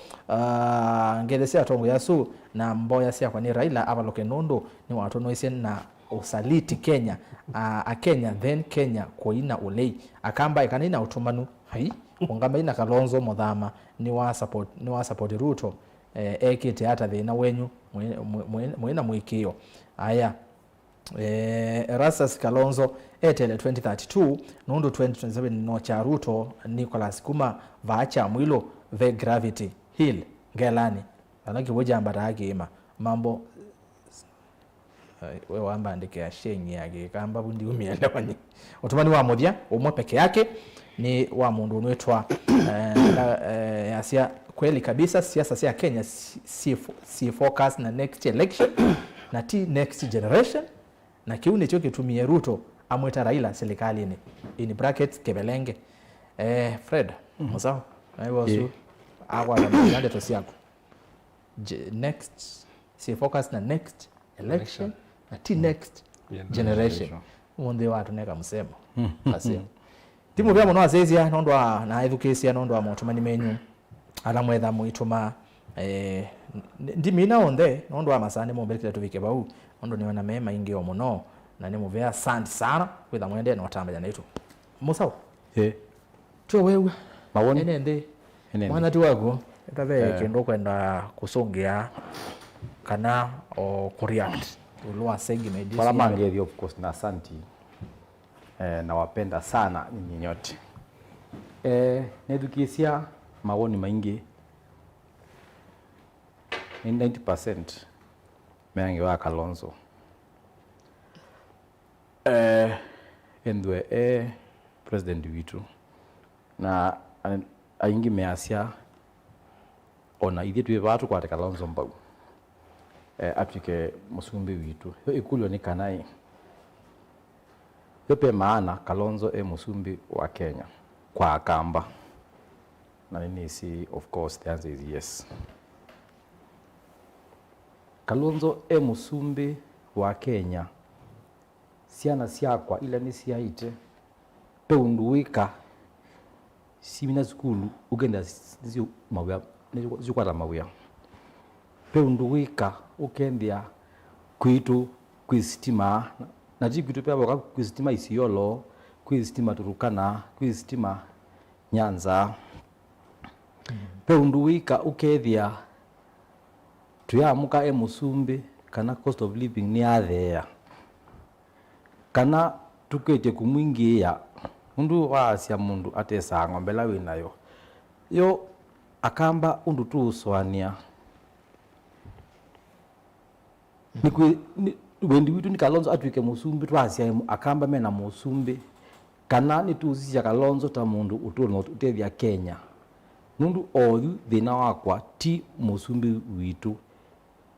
Speaker 1: ngethesia tongo yasu na mboya sia kwa ni Raila abaloke nondo ni watu noise na usaliti Kenya Kenya then Kenya koina ulei akamba ikanina utumanu hai ungamba ina Kalonzo muthama ni wa support Ruto ekite hata thina wenyu mwina mwikio aya Rastas Kalonzo etele 2032 nondo 2027 no cha Ruto Nicholas kuma vacha mwilo ve Gravity Hill ngelani alaki wojamba taakima mambo we wamba andike ashenyi yake kamba bundi umielewani utumani wa modia umwe peke yake ni wa mundu unwetwa asia kweli kabisa siasa sia Kenya si focus na next election na next generation na kiuni cho kitumie Ruto amweta Raila serikali ni in brackets Kebelenge Fred msao aiwasu agwa na mjande to siako next si focus na next election na next generation munde watu neka msemo basi timu bya muno azezia nondwa na education nondwa motumani menyu ala mwetha muituma ndimina onde nondwa masane mombelekira tubike bau ondo niona mema ingi o muno na nimo vya asante sana kwitha mwende no tamba netu musau to wewe
Speaker 2: mawoni
Speaker 1: nende mwana tu wako etabe kendo kwenda kusongia kana o kureact ulwa segment
Speaker 2: wala mangethi of course na asante na wapenda sana nyinyi nyote nedukisia mawoni maingi 90% mengi wa Kalonzo endwe president witu na aingi measia ona ithi twi batu kwa Kalonzo mbau apike musumbi witu yo ikulyo ni kanai yope maana Kalonzo musumbi wa Kenya kwa Akamba na nini si of course the answer is yes. Kalonzo musumbi wa Kenya siana siakwa ila ni siaite pe unduika simina skulu ugenda zio mawya zikwata mawya pe unduika ukendia kwitu kwistima na jikitu pe abo kwistima Isiolo kwistima Turukana kwistima Nyanza pe unduika ukethia tuyamuka musumbi kana cost of living ni athea kana tukete kumwingia mundu wasia mundu atesa ng'ombe la winayo yo Akamba undu tu uswania ni wendi witu ni Kalonzo atwike musumbi twasia Akamba mena musumbi kana ni tuzisha Kalonzo ta mundu utuno utethia Kenya mundu oyu thina wakwa ti musumbi witu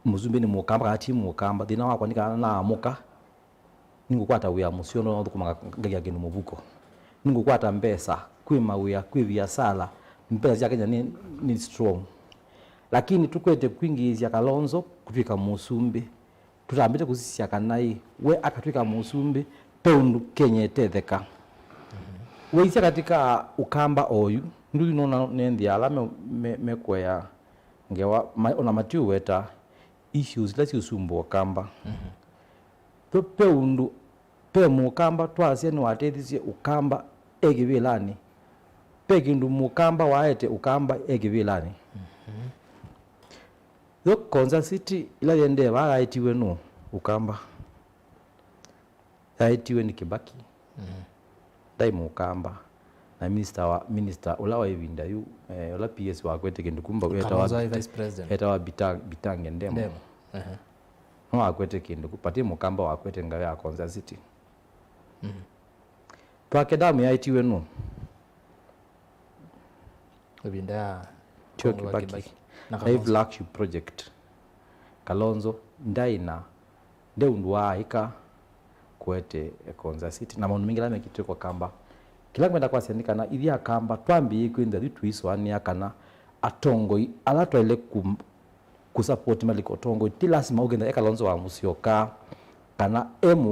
Speaker 2: musumbi ni mukamba ati mukamba thina wakwa ni kana na amuka ningukwata wia musiono no kuma ngagia kinu mubuko ningukwata mbesa kwi mawia kwi biasala mbesa ya Kenya ni strong lakini tukwete kwingizia Kalonzo kutwika musumbi tutambite kusisia kanai we akatwika musumbi peundu Kenya etetheka weisia katika Ukamba oyu ndu nona nendia ala mekwea ngewa ona matiu weta issues lati usumbo Ukamba pe undu pe mukamba twasia ni watethisie Ukamba egibilani pe kindu mukamba waete Ukamba egibilani yo Konza City ila yende bagaitiwe no Ukamba yaitiwe ni Kibaki dai mukamba na minister ulawa evinda yu ula PS wa kwete kindu kumba eta wa bitange ndemo no akwete kindu kupati mukamba wa kwete ngawe ya Konza City twake damu yaitiwe no
Speaker 1: evinda
Speaker 2: tio Kibaki na Hive Luxury Project Kalonzo ndaina ndeundu wa ika kwete Konza City na maundu mingi la mekitwe kwa Kamba kila kwenda kwa sendika na ithia Kamba twambi kwenda tuiswania kana atongoi ala twele kusupport maliko tongo ti lazima ugenda Kalonzo wa musioka kana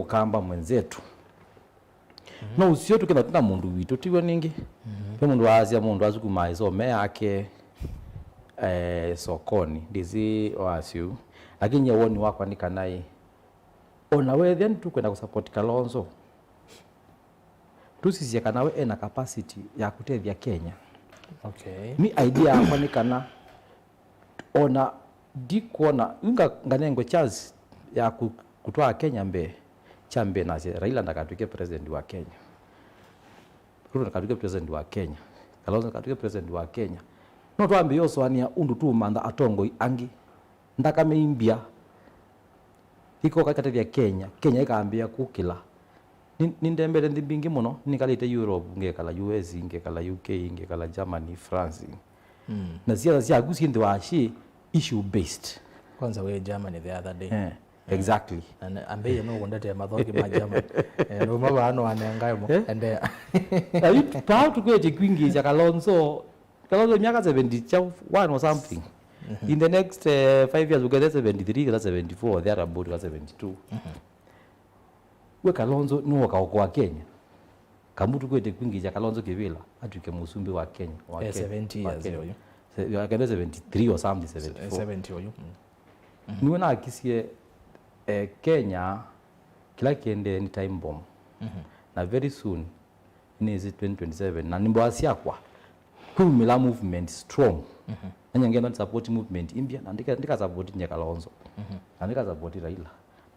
Speaker 2: Kamba mwenzetu no usio tukenda tuna mundu witu tiwe ningi pe mundu waazia mundu azukuma izo me yake sokoni ndizi wasiu lakini yawoni wako ni kanai ona we then tukwenda kusupport Kalonzo tusisia kana we ena capacity ya kutethia Kenya mi idea yako ni kana ona dikuona inga nganengo chance ya kutoa Kenya mbe chambe na Raila ndakatuke president wa Kenya Ruto ndakatuke president wa Kenya Kalonzo ndakatuke president wa Kenya no twambi yoswania undu tu manda atongo angi ndakameimbia iko kakatethia Kenya ikaambia kukila nindembele ndibingi muno nikalite Europe ngekala US ngekala UK ngekala Germany France na zia gusi ndi washi issue based
Speaker 1: kwanza we Germany the other day
Speaker 2: exactly
Speaker 1: and ambe no wondete mathoki ma Germany no maba ano anengaimo ende
Speaker 2: ayi tao tukwete kwingiza Kalonzo miaka 71 or something in the next 5 years we get 73 that's 74 they are about 72 we Kalonzo no wakaokoa Kenya kamutu kwete kwingi Kalonzo Kivila atuke musumbi wa Kenya wa
Speaker 1: 70 years
Speaker 2: Kenya.
Speaker 1: oyo.
Speaker 2: Ya 73 or something 74.
Speaker 1: 70 oyo.
Speaker 2: Niwe na akisie Kenya kila kiende anytime bomb. Na very soon in 2027 na nimbo asiakwa kumila movement strong. Na nyangenda support movement India na ndika support Kalonzo. Na ndika support Raila.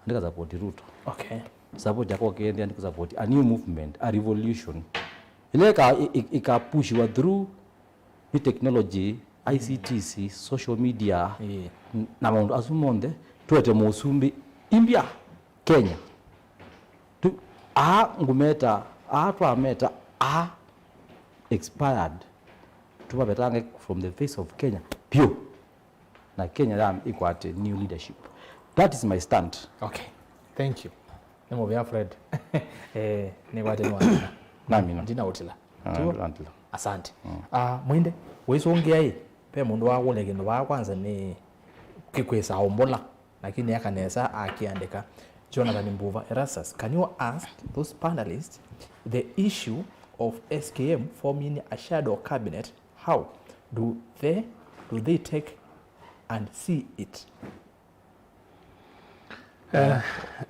Speaker 2: Ndika support Ruto.
Speaker 1: Okay.
Speaker 2: Support yako Kenya ndika support a new movement, a revolution. Ile ika push wa through the technology, ICTC, social media na maundu asumonde tuete musumbi India Kenya. Tu ngumeta twameta expired tupabetange from the face of Kenya pure na Kenya yam equal new leadership. That is my stand.
Speaker 1: Okay, thank you. Nemo vya Fred ni wate nwana
Speaker 2: nami no
Speaker 1: ndina utila
Speaker 2: antila
Speaker 1: asante. Mwinde weisongea hii pe mundu wa kulege ndo wa kwanza ni kikwesa ombola lakini yakanesa akiandika Jonathan Mbuva Erastus. Can you ask those panelists the issue of SKM forming a shadow cabinet, how do they take and see it?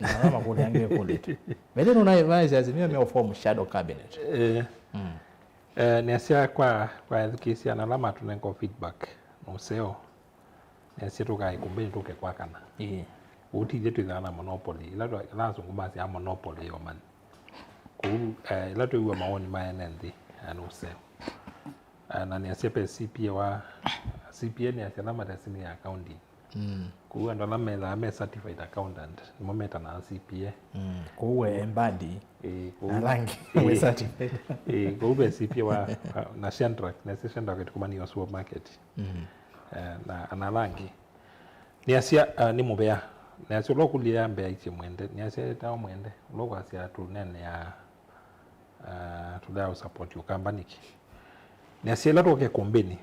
Speaker 1: Naama kule ange kule tu. Mbele unaimaisha azimio form shadow cabinet.
Speaker 3: Nesia kwa kesi analama tunengo feedback no seo. Nesia tukai kumbeni tuke kwa kana. Uti jetu zana monopoly. Ila zungumasi ya monopoly yo man. Ila tu uwa maoni maenendi no seo. Na nesia pe CPA ni asalama tasini ya accounting. Kuwa ndo ame certified accountant momenta na CPA
Speaker 1: kuwe embadi na rangi we certified
Speaker 3: kuwe CPA wa na Shandrak na Shandrak kitumani wa supermarket na analangi ni asia ni mubea na asia lokulia mbea ichi mwende ni asia tawo mwende loko asia tunene ya tudao support ukambaniki ni asia lato ke kombeni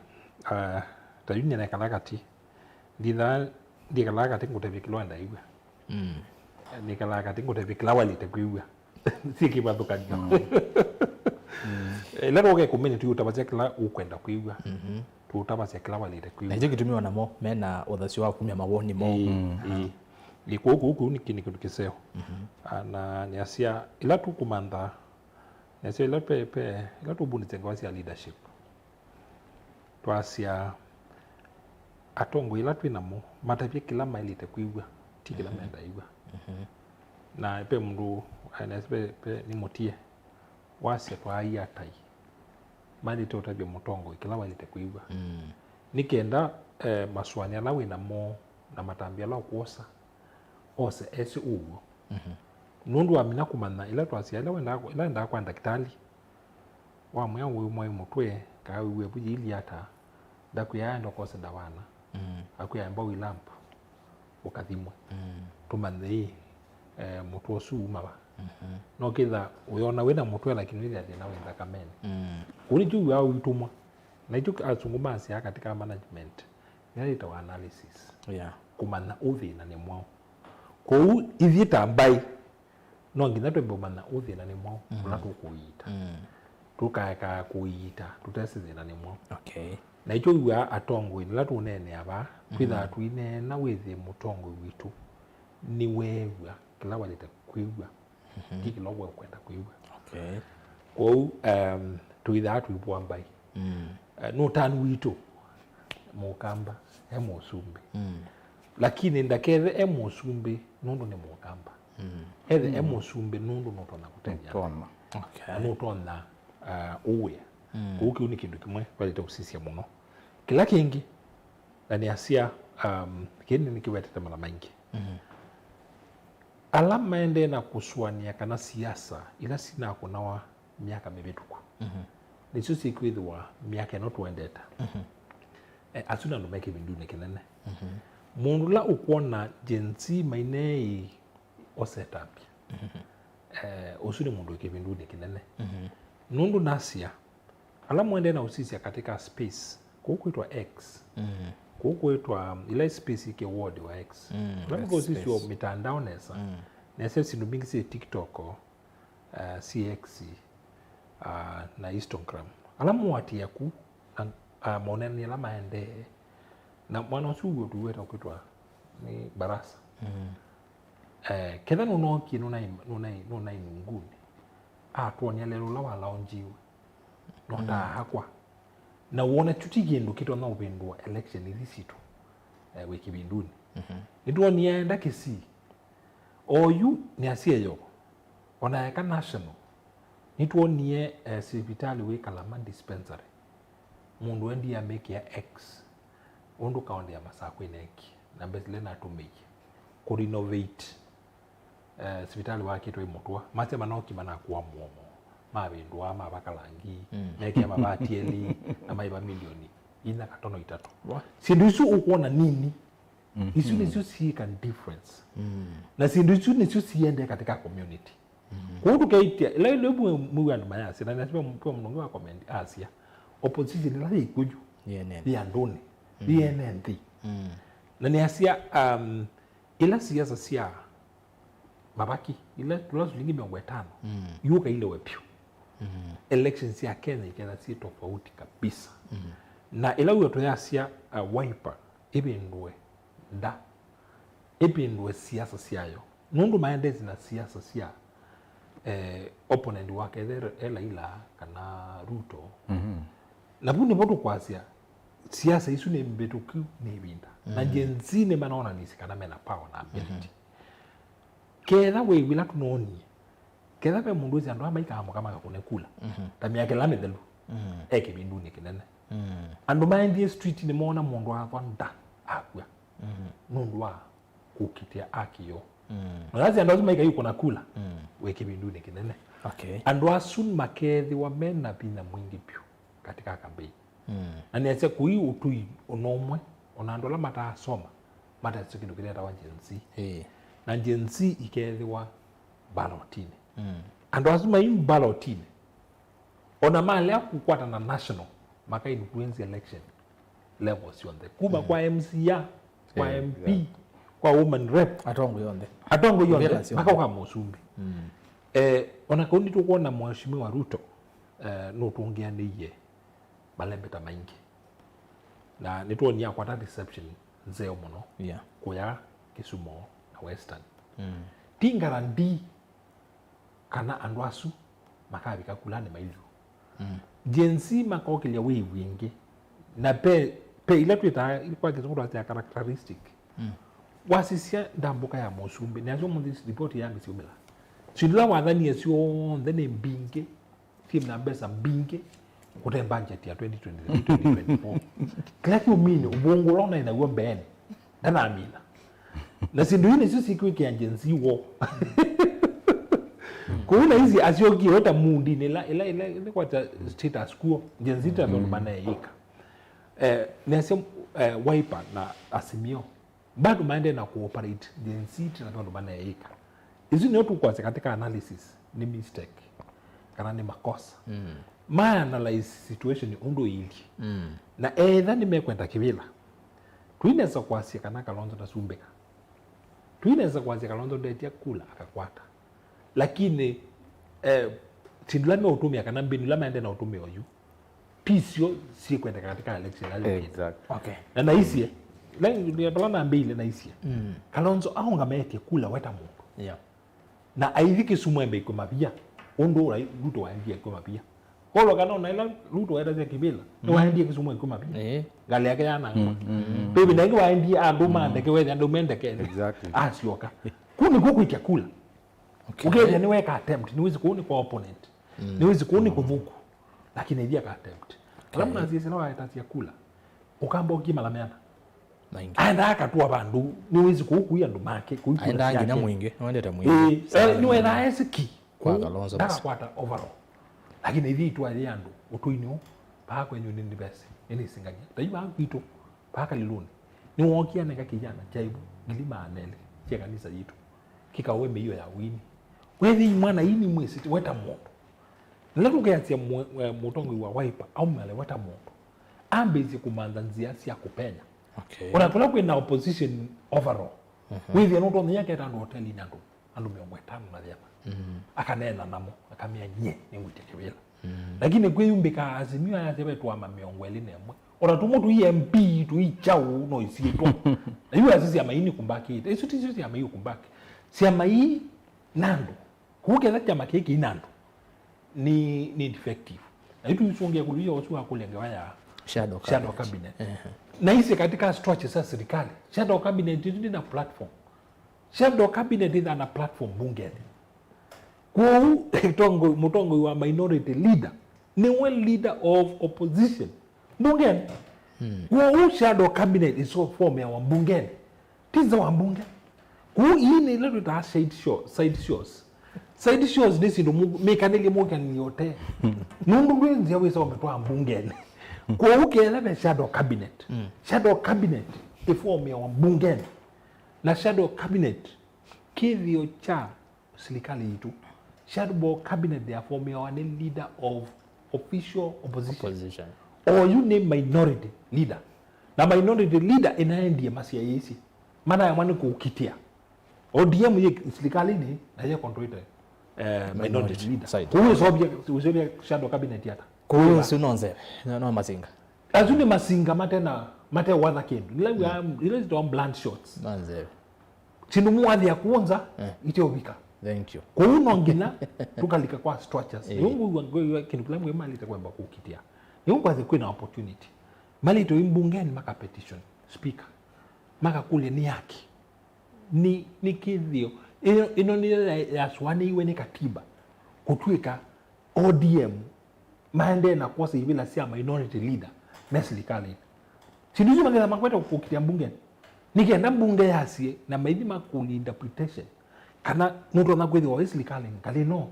Speaker 3: tayunya na kalakati ndikala kati ngutevikilwa ndaiwa ndikala kati ngutevikila walite kwiwa sikibadhukanyo lero ke kumeni tu utabasia kila ukwenda kwiwa tu utabasia kila walite kwiwa
Speaker 1: na hicho kitumiwa na mo mena uthasi wa kumya mawoni mo
Speaker 3: iko huku ni kindu kiseo na niasia ila tu kumanda niasia ila ila tu bunitsenga wasia leadership twasia atongo ila twinamo matavye kila maili te kuigwa ti kila menda igwa na pe mundu pe ni motie wase kwa iatai mali te utabye mutongo kila maili te kuigwa nikenda maswani ala winamo na matambia la kuosa ose esi uwo nundu amina kumana ila twasia ila nda kwa daktari wa mwa uyu mutwe ka uwe buji ili ata dakuyanda kosa dawana akuyamba wilamp ukathimwe tumanei mutu osu umaba no kitha uyona wina mutu lakini ile athina wenda kamene kuri juu au itumwa na hicho azungumasi katika management yaita wa analysis kumana uthina ni mwao kou ithita mbai no nginya twembe mana uthina ni mwao na tukuita tukaeka kuita tutesi thina ni mwao
Speaker 1: okay
Speaker 3: na icho iwa atongo ila tunene aba kwitha twine na withi mutongo witu ni wewa kila walite kwiwa kiki lowe kwenda kwiwa
Speaker 1: okay
Speaker 3: ko tuitha tuibwa mbai no tanu witu mukamba emosumbi lakini ndakethe emosumbi nundu ni mukamba ethe emosumbi nundu no tona kutenya
Speaker 1: okay
Speaker 3: no tona uwe kuki uni kindu kimwe walite usisia muno kila kingi na ni asia kini nikiwetete mara maingi alama ende na kuswania kana siasa ila sina kunawa miaka mibituku nicho sikwithwa miaka no tuendeta asuna ndo meke bindune kinene mundu la ukuona jensi mainei o setup usuni mundu ke bindune kinene nundu nasia ala mwende na usisia katika space kukuitwa X kukuitwa ile space ke word wa X kama usisi wa mitandao nesa nesa sindu mingi si TikTok CX na histogram alamu wati yaku moneni ala maende na mwana usugo tuweta ukitwa ni Barasa ketha no ki no nai nguni tuonia lelo la wala onjiwe no ta hakwa na wona tutigendo kitwa na upendwa election ilisitu wiki binduni nituonia enda kisi oyu ni asieyo ona yaka national nituonie hospitali we Kalama dispensary mundu endi ya make ya X undu kaunti ya Masako ineki na bezile na tumiki ku renovate hospitali wake to imotwa masema no kimana kwa muomo mabindwa mabakalangi meke mabati eli na maiba milioni ina katono itatu sindusu ukuona nini isu nisu see can difference na sindusu nisu siende katika community kuhudu kaitia ile mwana mayasi na nasema mpo mnongo wa comment asia opposition la ikuju ya ndoni DNND na ni asia ila siasa sia babaki ila tulilingi 500 yuka ile wepio elections ya Kenya ikenda si tofauti kabisa na ila uyoto ya asia Wiper ibindwe ibindwe siasa siayo nundu maendezi na siasa sia opponent wake ila kana Ruto na buni boto kwasia siasa isu ne mbetuku ne binda na jenzine manaona nisikana mena power na ability kera we wila tunoni kera pe mundu zi ando amaika hamo kama kakune kula tamia kelame delu eke binduni kinene ando maendie street ni mona mundu wa vanda akwa mundu wa kukitia akiyo ngazi ando maika yuko na kula weke binduni kinene ando asun makethi wa mena bina mwingi pio katika kampeni na ni ase kui utui onomwe onandola mata soma mata tsikindo kireta wa jensi na jensi ikethiwa ballotine ando asuma in ballotine ona male akukwata na national maka influence election levels yonde kuba kwa MCA kwa MP kwa woman rep atongo yonde maka kwa Musumbi ona kundi tukuona mheshimiwa Ruto no tuongea niye balembeta maingi na nituonia kwa reception nzeo muno kuya Kisumu na Western tingarandi kana andwasu makabika kulane mailu jensi makokilia we wingi na pe ile twita ilikuwa kizungu ya characteristic wasisia ndambuka ya Musumbi na zomo this report ya Misiumela sidula wadhani yesio ndene mbinge team na besa mbinge kuta budget ya 2023-2024 kila kiumini ubongo lona inakuwa mbene ndana amina na sindu yini sisi siku ya jenzi wo kuna hizi asioki hota mundi ila kwa status quo jenzi ta ndo maana yika nese Wiper na Asimio bado maende na cooperate jenzi ta ndo maana yika hizi ni watu kwa katika analysis ni mistake kana ni makosa ma analyze situation undo ili na ni mekwenda kivila tuineza kwasia kana Kalonzo na Sumbeka tuineza kwasia Kalonzo ndetia kula akakwata lakini tindulame utumia kana mbinu lama ende na utumia oyu pisio si kwenda katika election
Speaker 2: exactly
Speaker 3: na hisia ya balana mbili na hisia Kalonzo aonga metia kula weta mungu na aithiki sumwembe iko mapia ondo Ruto waendie iko mapia kolo kana na ila Ruto waenda za kibila no waendie Kisumu iko mapia gale yake yana baby nangi waendie anduma ndeke wewe anduma ndeke
Speaker 2: exactly
Speaker 3: asioka kuni kuku itakula ukienda niwe ka attempt niwezi kuoni kwa opponent niwezi kuoni kuvuku lakini ndia ka attempt kama sisi na waitatia kula ukamba ukima lameana aenda akatua bandu niwezi kukuya ndumake kuikula
Speaker 1: aenda ngina mwingi wandeta mwingi
Speaker 3: niwe na esiki
Speaker 1: kwa Kalonzo
Speaker 3: basi kwata overall lakini hivi tu aliandu utuinyo pa kwenye nini basi ini singanya taiba kitu paka liluni ni wokia neka kijana jaibu gilima anele kia kanisa yitu kika wembe hiyo ya wini wewe mwana hii ni mwezi weta moto nleto kiatia mutongo wa Wiper au male weta moto ambezi kumanza nzia si kupenya unatola kwenda opposition overall wewe ndio ndo yake ndo hoteli nando ando 500 na jema akanena namo akamia nye ni ngwite kibela lakini kwe yumbika Azimio ya tebe tuwa mamiongo eline mwe ora tumo tu MP tu ichau no isietwa na yu asisi ya maini kumbaki ite isu tisi ya maini kumbaki si ya maini nando kuke zaki ya makeki nando ni defective na itu yusungia kuluya wasu wa kulengewa ya shadow cabinet na hisi katika structure sa serikali shadow cabinet iti na platform shadow cabinet iti na platform bungeni kwa mutongo wa minority leader ni one leader of opposition bungeni kwa shadow cabinet is so form ya wambungeni tiza wambunge kwa hii ni ile tuta side shows nisi ndo mekanili moja ni yote nundu wenzi yawe sa wametoa mbungeni kwa ukelebe shadow cabinet form ya wambungeni na shadow cabinet kivyo cha serikali yetu shadow cabinet ya form ya one leader of official opposition or you name minority leader na minority leader inaendie masia yesi maana ya mwana kukitia ODM ye serikali ni na ye control minority leader huyo sobia shadow cabinet yata
Speaker 1: kwa hiyo si nonze no masinga
Speaker 3: azuni masinga mate wadha kendu ile ndo blunt shots
Speaker 1: manze
Speaker 3: chindu muadhi ya kuonza itiobika
Speaker 1: thank you
Speaker 3: kwa hiyo ngina tukalika kwa structures yungu kindu kila mwe mali takwamba kukitia yungu azi kwina opportunity mali to imbungeni maka petition speaker maka kule ni yaki ni kidhio ino ni ya swani iwe ni katiba kutwika ODM maende na kwa hivi la sia minority leader na serikali siduzi mageza makweta kukitia mbungeni nikienda mbunge yasie na maidi makuli interpretation kana mtu anakwezi wa serikali ngali no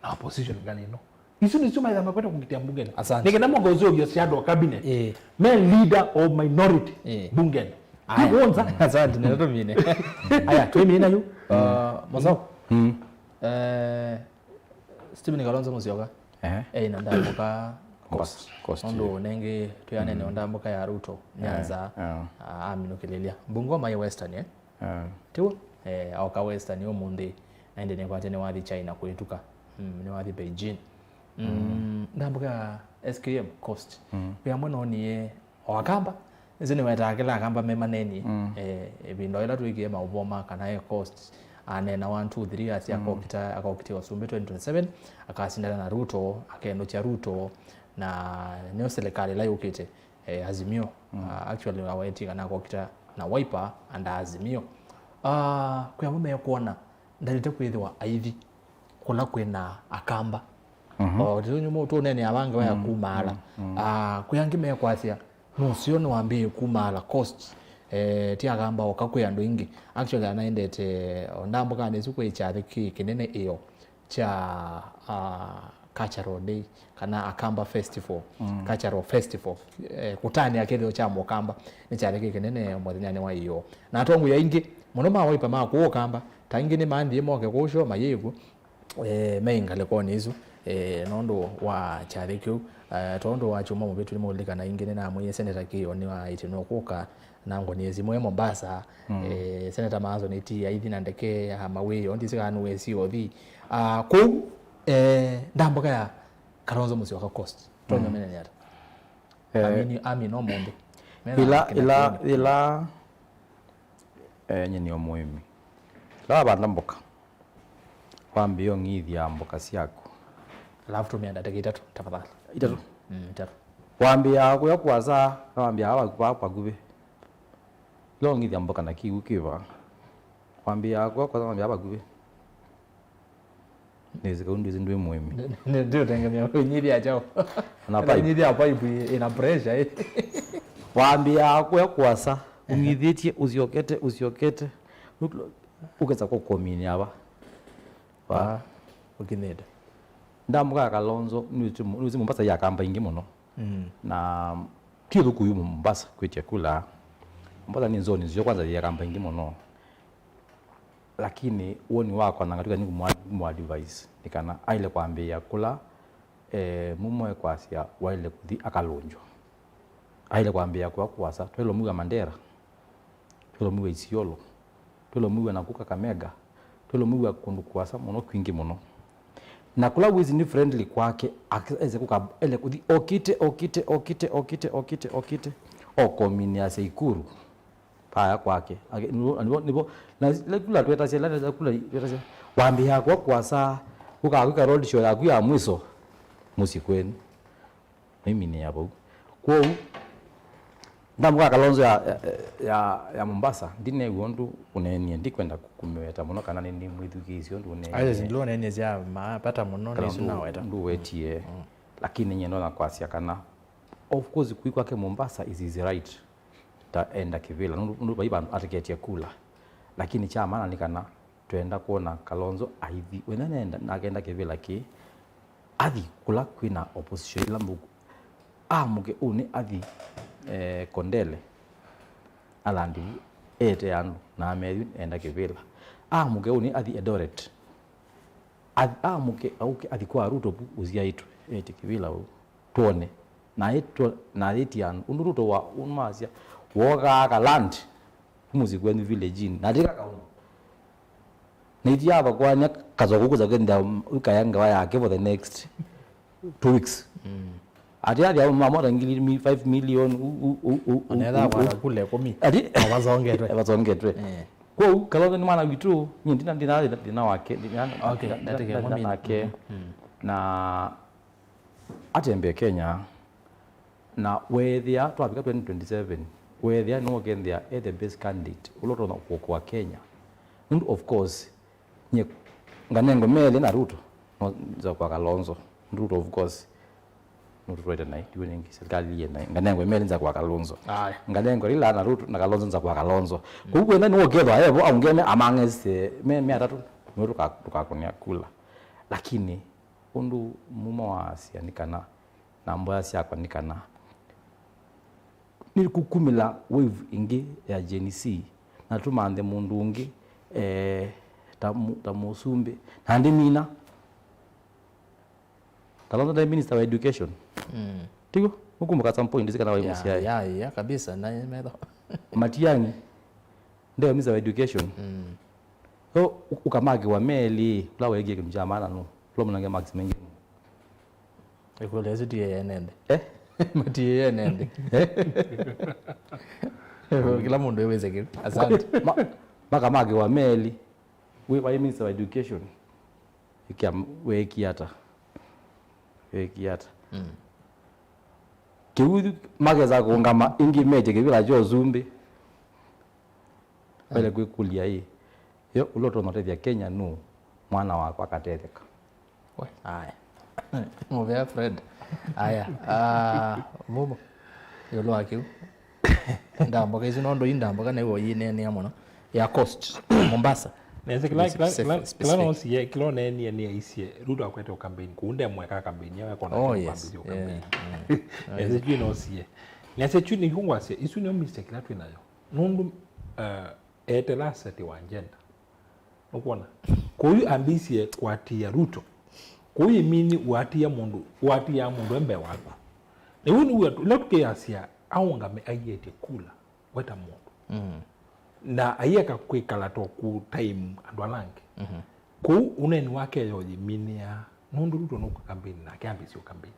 Speaker 3: na opposition ngali no isu ni suma ya makweta kukitia mbungeni nikienda mgozo ya shadow cabinet main leader of minority bungeni kwanza
Speaker 1: asante na ndo mine haya tuimi ina yu mazao Stephen Kalonzo Musyoka ina ndambuka cost ndo nenge tuyane ne ndambuka ya Ruto Nyanza amino kelelia Bungoma ya Western tu auka Western yo mundi ende ne kwate ne wathi China kuituka ne wathi Beijing ndambuka SKM cost pia mwana ni wakamba zini wetakila kamba memaneni ebindo ila tuikie mauboma kana cost anena 1 2 3 asi akokita wasumbe 2027 akasindana na Ruto akaendo cha Ruto na neo serikali la yukite Azimio actually aweti kana akokita na Wiper and Azimio kwa mume kuona ndalite kwithwa aithi kula kwena akamba tunyu mutu nene abange baya kumala kuyangime kwasia nusio no wambie kumala cost ti agamba okakwe ando ingi actually anaendete ndambuka nezuko ichathiki kinene iyo cha cultural day kana akamba festival cultural festival kutani akethio cha mokamba ni chathiki kinene mwathanyane wa iyo na tongu ya ingi muno Wiper ma kuokamba tangine mandi moke kusho mayevu meingale koni izu nondo wa chathiki tondo wa chuma mu betu limulika na ingine na mwe senator kiyo ni wa itino kuka nango ni ezimwe Mombasa senator Mazo ni ti aithi na ndeke ya mawe ondi sikanu wesi othi ku ndamboka ya Kalonzo Musyoka cost tonyo menene yata ami no monde
Speaker 2: ila nyeni omuimi la bandamboka kwambio ngithi ya mboka siako
Speaker 1: alafu tumeenda dakika 3 tafadhali
Speaker 2: itatu
Speaker 3: wambia kuya kwaza wambia hawa kwa gube longi diamboka na kiu kiva wambia kwa kwaza wambia hapa gube nizika undu zindwe muhimu
Speaker 1: ndio tengemea nyiri ajao na pipe nyiri ya pipe ina pressure
Speaker 3: wambia kuya kwaza ungithitie usiokete ukeza kukomini aba
Speaker 1: wa ukineda
Speaker 3: ndamuka Kalonzo nuzi Mombasa ya kamba ingi muno na kilo kuyu Mombasa kweche kula Mombasa ni zone zio kwanza ya kamba ingi muno lakini uoni wako anangatuka ni mu advice nikana aile kwambia kula mumoe kwasia waile kuthi akalonjo aile kwambia kwa kwasa twelo muga Mandera twelo muga Isiolo twelo muga nakuka Kamega twelo muga kundu kwasa muno kwingi muno
Speaker 2: na kula wizi ni friendly kwake akeze ele kuthi okite okomini ase Ikuru paya kwake nibo na kula tweta sela kula tweta wambi yako kwasa ukakwika road show yaku ya mwiso musikwenu mimi ni hapo kwa ndamwa Kalonzo ya Mombasa ndine wondu unenie ndikwenda kukumweta muno kana ni mwithukizio ndu unenie
Speaker 1: ayo ndilo nenie zya mapata muno ni sunaweta
Speaker 2: ndu wetie lakini nyeno na kwasia kana of course kuikwa ke Mombasa is right ta enda kivila ndu baiba atiketia kula lakini cha maana nikana twenda kuona Kalonzo aithi wenenda nagenda kivila ki athi kula kwina opposition lambu muke uni athi Kondele alandi ete anu na amethi enda kivila muke uni athi Eldoret muke auke athi kwa Ruto uzia itu ete kivila tuone na itu na eti anu Ruto wa unmasia woga land muzi kwenu village na dika kauna nitia bakwanya kazokuza kenda ukayanga yake for the next 2 weeks ati ya mama ngili 5 million
Speaker 1: anela kwa kule komi
Speaker 2: abazongetwe kwa Kalonzo ni mwana witu ndina wake okay na atembe Kenya na wethia twabika 2027 wethia no gendia the best candidate uloto na kwa Kenya and of course nye nganengo mele na Ruto za kwa Kalonzo Ruto of course Ruto na during serikali yena nganengo mele za kwa Kalonzo nganengo ila na Ruto na Kalonzo za kwa Kalonzo kubwe na no gedwa yebo aungeme amangese me atatu mweru tukakonia kula lakini undu muma wa Asia nikana na mboya sia kwa nikana nilikukumila wave ingi ya JNC na tumande mundu ungi tamusumbe handi mina Kalonzo the minister of education tigo ukumbuka some point zikana wa MCI
Speaker 1: ya kabisa na medo
Speaker 2: Matiang'i ndio minister of education ukamage wa meli la wege kumjamana no lo mnange max mengi
Speaker 1: ekolezi die nende matie nende kila mundu eweze kitu asante
Speaker 2: makamage wa meli we minister of education wekiata kiudu mageza kungama ingi meje kibila jo zumbi wale kwikulia hii yo uloto notethia Kenya no mwana wako akatetheka
Speaker 1: haya move Fred haya mumo yolo akiu ndambo kaizo nondo indambo kana iwo yine ne amono ya coast Mombasa
Speaker 3: neze kila no sie kilo ne ni isie Ruto akwete campaign kunde mweka campaign yawe kona campaign neze juu no sie neze juu ni kungwasie isu ni mistake kila tu nayo nundu etela seti wa agenda ukona kuyu ambisie kwatia Ruto kuyu mini watia mundu embe wako ne wuni wetu lotuke asia aungame ayete kula weta mundu na ayeka kwikala to ku time andwalange ku uneni wake yo yiminia nundu Ruto no campaign na kiambisio campaign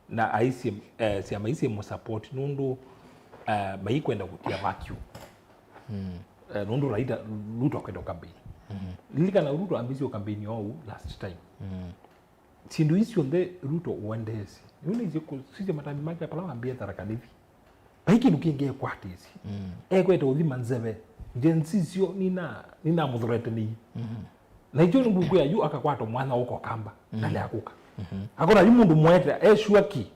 Speaker 3: na aisi si amaisi mo support nundu maikwenda kutia vacuum nundu raida Ruto kwenda campaign lilika na Ruto ambisio campaign yo last time sindu isio nde Ruto uendezi yule iziko sije matambi macha pala ambia tarakanivi baiki nukinge kwatisi kwete udhima nzeve jensisio nina mudhurete ni na hicho ndugu ya yu akakwata mwana uko kamba nale akuka akora yumundu mwete shwaki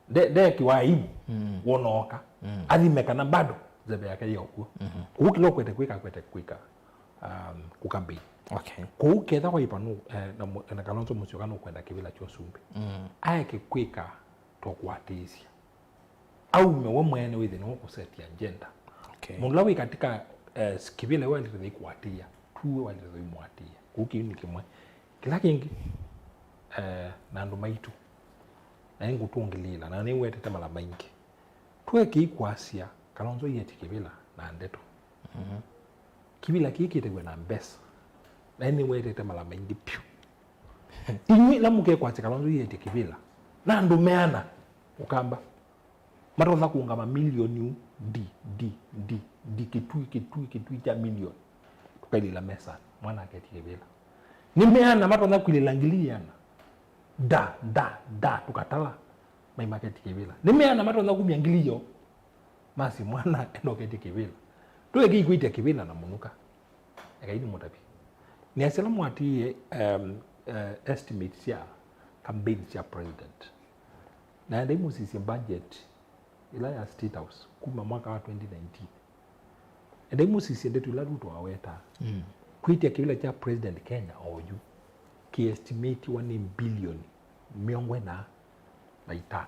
Speaker 3: de kiwaibu wonoka athimeka na bado zebe yake yokuo ukilo kwete kwika kukambi
Speaker 1: okay
Speaker 3: kuuketha kwa ipanu na Kalonzo Musyoka kana kwenda kibila cho sumbi ayeke kwika to kwatisia au mewe mwene withi no kusetia agenda
Speaker 1: okay
Speaker 3: mulawi katika kibila wale ndi kwatia tuwe wale ndi mwatia kuki ni kimwe kila kingi na ndo maitu na ngo tungilila na ni wetete mala maingi tuwe kikwasia Kalonzo yeti kibila na ndeto kibila kiki tegwe na mbesa na ni wetete mala maingi piu inywi la muke kwa Kalonzo yete kibila na ndumeana ukamba matonda kuunga mamilioni di kitui cha milioni tukailila mesa mwana aketi kibila nimeana matonda kuilangiliana da tukatala mai market kibila nimeana matonda kumyangilio masi mwana enoketi kibila tuwe kuita kibila na munuka ekaini mutabi ni asela mwati estimates ya campaigns ya president na ndio musisi budget ila ya State House kuma mwaka wa 2019 ndio musisi ndio Ruto aweta kuitia kibila cha president Kenya oju ki estimate 1 billion miongo na itano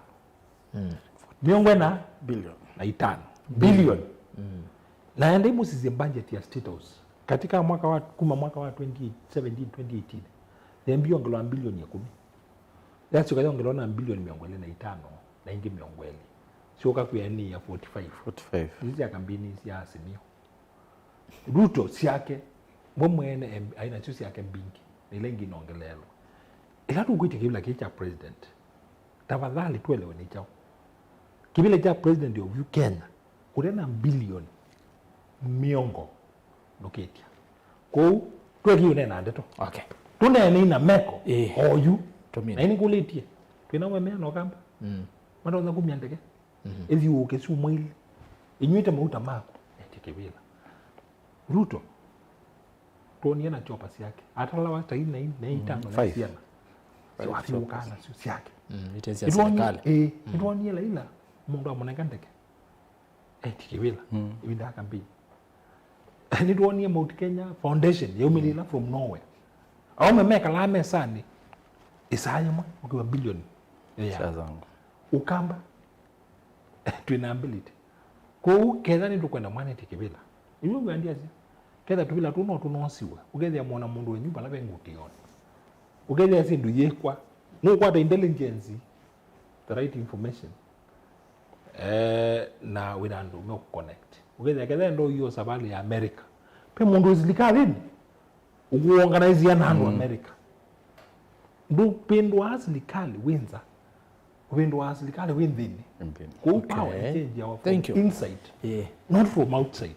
Speaker 3: miongo na billion na itano billion na ndio musisi budget ya State House katika mwaka wa 2017 2018 ndio ngelo bilioni ya 10 that's why ngelo na bilioni miongo na itano na ingi miongo sio kakuyani ya 45 hizi ya kambini ya Azimio Ruto siake mwene aina chusi yake mbingi ile ingi nongelelo ila tu kuite kibila kicha president tafadhali tuelewe ni chao kibila cha president of Kenya kurena bilioni miongo loketia ko tweki unena ndeto
Speaker 1: okay
Speaker 3: tunene ina meko oyu
Speaker 1: tomina
Speaker 3: na ini kulitie twina wemea no kamba matonda kumyandeke ethi uke su mwili inyuite mauta mako etikibila Ruto tonia na chopa yake atalawa taini na itano na siana so afiukana su yake
Speaker 1: itezi ya serikali
Speaker 3: itwania la ila mundu amonekandeke etikibila ibinda kambi ni duonia Mount Kenya Foundation yaumilila from nowhere au memeka la mesani isayama ukiwa bilioni ya
Speaker 2: zangu
Speaker 3: ukamba twina ability ko kedha ni tukwenda mwana tikibila iwe ngandia zi kedha tubila tuno tunosiwa ugethia mwana mundu wenyu bala bengutiona ugethia sindu yekwa no kwata intelligence the right information na winando me connect ugethia kedha ndo hiyo sabali ya America pe mundu zilikalini uorganize ya nando America ndo pendo aslikali wenza wendo aslikali wendini ko power change our inside not from outside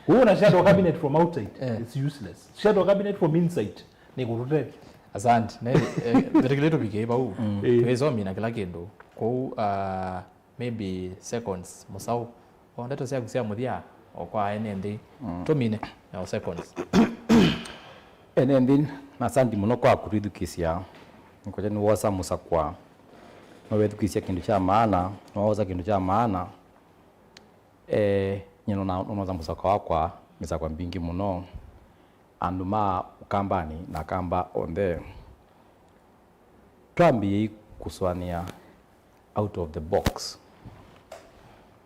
Speaker 3: una shadow cabinet from outside it's useless shadow cabinet from inside ni kurutet
Speaker 1: asante na direkleto bigeba u kwezo mina kila kendo ko maybe seconds musau ondeto sia kusia muthia okwa enendi tomine ya seconds
Speaker 2: enendi asante muno kwa kuridhikisia ngoja ni wasa musa kwa nawethukisia kindu cha maana nawoza kindu cha maana nyino na unoza musaka wakwa misa kwa mbingi muno anduma ukambani na kamba onde twambi kuswania out of the box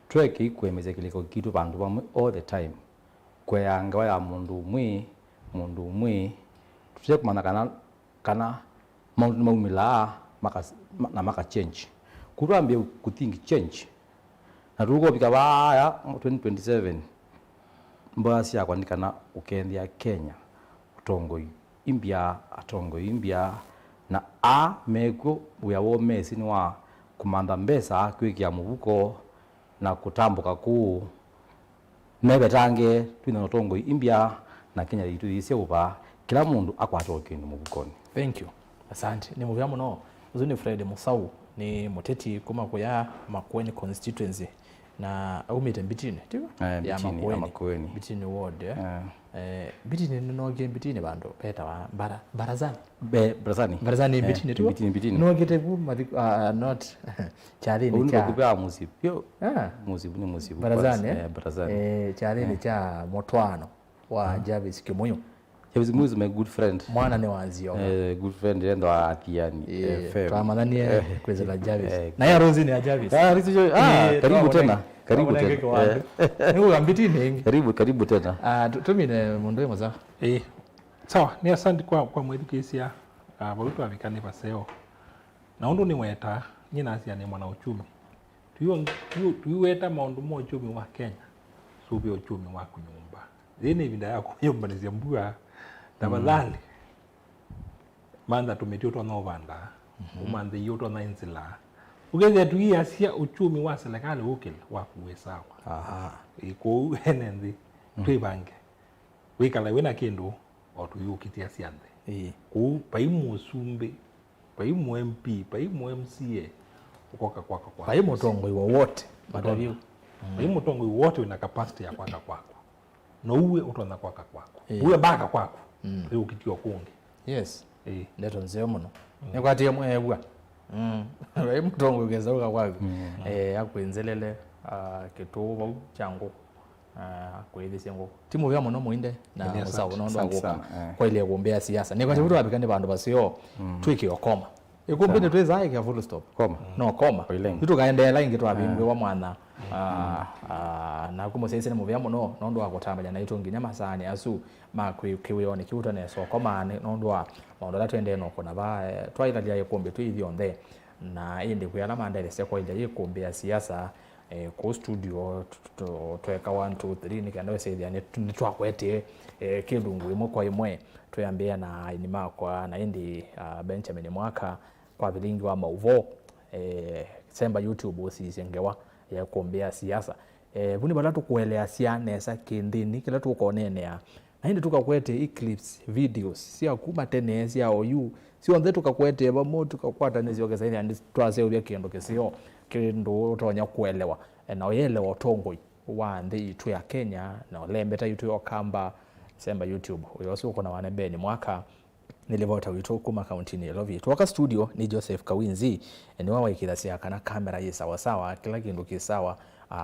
Speaker 2: tweke ikwemeze kiliko kitu bandu bamwe all the time kweyanga ya mundu umwe tutye kumana kana maumila maka change kurambye kuthink change na rugo bikabaya 2027 mbasi yakwandikana ukendya Kenya utongo imbia na meko uyawo mesi ni wa kumanda mbesa kwikia mubuko na kutambuka ku nebetange twina utongo imbia na Kenya yitu yise uba kila mundu akwatoka kindu mubukoni.
Speaker 1: Thank you. Asante. Ni muvya muno uzuni Fred Musau ni muteti kuma kuya Makueni constituency na umite Mbitini tiyo
Speaker 2: ya Makueni
Speaker 1: Mbitini ward Mbitini noge Mbitini bando peta wa barazani barazani Mbitini tiyo noge tebu not chali ni cha
Speaker 2: kubea musibu yo musibu
Speaker 1: barazani
Speaker 2: barazani
Speaker 1: chali ni cha motwano wa Jarvis Kimuyu.
Speaker 2: Jarvis Kimuyu is my good friend.
Speaker 1: Mwana ni wanzio.
Speaker 2: Good friend endo atiani FM.
Speaker 1: Twamadhani kweza la Jarvis. Na ya Rosie ni ya Jarvis.
Speaker 2: Karibu tena. Karibu
Speaker 1: tena. Mbitini.
Speaker 2: Karibu tena.
Speaker 1: Tumine mundu moza.
Speaker 3: Sawa, ni asante kwa mwedukisia barutu abikane baseo. Na undu ni weta nyina asia ni mwana uchumi. Tuiweta maundu mo uchumi wa Kenya. Subi uchumi wa kunyumba. Zine ibinda yako yombanizia mbua tafadhali manda tumetio twa novanda umande yoto na inzila ugeze tuiasia uchumi wa serikali ukil wa kuwe sawa iko henenzi twibange wikala wena kindu otu yukitia siande ku paimu sumbe paimu MP paimu MCA ukoka kwako
Speaker 1: paimu tongoi wote mataviu
Speaker 3: paimu tongoi wote una capacity ya kwaka kwako no uwe utona kwaka kwako uwe baka kwako ukitio kungi
Speaker 1: yes ndeto nzeo muno nekwatie mwebwa paimu tongoi ugeza uka kwako akwenzelele kituvo changu kwithisia ngo timu ya muno muinde na musawo nondo agoka kwa ile kuombea siasa ni kwa sababu abikane bandu basio twiki okoma ikumbinde tweza ya full stop
Speaker 2: koma
Speaker 1: no koma bitu kaendelea ingi twabingwe wa mwana na kumo sese mu bya muno nondo agotambanya na itongi nyamasani asu makwiwione kiuta ne so koma nondo maondo la twende no kona ba twaila lya yekombe twithionde na indi kuyala mandele se kwa ile yekombe siasa ko studio tweka 1 2 3 nikaenda seithia ni twakwete kilungu imwe kwa imwe tuyambia na inima kwa na indi Benjamin Mwaka kwa vilingi wa mauvo semba YouTube usisengewa ya kuombea siasa buni balatu kuelea sianesa kindini kila tukonenea na indi tukakwete clips videos sia kuma tenesi ya oyu si onde tukakwete ba mo tukakwata neziogeza ile andi twase ubya kiendo kesio kindu utonya kuelewa na oyelewa tongoi wa ndi itu ya Kenya na olembeta itu yokamba semba YouTube uyoso uko na wanebeni Mwaka nilivota wito kuma countini ya Lovi tuwaka studio ni Joseph Kawinzi ni wawa ikidhasia kana kamera ye sawa sawa kila kindu kisawa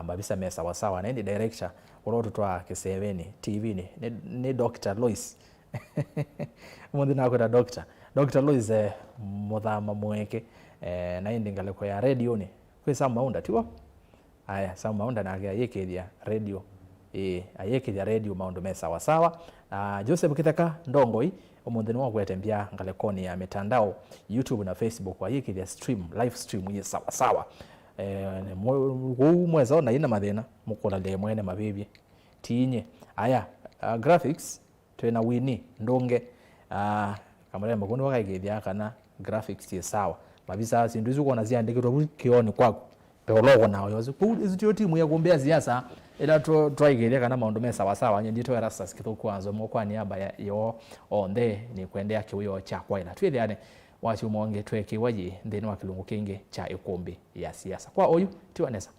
Speaker 1: mabisa mesa sawa sawa na ndi director uroto twa kiseveni TV ni Dr. Lois mundi nako da Dr. Lois muthama mweke na ndi ngaleko ya radio ni kwe Sam Maunda tiwa aya Sam Maunda na ayekethia radio ayekethia radio maundu me sawa sawa Joseph Kitheka Ndongoi omunthi ni wakwetembea ngalekoni ya mitandao YouTube na Facebook ayekethia live stream ye sawa sawa mweza na ina mathina mukula le mwene mabibi tinye aya graphics twena Winnie Ndonge kamera mbukundi wakaigethia kana graphics ye sawa mabisa sindu izo kuona ziandikitwa kioni kwako peologo nayo yozo izitio timu ya kuombea siasa ila twaigeria kana maundu me sawa sawa nyendito era sasa kitokwanzo mokwa niaba yo onde ni kuendea kiwiyo cha kwa ila twithiane wachi umonge twekiwaji ndeni wa kilungu kingi cha ikombe ya siasa kwa oyu tiwanesa